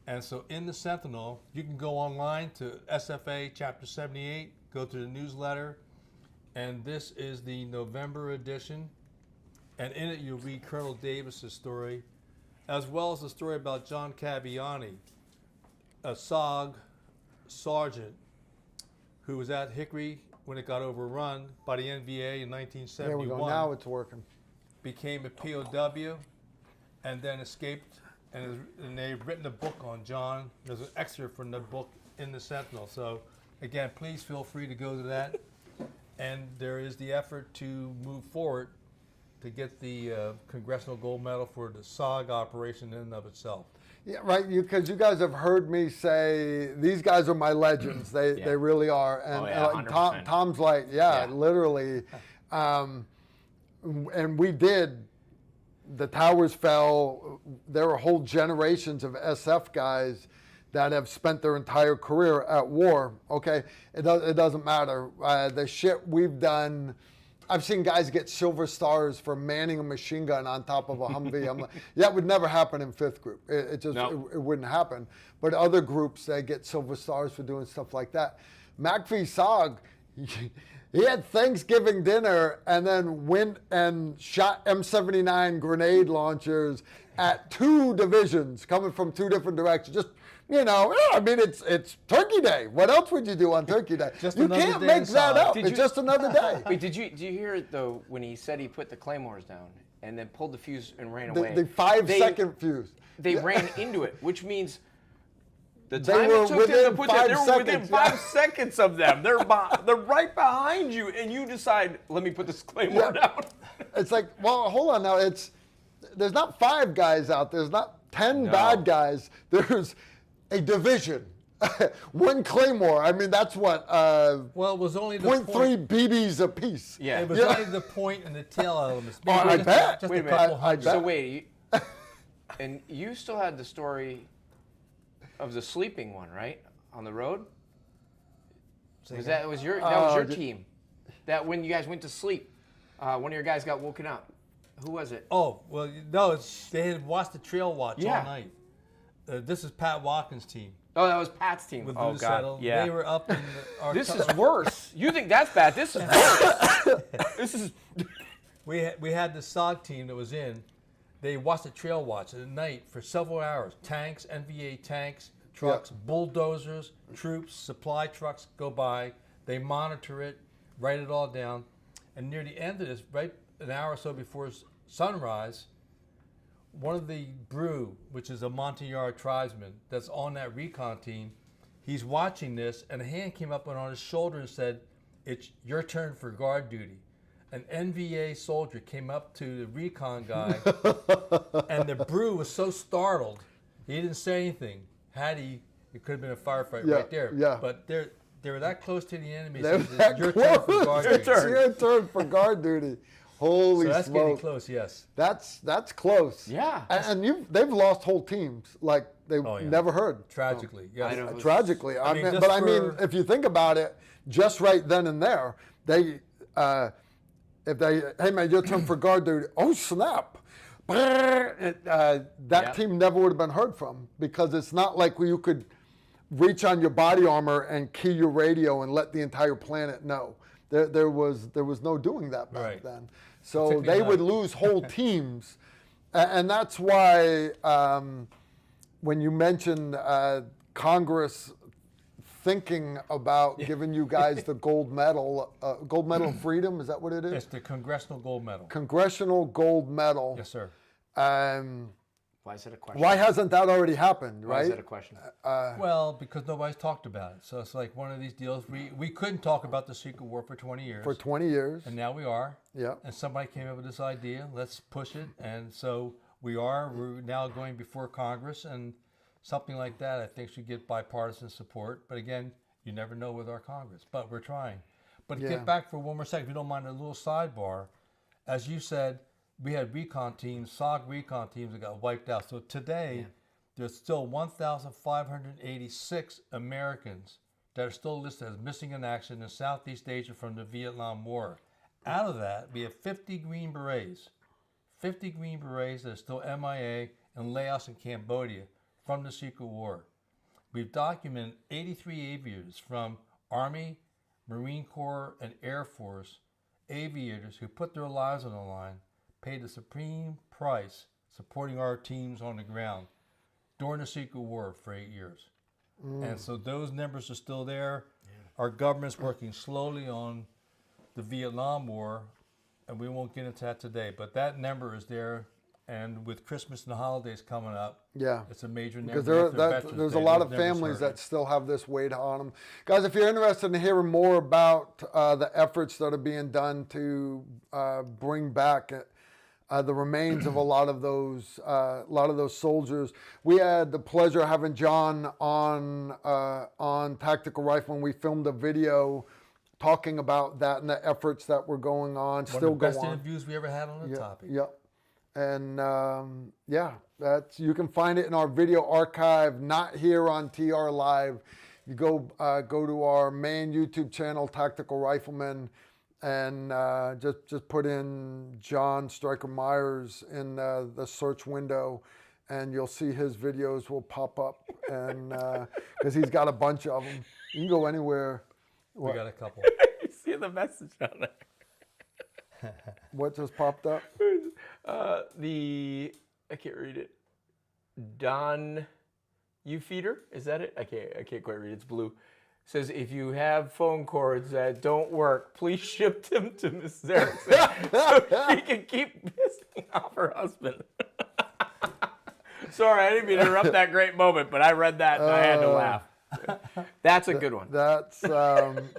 And so in the Sentinel, you can go online to SFA Chapter 78, go to the newsletter, and this is the November edition. And in it, you'll read Colonel Davis's story, as well as the story about John Cabbiani, a SOG sergeant who was at Hickory when it got overrun by the NVA in 1971. There we go. Now it's working. Became a POW, and then escaped, and they've written a book on John. There's an excerpt from the book in the Sentinel. So, again, please feel free to go to that. And there is the effort to move forward to get the Congressional Gold Medal for the SOG operation in and of itself. Yeah, right. Because you guys have heard me say these guys are my legends. They really are. And Oh, yeah, like 100%. Tom's like, literally. And we did. The towers fell. There are whole generations of SF guys that have spent their entire career at war. Okay, it doesn't matter. The shit we've done. I've seen guys get silver stars for manning a machine gun on top of a Humvee. I'm like, that would never happen in 5th Group. It just it wouldn't happen. But other groups, they get silver stars for doing stuff like that. McPhee Sog, he had Thanksgiving dinner and then went and shot M79 grenade launchers at 2 divisions coming from 2 different directions. Just, I mean, it's Turkey Day. What else would you do on Turkey Day? Just you another can't day make in that SOG. up. It's just another day. Wait, did you hear it though when he said he put the claymores down and then pulled the fuse and ran away? The 5-second fuse. They ran into it, which means the They time were it took them within to put that, 5 they were within seconds, 5 seconds of them. They're right behind you, and you decide, let me put this claymore down. It's like, well, hold on now. There's not 5 guys out there. There's not 10 bad guys. There's a division. 1 claymore. I mean, that's what, Well, it was only the 0.3 BBs apiece. Yeah. It was only the point and the tail elements. Oh, I bet. Just Wait a a minute. couple I hundred. bet. So wait, and you still had the story of the sleeping one, right, on the road? That was your team? That when you guys went to sleep, one of your guys got woken up. Who was it? Oh, well, no, they had watched the trail watch Yeah. all night. This is Pat Watkins' team. Oh, that was Pat's team. With Oh Blue God, Settle. yeah. They were up in the This is worse. You think that's bad? This is worse. This is. We had the SOG team that was in. They watched the trail watch at night for several hours. Tanks, NVA tanks, trucks, bulldozers, troops, supply trucks go by. They monitor it, write it all down. And near the end of this, right an hour or so before sunrise, one of the Brew, which is a Montagnard tribesman that's on that recon team, he's watching this, and a hand came up on his shoulder and said, "It's your turn for guard duty." An NVA soldier came up to the recon guy, and the Brew was so startled, he didn't say anything. Had he, it could have been a firefight right there. Yeah. But they were that close to the enemy. They were So that it's your turn for close. guard It's duty. your turn for guard duty. Holy So that's getting smoke. close, yes. That's close. Yeah. And they've lost whole teams like they never heard. Tragically, yes. I know. Tragically. I mean, mean, just but I mean, for- if you think about it, just right then and there, they, if they, hey man, your turn for guard duty. Oh snap! That team never would have been heard from, because it's not like you could reach on your body armor and key your radio and let the entire planet know. There was no doing that back then. So they would lose whole teams, and that's why when you mentioned Congress thinking about giving you guys the gold medal of freedom, is that what it is? It's the Congressional Gold Medal. Congressional gold medal. Yes, sir. Why is it a question? Why hasn't that already happened, right? Why is it a question? Well, because nobody's talked about it. So it's like one of these deals. We couldn't talk about the secret war for 20 years. For 20 years. And now we are. Yeah. And somebody came up with this idea. Let's push it. And so we're now going before Congress, and something like that I think should get bipartisan support. But again, you never know with our Congress. But we're trying. But get back for one more second, if you don't mind, a little sidebar. As you said, we had recon teams, SOG recon teams that got wiped out. So today, there's still 1,586 Americans that are still listed as missing in action in Southeast Asia from the Vietnam War. Out of that, we have 50 Green Berets. 50 Green Berets that are still MIA in Laos and Cambodia from the secret war. We've documented 83 aviators from Army, Marine Corps, and Air Force aviators who put their lives on the line, paid the supreme price supporting our teams on the ground during the secret war for 8 years. And so those numbers are still there. Our government's working slowly on the Vietnam War, and we won't get into that today, but that number is there. And with Christmas and the holidays coming up, it's a major number. Because there's a lot of families that still have this weight on them. Guys, if you're interested in hearing more about the efforts that are being done to bring back the remains of a lot of those soldiers, we had the pleasure of having John on Tactical Rifleman. We filmed a video talking about that and the efforts that were going on, One of the best interviews we ever had on the topic. Yep. And you can find it in our video archive, not here on TR Live. You go to our main YouTube channel, Tactical Rifleman, and just put in John Stryker Myers in the search window, and you'll see his videos will pop up, and because he's got a bunch of them. You can go anywhere. We got a couple. You see the message on there. What just popped up? I can't read it. Don Feeder, is that it? I can't quite read it. It's blue. It says, if you have phone cords that don't work, please ship them to Mrs. Erickson so she can keep pissing off her husband. Sorry, I didn't mean to interrupt that great moment, but I read that and I had to laugh. That's a good one. That's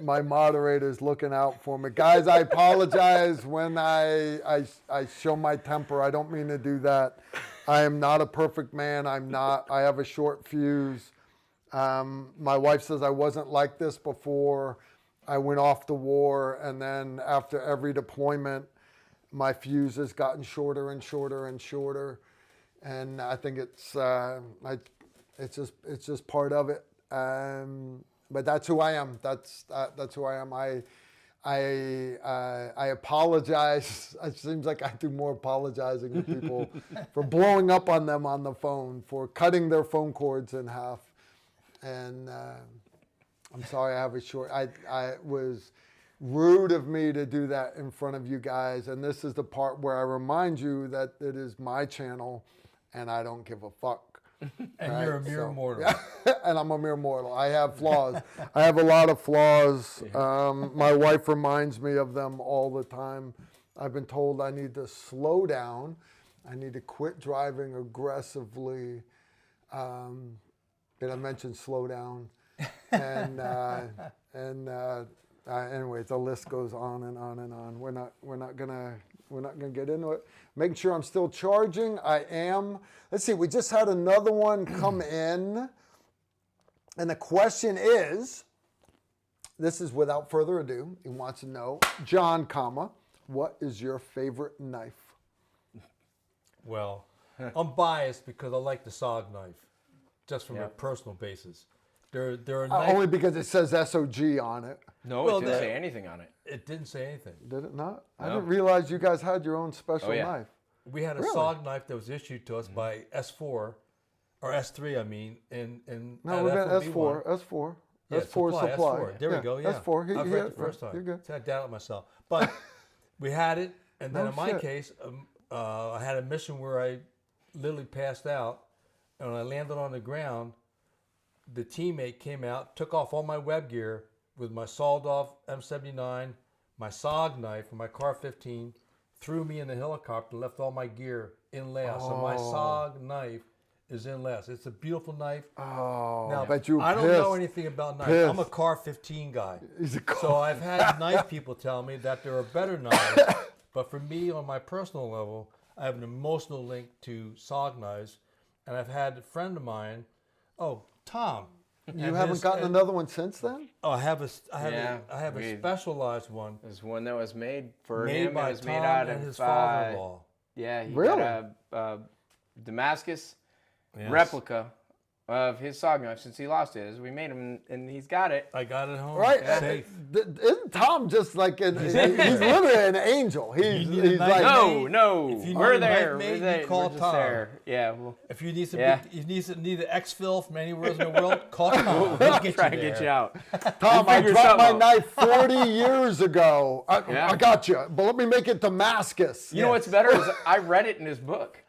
my moderator's looking out for me. Guys, I apologize when I show my temper. I don't mean to do that. I am not a perfect man. I have a short fuse. My wife says I wasn't like this before I went off to war, and then after every deployment, my fuse has gotten shorter and shorter and shorter. And I think it's just part of it. But that's who I am. That's who I am. I apologize. It seems like I do more apologizing to people for blowing up on them on the phone, for cutting their phone cords in half. And I'm sorry I have a short. It was rude of me to do that in front of you guys. And this is the part where I remind you that it is my channel, and I don't give a fuck. And you're a mere mortal. And I'm a mere mortal. I have flaws. I have a lot of flaws. My wife reminds me of them all the time. I've been told I need to slow down. I need to quit driving aggressively. Did I mention slow down? And anyway, the list goes on and on and on. We're not gonna get into it. Making sure I'm still charging. I am. Let's see. We just had another one come in, and the question is. This is without further ado. He wants to know, John, what is your favorite knife? Well, I'm biased because I like the SOG knife, just from a personal basis. They're a knife. Only because it says SOG on it. No, Well, it didn't that- say anything on it. It didn't say anything. Did it not? I No. didn't realize you guys had your own special knife. We had a Really? SOG knife that was issued to us by S4, or S3, I mean, in No, we've got FOB1. S4. Yeah, S4 supply. S4. There we go. Yeah, S4. I've read it the first time. You're good. See, I doubted myself, but we had it, and then No in my shit. case, I had a mission where I literally passed out, and when I landed on the ground, the teammate came out, took off all my web gear with my sawed-off M79, my SOG knife, and my Car 15, threw me in the helicopter, left all my gear in Laos. So my SOG knife is in Laos. It's a beautiful knife. Oh, Now, bet you I don't pissed. know anything about knives. Pissed. I'm a Car 15 guy. He's a So I've had knife people tell me that there are better knives, but for me, on my personal level, I have an emotional link to SOG knives, and I've had a friend of mine, Tom. You haven't gotten another one since then? Oh, I have a we- specialized one There's one that was made for made him. by It was Tom made out and of his father-in-law. Yeah, he Really? got a Damascus Yes. replica of his SOG knife since he lost his. We made him, and he's got it. I got it home. Right? Safe. Isn't Tom just like he's literally an angel? He's need a knife? like No, If you we're need a knife there. made, We're you there. call We're just Tom. there. Yeah, well, If you need some, Yeah. you need an exfil from anywhere in the world, call Tom. He'll get try you and get there. you out. Tom, I figure dropped my something out. knife 40 years ago. Yeah. I got you, but let me make it Damascus. You know what's better is I read it in his book.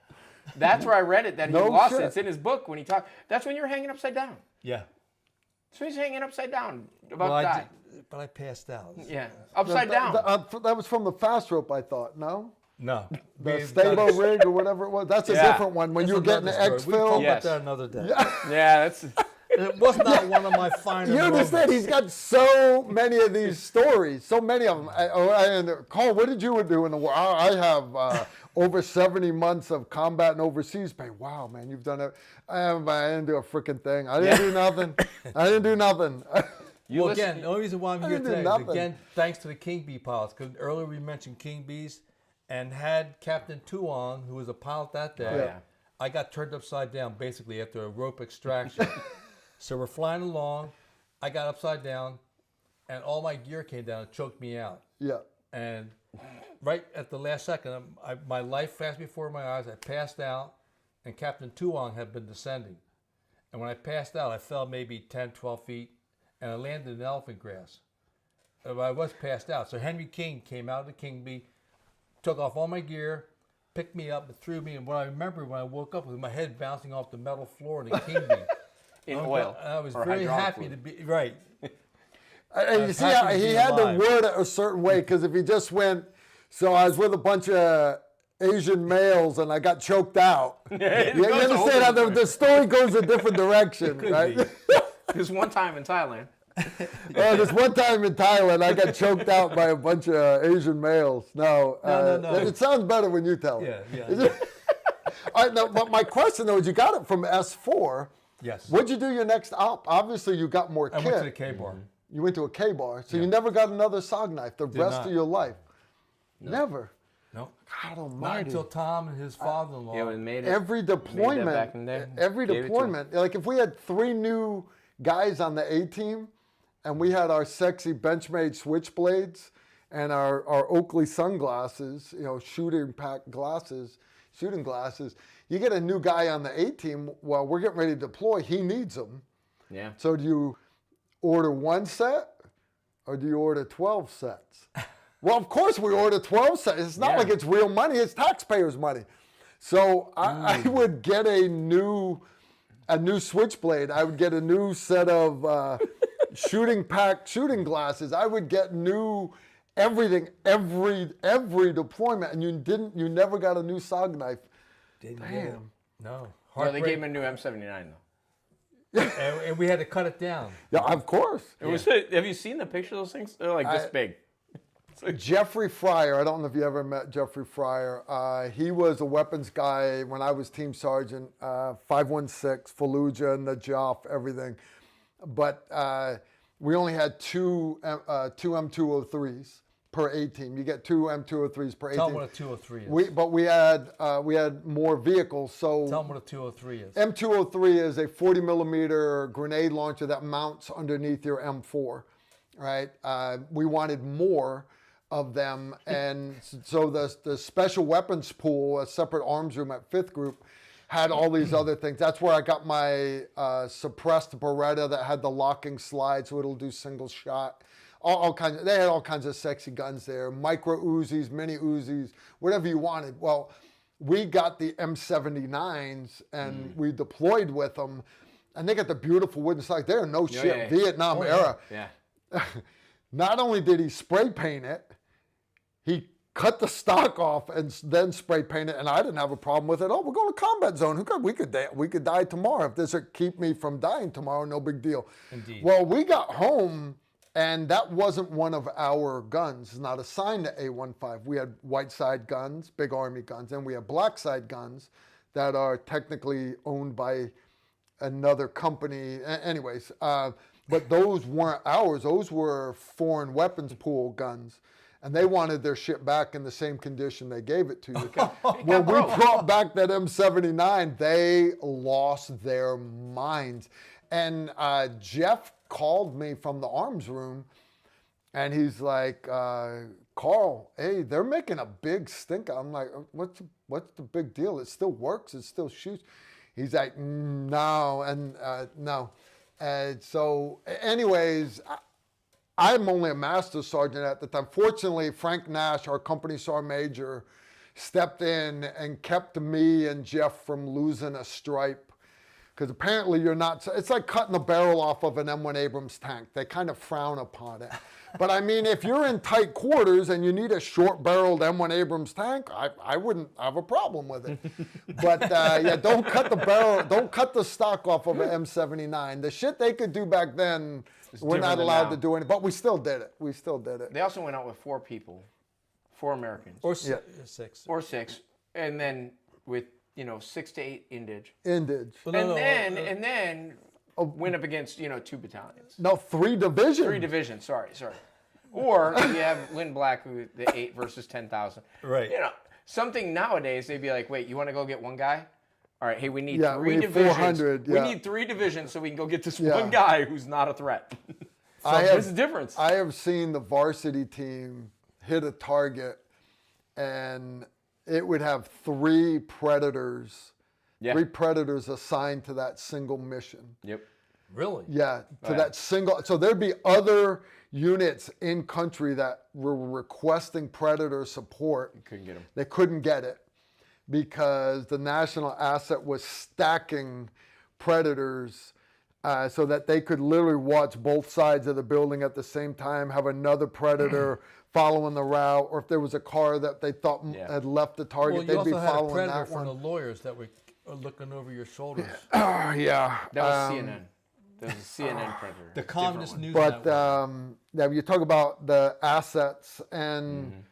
That's where I read it, that he No lost shit. it. It's in his book when he talked. That's when you're hanging upside down. Yeah. So he's hanging upside down, about Well, to die. but I passed out. Yeah, upside down. That was from the fast rope, I thought. No, No. the stable rig or whatever it was. That's a Yeah. different one. When That's you're getting the another story. We exfil. talk Yes. about that another day. Yeah, that's. It was not one of my finer You understand? moments. He's got so many of these stories, so many of them. And Cole, what did you do in the war? I have over 70 months of combat and overseas pay. Wow, man, you've done it. I didn't do a freaking thing. I didn't do nothing. I didn't do nothing. You Well, listen- again, the only reason why I'm here didn't do today is, nothing. again, thanks to the King Bee pilots, because earlier we mentioned King Bees, and had Captain Tuong, who was a pilot that day, yeah. I got turned upside down basically after a rope extraction. So we're flying along, I got upside down, and all my gear came down and choked me out. Yeah. And right at the last second, my life flashed before my eyes. I passed out, and Captain Tuong had been descending. And when I passed out, I fell maybe 10, 12 feet, and I landed in elephant grass. I was passed out. So Henry King came out of the King Bee, took off all my gear, picked me up, and threw me. And what I remember when I woke up was my head bouncing off the metal floor in the King Bee. in oil. I was or very hydraulic happy fluid. to be, right. And you was see happy how to he be had to alive. word it a certain way, because if he just went, so I was with a bunch of Asian males and I got choked out. It You goes understand over how the the story goes a different direction, right? be. There's one time in Thailand. This one time in Thailand, I got choked out by a bunch of Asian males. No. It sounds better when you tell it. Yeah. All right, now, but my question though is, you got it from S4. Yes. What'd you do your next op? Obviously, you got more I kit. went to the K-bar. You went to a K-bar, so you never got another SOG knife the rest not. of your life. Never. No. God Not almighty. until Tom and his father-in-law. Yeah, we made it. Every deployment, back in the day. every Gave it to deployment, like if we had 3 new guys on the A team, and we had our sexy Benchmade switchblades and our Oakley sunglasses, shooting glasses. You get a new guy on the A team. Well, we're getting ready to deploy. He needs them. Yeah. So do you order 1 set, or do you order 12 sets? Well, of course we order 12 sets. It's not Yeah. like it's real money; it's taxpayers' money. So I would get a new switchblade. I would get a new set of shooting glasses. I would get new everything every deployment, and you never got a new SOG knife. Didn't get it. Damn. No. Well, they Heartbreak. gave him a new M79 though. and we had to cut it down. Yeah, of course. It was. Have you seen the picture of those things? They're like this big. Jeffrey Fryer, I don't know if you ever met Jeffrey Fryer. He was a weapons guy when I was team sergeant, 516, Fallujah, Najaf, everything. But we only had two M203s. per A team. You get 2 M203s per A Tell team. them what a 203 is. But we had more vehicles. So Tell them what a 203 is. M203 is a 40 millimeter grenade launcher that mounts underneath your M4, right? We wanted more of them, and so the special weapons pool, a separate arms room at 5th Group, had all these other things. That's where I got my suppressed Beretta that had the locking slide, so it'll do single shot. All kinds. They had all kinds of sexy guns there, micro Uzis, mini Uzis, whatever you wanted. Well, we got the M79s and we deployed with them, and they got the beautiful wooden sights. They're no shit Vietnam era. Yeah. Not only did he spray paint it, he cut the stock off and then spray paint it, and I didn't have a problem with it. Oh, we're going to combat zone. We could die tomorrow. If this would keep me from dying tomorrow, no big deal. Indeed. Well, we got home, and that wasn't one of our guns. It's not assigned to A15. We had white side guns, big Army guns, and we had black side guns that are technically owned by another company. Anyways, but those weren't ours. Those were foreign weapons pool guns. And they wanted their shit back in the same condition they gave it to you. When we brought back that M79, they lost their minds. And Jeff called me from the arms room, and he's like, Carl, hey, they're making a big stink. I'm like, what's the big deal? It still works. It still shoots. He's like, no, and no. And so, anyways, I'm only a master sergeant at the time. Fortunately, Frank Nash, our company sergeant major, stepped in and kept me and Jeff from losing a stripe. Because apparently you're not, it's like cutting the barrel off of an M1 Abrams tank. They kind of frown upon it. But I mean, if you're in tight quarters and you need a short-barreled M1 Abrams tank, I wouldn't have a problem with it. But yeah, don't cut the stock off of an M79. The shit they could do back then, we're not allowed to do it. But we still did it. They also went out with 4 people, 4 Americans. Or 6. Or 6. And then with 6 to 8 Indage. Well, and then went up against 2 battalions. No, 3 divisions. 3 divisions. Sorry. Or you have Lynn Black, who the 8 versus 10,000. Right. Something nowadays they'd be like, wait, you want to go get one guy? All right, hey, we need 3 we need divisions. 400. We need 3 divisions so we can go get this one guy who's not a threat. So there's a difference. I have seen the varsity team hit a target, and it would have 3 predators. Yeah. 3 predators assigned to that single mission. Yep. Really? Yeah, that single. So there'd be other units in country that were requesting predator support. You couldn't get them. They couldn't get it because the national asset was stacking predators so that they could literally watch both sides of the building at the same time, have another predator following the route, or if there was a car that they thought had left the target, they'd be following that one. You also had a predator from the lawyers that were looking over your shoulders. Yeah. That was CNN. That was a CNN predator. The Communist News But Network. you talk about the assets, and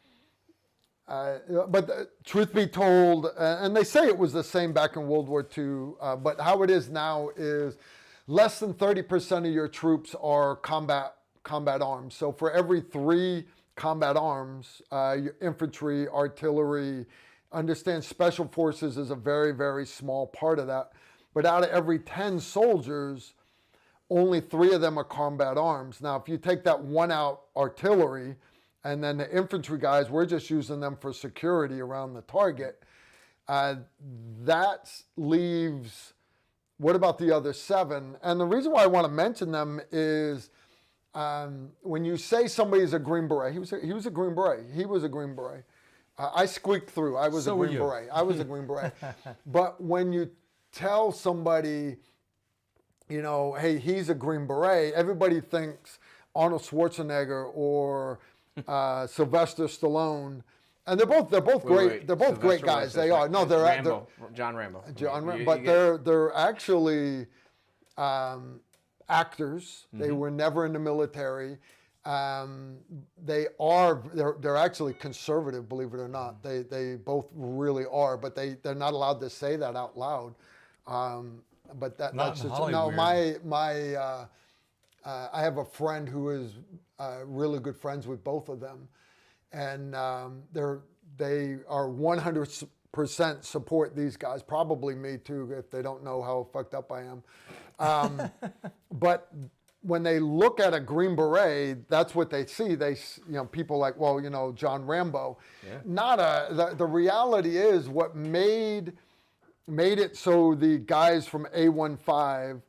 truth be told, and they say it was the same back in World War II, but how it is now is less than 30% of your troops are combat arms. So for every 3 combat arms, your infantry, artillery, understand special forces is a very, very small part of that. But out of every 10 soldiers, only 3 of them are combat arms. Now, if you take that one out, artillery, and then the infantry guys, we're just using them for security around the target. That leaves, what about the other 7? And the reason why I want to mention them is when you say somebody's a Green Beret, he was a Green Beret. He was a Green Beret. I squeaked through. I was a Green Beret. I was a Green Beret. But when you tell somebody, hey, he's a Green Beret, everybody thinks Arnold Schwarzenegger or Sylvester Stallone, and they're both great. They're both great guys. They are. No, they're Rambo. John Rambo. But they're actually actors. They were never in the military. They're actually conservative, believe it or not. They both really are, but they're not allowed to say that out loud. But that's just no. I have a friend who is really good friends with both of them, and they are 100% support these guys. Probably me too, if they don't know how fucked up I am. But when they look at a Green Beret, that's what they see. People like, well, John Rambo. Yeah. The reality is what made it so the guys from A15,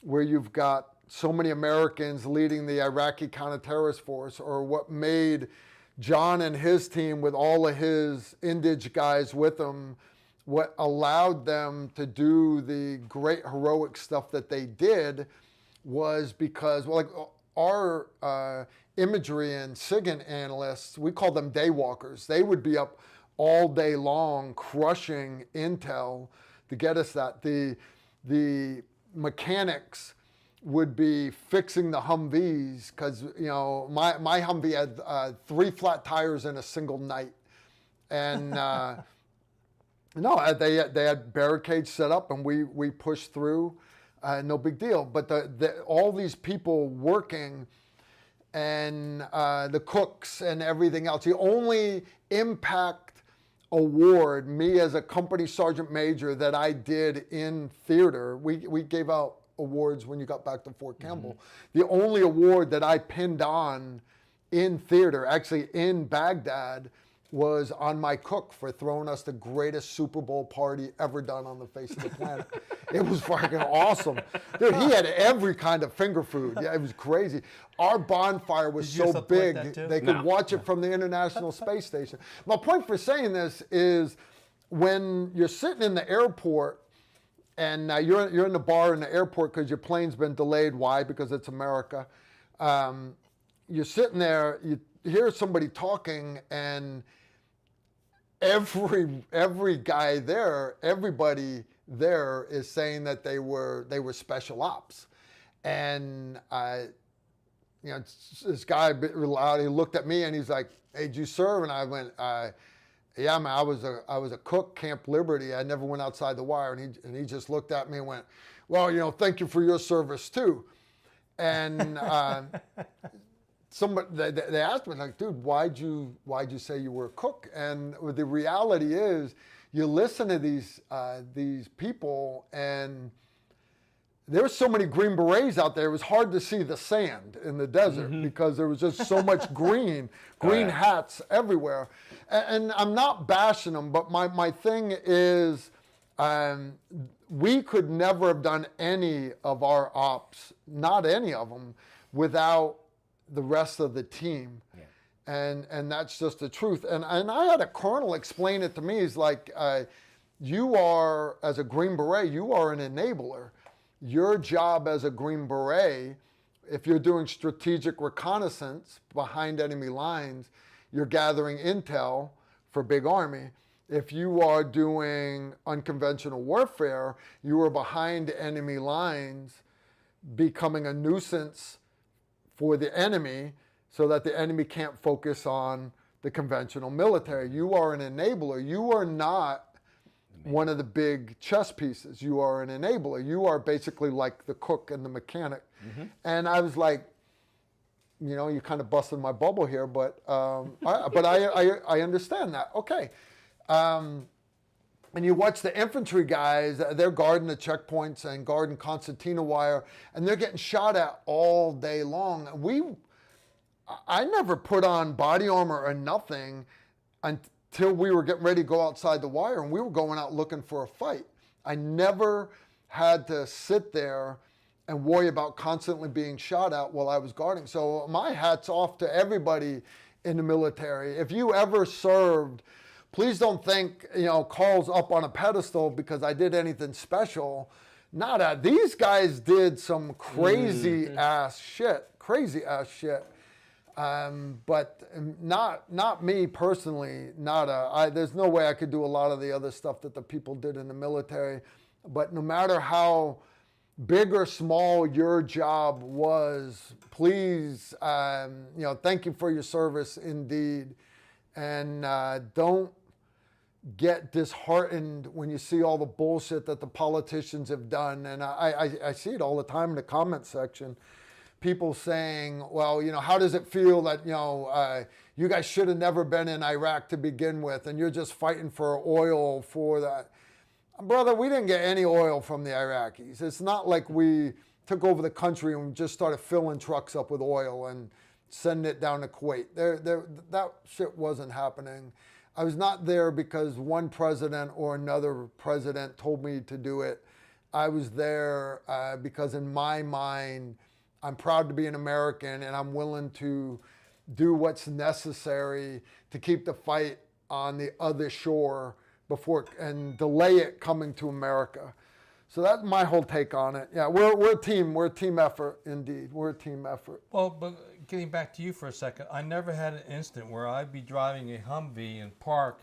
where you've got so many Americans leading the Iraqi counter-terrorist force, or what made John and his team with all of his indige guys with them, what allowed them to do the great heroic stuff that they did was because, our imagery and SIGINT analysts, we call them daywalkers. They would be up all day long crushing intel to get us that. The mechanics would be fixing the Humvees because, my Humvee had 3 flat tires in a single night. And no, they had barricades set up and we pushed through. No big deal. But all these people working and the cooks and everything else, the only impact award, me as a company sergeant major, that I did in theater, we gave out awards when you got back to Fort Campbell. Mm-hmm. The only award that I pinned on in theater, actually in Baghdad, was on my cook for throwing us the greatest Super Bowl party ever done on the face of the planet. It was fucking awesome. Dude, he had every kind of finger food. Yeah, it was crazy. Our bonfire was so big, they could watch it from the International Space Station. My point for saying this is when you're sitting in the airport and you're in the bar in the airport because your plane's been delayed. Why? Because it's America. You're sitting there, you hear somebody talking, and every guy there, everybody there is saying that they were special ops. And this guy loud, he looked at me and he's like, "Hey, did you serve?" And I went, "Yeah, man, I was a cook, Camp Liberty. I never went outside the wire." And he just looked at me and went, "Well, thank you for your service too." And they asked me, like, "Dude, why'd you say you were a cook?" And the reality is, you listen to these people, and there were so many Green Berets out there. It was hard to see the sand in the desert because there was just so much green hats everywhere. And I'm not bashing them, but my thing is, we could never have done any of our ops, not any of them, without the rest of the team. Yeah. And that's just the truth. And I had a colonel explain it to me. He's like, you are, as a Green Beret, you are an enabler. Your job as a Green Beret, if you're doing strategic reconnaissance behind enemy lines, you're gathering intel for Big Army. If you are doing unconventional warfare, you are behind enemy lines, becoming a nuisance for the enemy so that the enemy can't focus on the conventional military. You are an enabler. You are not one of the big chess pieces. You are an enabler. You are basically like the cook and the mechanic. Mm-hmm. And I was like, you kind of busted my bubble here, but I understand that. Okay. And you watch the infantry guys, they're guarding the checkpoints and guarding concertina wire, and they're getting shot at all day long. I never put on body armor or nothing until we were getting ready to go outside the wire, and we were going out looking for a fight. I never had to sit there and worry about constantly being shot at while I was guarding. So my hat's off to everybody in the military. If you ever served, please don't think, Carl's up on a pedestal because I did anything special. These guys did some crazy ass shit. But not me personally. There's no way I could do a lot of the other stuff that the people did in the military. But no matter how big or small your job was, please, thank you for your service indeed. And don't get disheartened when you see all the bullshit that the politicians have done. And I see it all the time in the comment section. People saying, well, how does it feel that, you guys should have never been in Iraq to begin with, and you're just fighting for oil for that. Brother, we didn't get any oil from the Iraqis. It's not like we took over the country and just started filling trucks up with oil and sending it down to Kuwait. That shit wasn't happening. I was not there because one president or another president told me to do it. I was there because in my mind, I'm proud to be an American and I'm willing to do what's necessary to keep the fight on the other shore before and delay it coming to America. So that's my whole take on it. Yeah, we're a team. We're a team effort, indeed. We're a team effort. Well, but getting back to you for a second, I never had an instant where I'd be driving a Humvee and park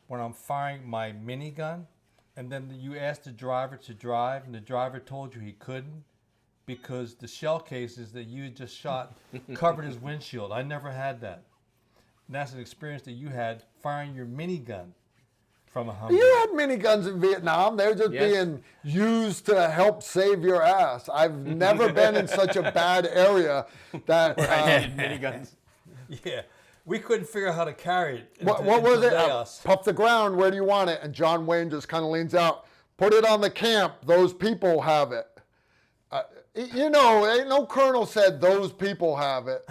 when I'm firing my minigun, and then you asked the driver to drive, and the driver told you he couldn't because the shell cases that you had just shot covered his windshield. I never had that. And that's an experience that you had firing your minigun from a Humvee. You had miniguns in Vietnam. They're just being used to help save your ass. I've never been in such a bad area that miniguns. Yeah. We couldn't figure out how to carry it. What was it? Puff the ground. Where do you want it? And John Wayne just kind of leans out. Put it on the camp. Those people have it. Ain't no colonel said those people have it.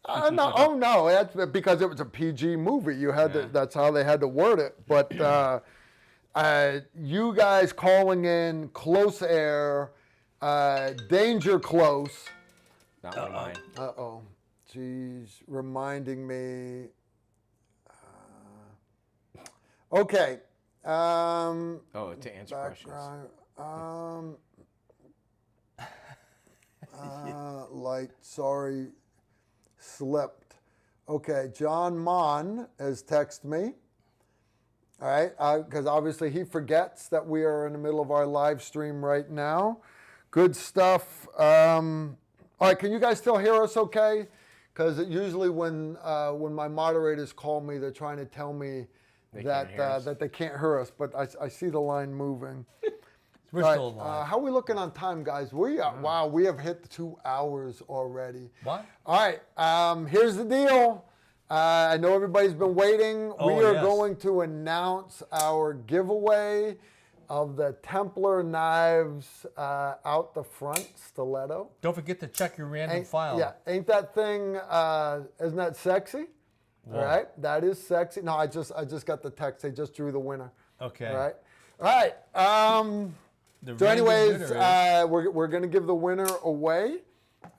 No, oh no, that's because it was a PG movie. You had to, that's how they had to word it. But you guys calling in close air, danger close. Not one of mine. Uh-oh. She's reminding me. Okay. To answer questions. Sorry, slipped. Okay, John Mon has texted me. All right, because obviously he forgets that we are in the middle of our live stream right now. Good stuff. All right, can you guys still hear us okay? Because usually when my moderators call me, they're trying to tell me that they can't hear us, but I see the line moving. We're still alive. How are we looking on time, guys? Wow, we have hit the 2 hours already. What? All right, here's the deal. I know everybody's been waiting. We are going to announce our giveaway of the Templar knives out the front, stiletto. Don't forget to check your random file. Yeah, ain't that thing, isn't that sexy? All right, that is sexy. No, I just got the text. They just drew the winner. Okay. All right. So anyways, we're going to give the winner away.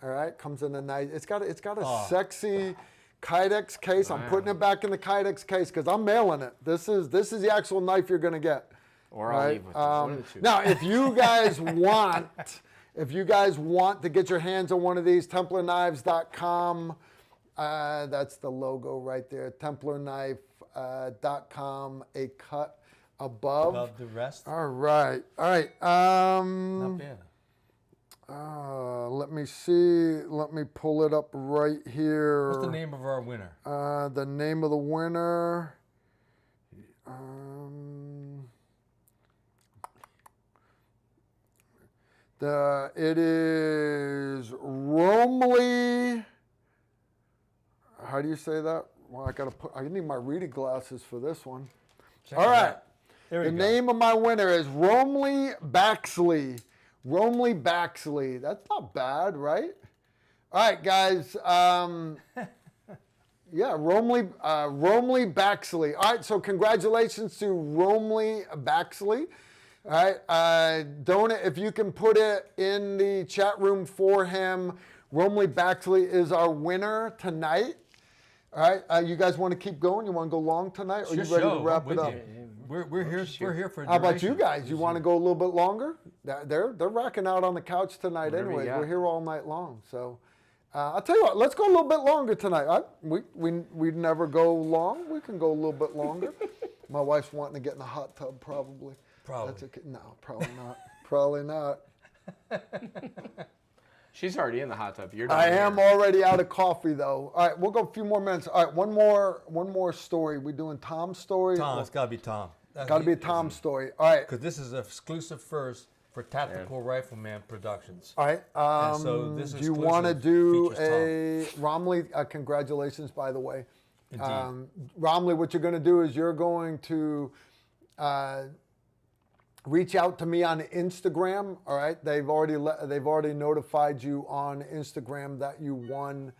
All right, comes in a nice, it's got a sexy Kydex case. Wow. I'm putting it back in the Kydex case because I'm mailing it. This is the actual knife you're going to get. Or I'll leave with one of the two. Now, if you guys want to get your hands on one of these, TemplarKnives.com. That's the logo right there. TemplarKnife.com. A cut above the rest. All right. Not bad. Let me see. Let me pull it up right here. What's the name of our winner? The name of the winner. It is Romley. How do you say that? Well, I need my reading glasses for this one. All right. The name of my winner is Romley Baxley. Romley Baxley. That's not bad, right? All right, guys. Yeah, Romley Baxley. All right, so congratulations to Romley Baxley. All right, donate if you can put it in the chat room for him. Romley Baxley is our winner tonight. All right, you guys want to keep going? You want to go long tonight, or are you ready to wrap it up? We're here for a duration. How about you guys? You want to go a little bit longer? They're racking out on the couch tonight, anyways. We're here all night long, so I'll tell you what. Let's go a little bit longer tonight. We never go long. We can go a little bit longer. My wife's wanting to get in the hot tub, probably. Probably. That's okay. No, probably not. Probably not. She's already in the hot tub. You're done. I am already out of coffee, though. All right, we'll go a few more minutes. All right, one more story. We doing Tom's story? Tom, it's got to be Tom. Got to be a Tom story. All right. Because this is an exclusive first for Tactical Rifleman Productions. All right. So this do you want to do a Romley? Congratulations, by the way. Indeed. Romley, what you're going to do is you're going to reach out to me on Instagram. All right, they've already notified you on Instagram that you won,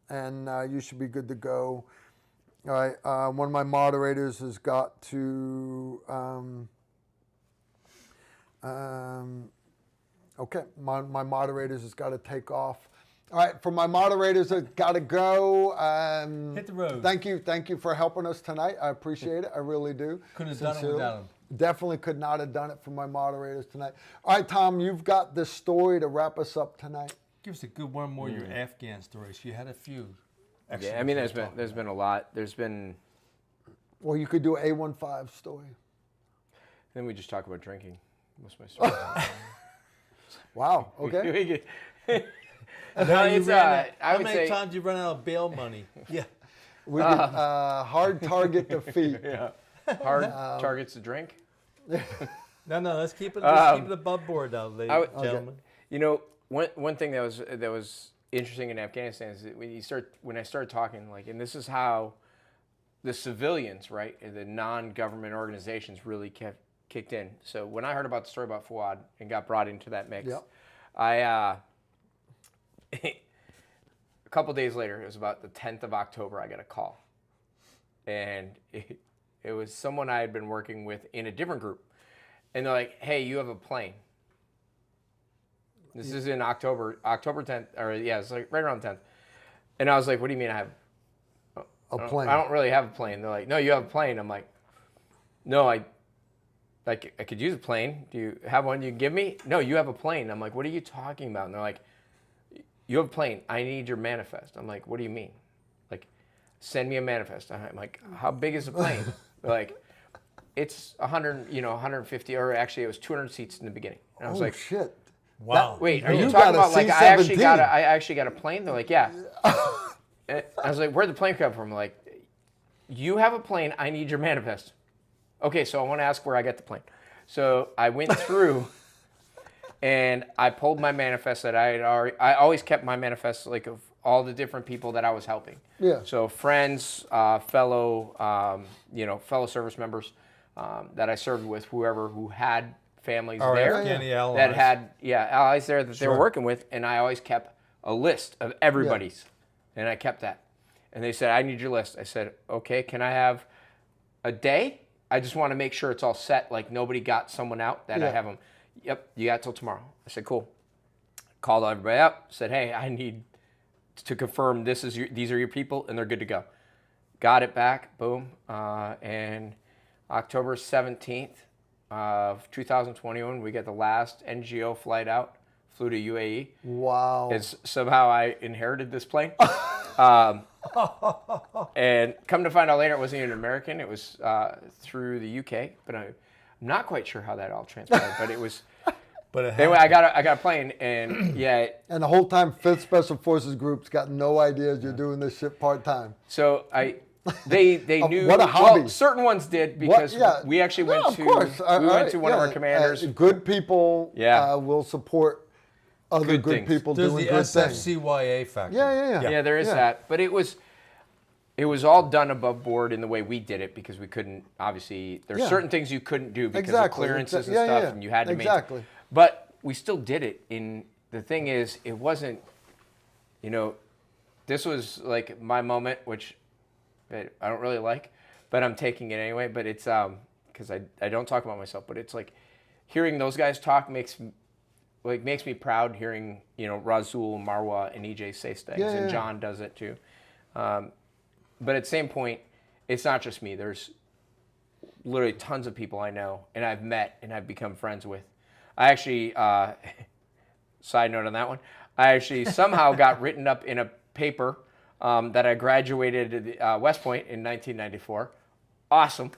and you should be good to go. All right, one of my moderators has got to. Okay, my moderators has got to take off. All right, for my moderators that got to go. Hit the road. Thank you for helping us tonight. I appreciate it. I really do. Couldn't have done it without them. Definitely could not have done it for my moderators tonight. All right, Tom, you've got this story to wrap us up tonight. Give us a good one more of your Afghan stories. You had a few. Yeah, I mean, there's been a lot. There's been. Well, you could do an A15 story. Then we just talk about drinking. Most of my stories. Wow. Okay. How I would many say times you run out of bail money? Yeah. We did hard target defeat. yeah. Hard targets to drink. No, let's keep it above board now, ladies and gentlemen. You know, one thing that was interesting in Afghanistan is that when I started talking, like, and this is how the civilians, right, the non-government organizations really kicked in. So when I heard about the story about Fouad and got brought into that mix, I a couple days later, it was about the 10th of October, I got a call, and it was someone I had been working with in a different group, and they're like, "Hey, you have a plane." This is in October 10th, or it's like right around the 10th, and I was like, "What do you mean I have a plane? I don't really have a plane." They're like, "No, you have a plane." I'm like, "No, I could use a plane. Do you have one you can give me?" "No, you have a plane." I'm like, "What are you talking about?" And they're like, "You have a plane. I need your manifest." I'm like, "What do you mean?" Like, "Send me a manifest." I'm like, "How big is the plane?" They're like, "It's 150, or actually it was 200 seats in the beginning." And I was like, shit. Wow. "Wait, are you You talking got a about like I actually got a plane?" They're like, "Yeah." And I was like, "Where'd the plane come from?" Like, "You have a plane. I need your manifest." Okay, so I want to ask where I got the plane. So I went through and I pulled my manifest that I always kept my manifest like of all the different people that I was helping. Yeah. So friends, fellow service members that I served with, who had families there Afghani allies. that had allies there that they were working with, and I always kept a list of everybody's, and I kept that. And they said, "I need your list." I said, "Okay, can I have a day? I just want to make sure it's all set, like nobody got someone out that I have them." "Yep, you got till tomorrow." I said, "Cool." Called everybody up, said, "Hey, I need to confirm these are your people, and they're good to go." Got it back, boom, and October 17th of 2021, we got the last NGO flight out, flew to UAE. Wow. As somehow I inherited this plane. And come to find out later, it wasn't even American. It was through the UK, but I'm not quite sure how that all transpired. But it was. Anyway, I got a plane, and And the whole time, 5th Special Forces Group's got no ideas you're doing this shit part time. So they knew. What a hobby. Well, certain ones did because we actually went to one of our commanders. Good people will support other good things. people There's doing the good things. SFCYA factor. Yeah, There is that, but it was all done above board in the way we did it because we couldn't. Obviously, there's certain things you couldn't do because of clearances and stuff, and you had to Exactly. But we still did it. The thing is, it wasn't. This was like my moment, which I don't really like, but I'm taking it anyway. But it's because I don't talk about myself, but it's like hearing those guys talk makes me proud. Hearing Razul, Marwa, and EJ say things, and John does it too. But at the same point, it's not just me. There's literally tons of people I know and I've met and I've become friends with. I actually, side note on that one, I actually somehow got written up in a paper that I graduated at West Point in 1994. Awesome.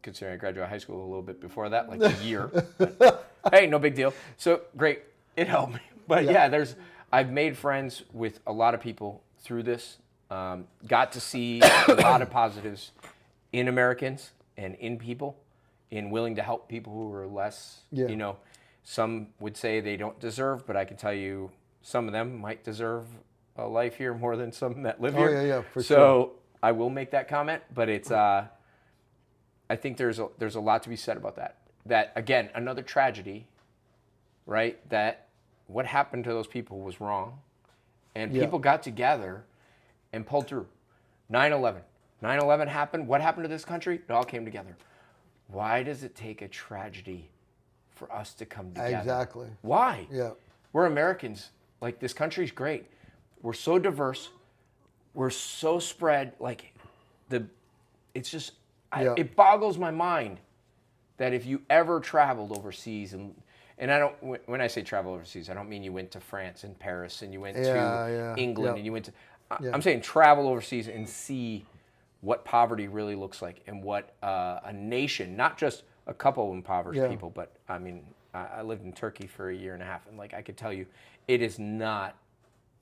Considering I graduated high school a little bit before that, like a year. But, hey, no big deal. So great. It helped me. But I've made friends with a lot of people through this. Got to see a lot of positives in Americans and in people, in willing to help people who are less, some would say they don't deserve, but I can tell you some of them might deserve a life here more than some that live Oh, here. yeah, for so sure. I will make that comment, but it's I think there's a lot to be said about that. That again, another tragedy, right? That what happened to those people was wrong, and people got together and pulled through. 9/11. 9/11 happened. What happened to this country? It all came together. Why does it take a tragedy for us to come together? Exactly. Why? Yeah. We're Americans. Like, this country's great. We're so diverse. We're so spread. Like, it's just, it boggles my mind that if you ever traveled overseas, and I don't, when I say travel overseas, I don't mean you went to France and Paris and you went to England and you went to, I'm saying travel overseas and see what poverty really looks like and what a nation, not just a couple of impoverished people, but I mean, I lived in Turkey for 1.5 years, and like I could tell you, it is not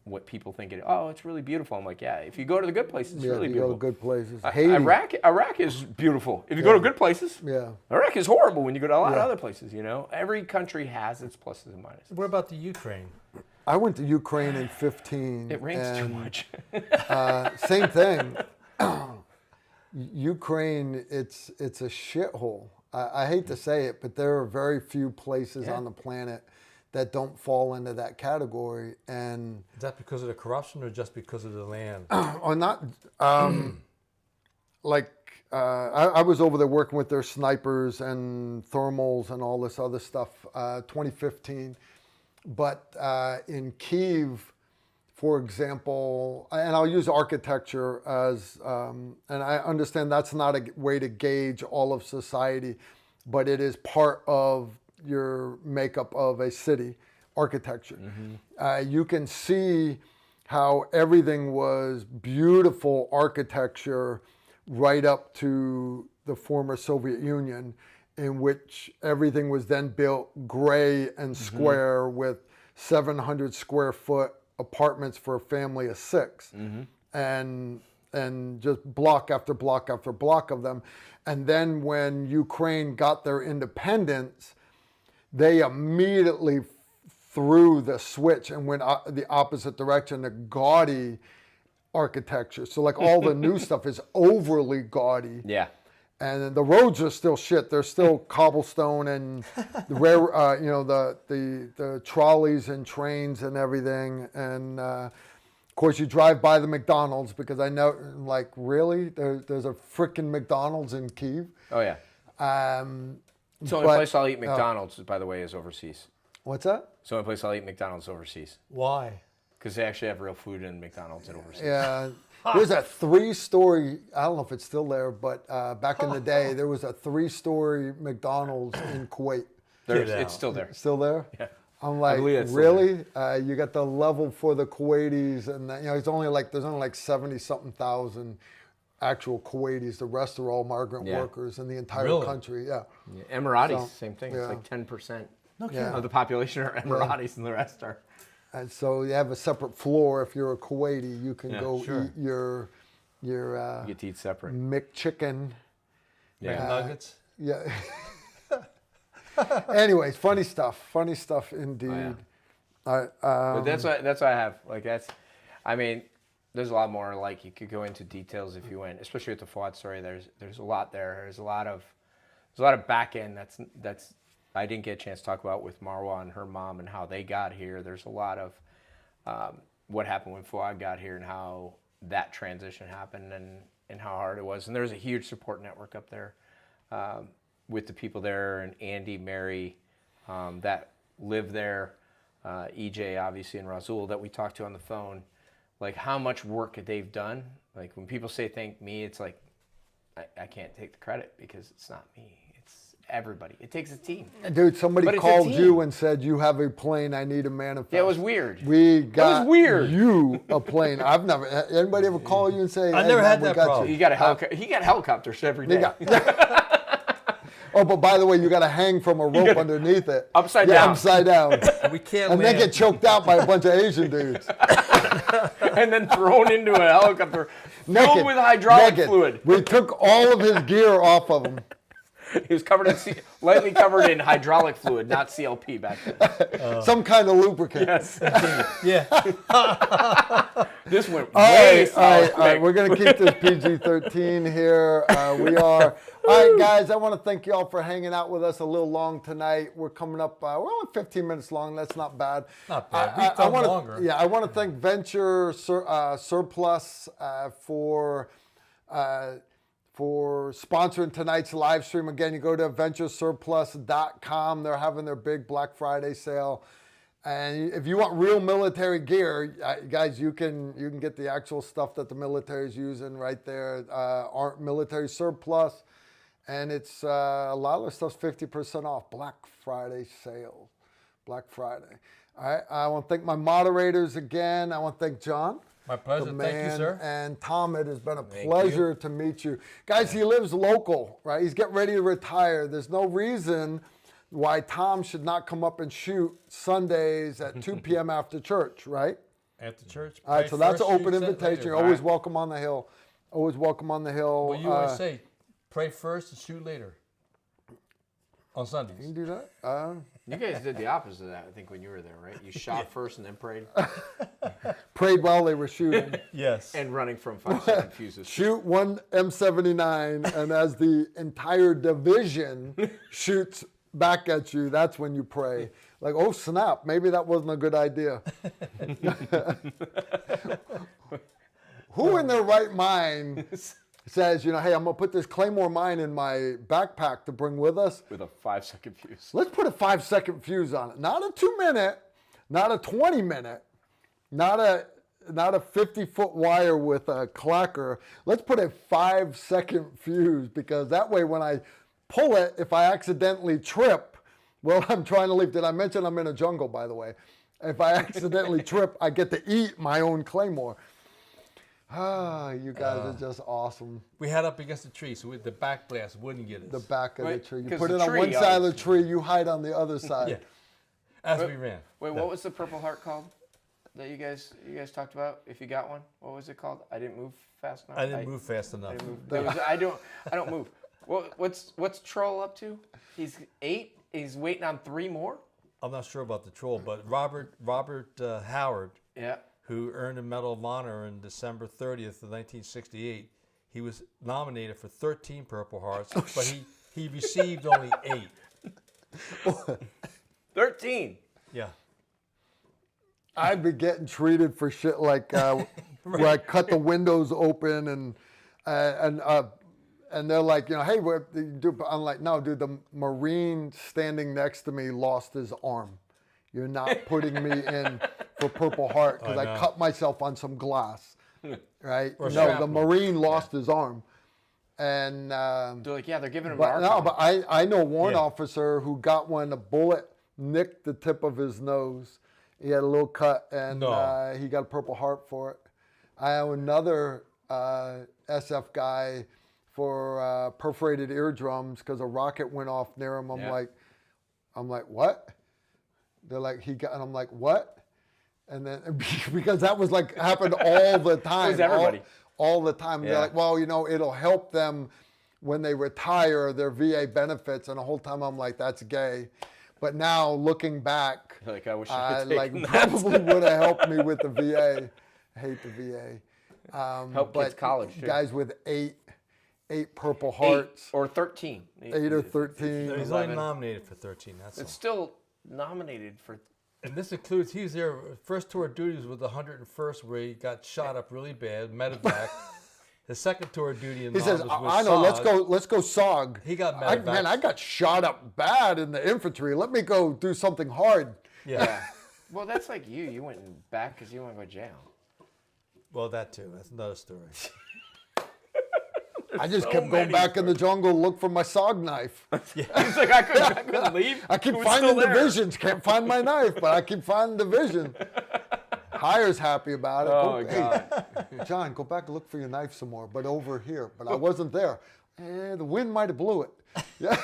what people think it is. Oh, it's really beautiful. I'm like, yeah, if you go to the good places, it's really beautiful. Go to good places. Haiti. Iraq is beautiful. If you go to good places, Iraq is horrible when you go to a lot of other places, you know? Every country has its pluses and minuses. What about the Ukraine? I went to Ukraine in 15. It rains too much. Same thing. Ukraine, it's a shithole. I hate to say it, but there are very few places on the planet that don't fall into that category. And is that because of the corruption or just because of the land? Or not. I was over there working with their snipers and thermals and all this other stuff, 2015. But in Kyiv, for example, and I'll use architecture as, and I understand that's not a way to gauge all of society, but it is part of your makeup of a city, architecture. You can see how everything was beautiful architecture right up to the former Soviet Union, in which everything was then built gray and square with 700 square foot apartments for a family of 6, and just block after block after block of them. And then when Ukraine got their independence, they immediately threw the switch and went the opposite direction, the gaudy architecture. So like all the new stuff is overly gaudy. Yeah. And the roads are still shit. They're still cobblestone and the trolleys and trains and everything. And of course, you drive by the McDonald's because I know, like, really, there's a frickin' McDonald's in Kyiv. Oh yeah. It's the only place I'll eat McDonald's, by the way, is overseas. What's that? It's the only place I'll eat McDonald's overseas. Why? Because they actually have real food in McDonald's and overseas. Yeah. There's a 3-story, I don't know if it's still there, but back in the day, there was a 3-story McDonald's in Kuwait. It's still there. Still there? Yeah. I'm like, really? You got the level for the Kuwaitis, and there's only like 70-something thousand actual Kuwaitis. The rest are all migrant workers in the entire country. Yeah. Emiratis, same thing. It's like 10% of the population are Emiratis, and the rest are. And so you have a separate floor. If you're a Kuwaiti, you can go eat your you get to eat separate McChicken. Nuggets. Yeah. Anyways, funny stuff indeed. But that's what I have. Like I mean, there's a lot more. Like you could go into details if you went, especially with the Fawad story. There's a lot there. There's a lot of back end that's I didn't get a chance to talk about with Marwa and her mom and how they got here. There's a lot of what happened when Fawad got here and how that transition happened and how hard it was. And there's a huge support network up there with the people there, and Andy, Mary, that live there, EJ, obviously, and Razul that we talked to on the phone. Like how much work they've done. Like when people say thank me, it's like I can't take the credit because it's not me. Everybody. It takes a team. Dude, somebody called you and said, you have a plane, I need a manifest. Yeah, it was weird. We got you a plane. I've never, anybody ever call you and say, I never had that problem. He got helicopters every day. Oh, but by the way, you got to hang from a rope underneath it. Upside down. Upside down. We can't and then get choked out by a bunch of Asian dudes. And then thrown into a helicopter filled with hydraulic fluid. We took all of his gear off of him. He was covered in lightly covered in hydraulic fluid, not CLP back then. Some kind of lubricant. Yes. Yeah. This went All way right, south all right. quick. We're going to keep this PG-13 here. We are. All right, guys, I want to thank you all for hanging out with us a little long tonight. We're coming up, we're only 15 minutes long. That's not bad. Not bad. We've done longer. Yeah, I want to thank Venture Surplus for sponsoring tonight's live stream. Again, you go to venturesurplus.com. They're having their big Black Friday sale. And if you want real military gear, guys, you can get the actual stuff that the military is using right there. Military surplus, and it's a lot of the stuff's 50% off. Black Friday sale, Black Friday. All right, I want to thank my moderators again. I want to thank John. My pleasure. The Thank you, man, sir. and Tom, it has been a pleasure to meet you. Guys, he lives local, right? He's getting ready to retire. There's no reason why Tom should not come up and shoot Sundays at 2 p.m. after church, right? After church. All right, so that's an open shoot invitation. later. You're always welcome on the hill. Always welcome on the hill. Well, you always say, pray first and shoot later. On You Sundays. can do that. You guys did the opposite of that, I think, when you were there, right? You shot first and then prayed, Prayed while they were shooting. Yes. and running from 5-second fuses. Shoot one M79, and as the entire division shoots back at you, that's when you pray. Like, oh snap, maybe that wasn't a good idea. Who in their right mind says, hey, I'm going to put this Claymore mine in my backpack to bring with us? With a 5-second fuse. Let's put a 5-second fuse on it. Not a 2-minute, not a 20-minute, not a 50-foot wire with a clacker. Let's put a 5-second fuse, because that way when I pull it, if I accidentally trip, well, I'm trying to leave. Did I mention I'm in a jungle, by the way? If I accidentally trip, I get to eat my own Claymore. Ah, you guys are just awesome. We had up against the tree, so the back blast wouldn't get us. The back of the Right, tree. You 'cause put the it on tree one side of the always- tree, you hide on the other side. Yeah. As we ran. Wait, what was the Purple Heart called that you guys talked about? If you got one, what was it called? I didn't move fast enough. I didn't move fast enough. I don't move. What's Troll up to? He's 8. He's waiting on 3 more. I'm not sure about the troll, but Robert Howard, Yeah. who earned a Medal of Honor on December 30th of 1968, he was nominated for 13 Purple Hearts, but he received only 8. 13. Yeah. I'd be getting treated for shit like where I cut the windows open and they're like, hey, what do you do? I'm like, no, dude, the Marine standing next to me lost his arm. You're not putting me in for Purple Heart because I cut myself on some glass, right? Or No, the shrapnel. Marine lost his arm. And They're like, yeah, they're giving him. but no, but I know one Yeah. officer who got one, a bullet nicked the tip of his nose. He had a little cut, and he got a Purple Heart for it. I have another SF guy for perforated eardrums because a rocket went off near him. I'm like, what? They're like, and I'm like, what? And then because that was like happened all the time. It was everybody. All the time. Yeah. They're like, well, it'll help them when they retire, their VA benefits. And the whole time I'm like, that's gay. But now looking back, Like, I wish I could like take that. probably would have helped me with the VA. I hate the VA. Help kids But college too. guys with eight Purple 8 Hearts, or 13. 8 or 13. He's only nominated for 13. That's It's all. still nominated for. And this includes, he was there, first tour of duty was with the 101st, where he got shot up really bad, medevac. His second tour of duty in He Nam says, was with I know, SOG. let's go SOG. He got I medevac. got shot up bad in the infantry. Let me go do something hard. Yeah. Well, that's like you. You went back because you want to go to jail. Well, that too. That's another story. I just kept going back in the jungle to look for my SOG knife. He's like, I couldn't leave. I keep It was finding still there. divisions. Can't find my knife, but I keep finding division. Hire's happy about it. Oh, Hey, John, go back and look for your knife some more, but over here. But I wasn't there. The wind might have blew it. Yeah,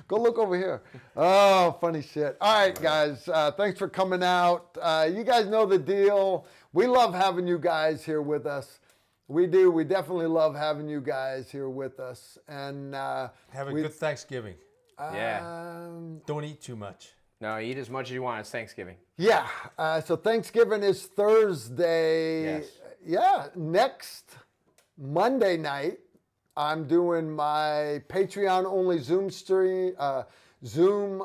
go look over here. Oh, funny shit. All right, guys, thanks for coming out. You guys know the deal. We love having you guys here with us. We do. We definitely love having you guys here with us. And Have a good Thanksgiving. Yeah. Don't eat too much. No, eat as much as you want. It's Thanksgiving. Yeah. So Thanksgiving is Thursday. Yes. Yeah. Next Monday night, I'm doing my Patreon-only Zoom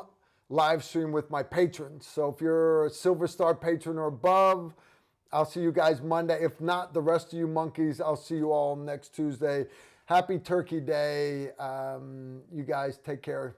live stream with my patrons. So if you're a Silver Star patron or above, I'll see you guys Monday. If not, the rest of you monkeys, I'll see you all next Tuesday. Happy Turkey Day. You guys take care.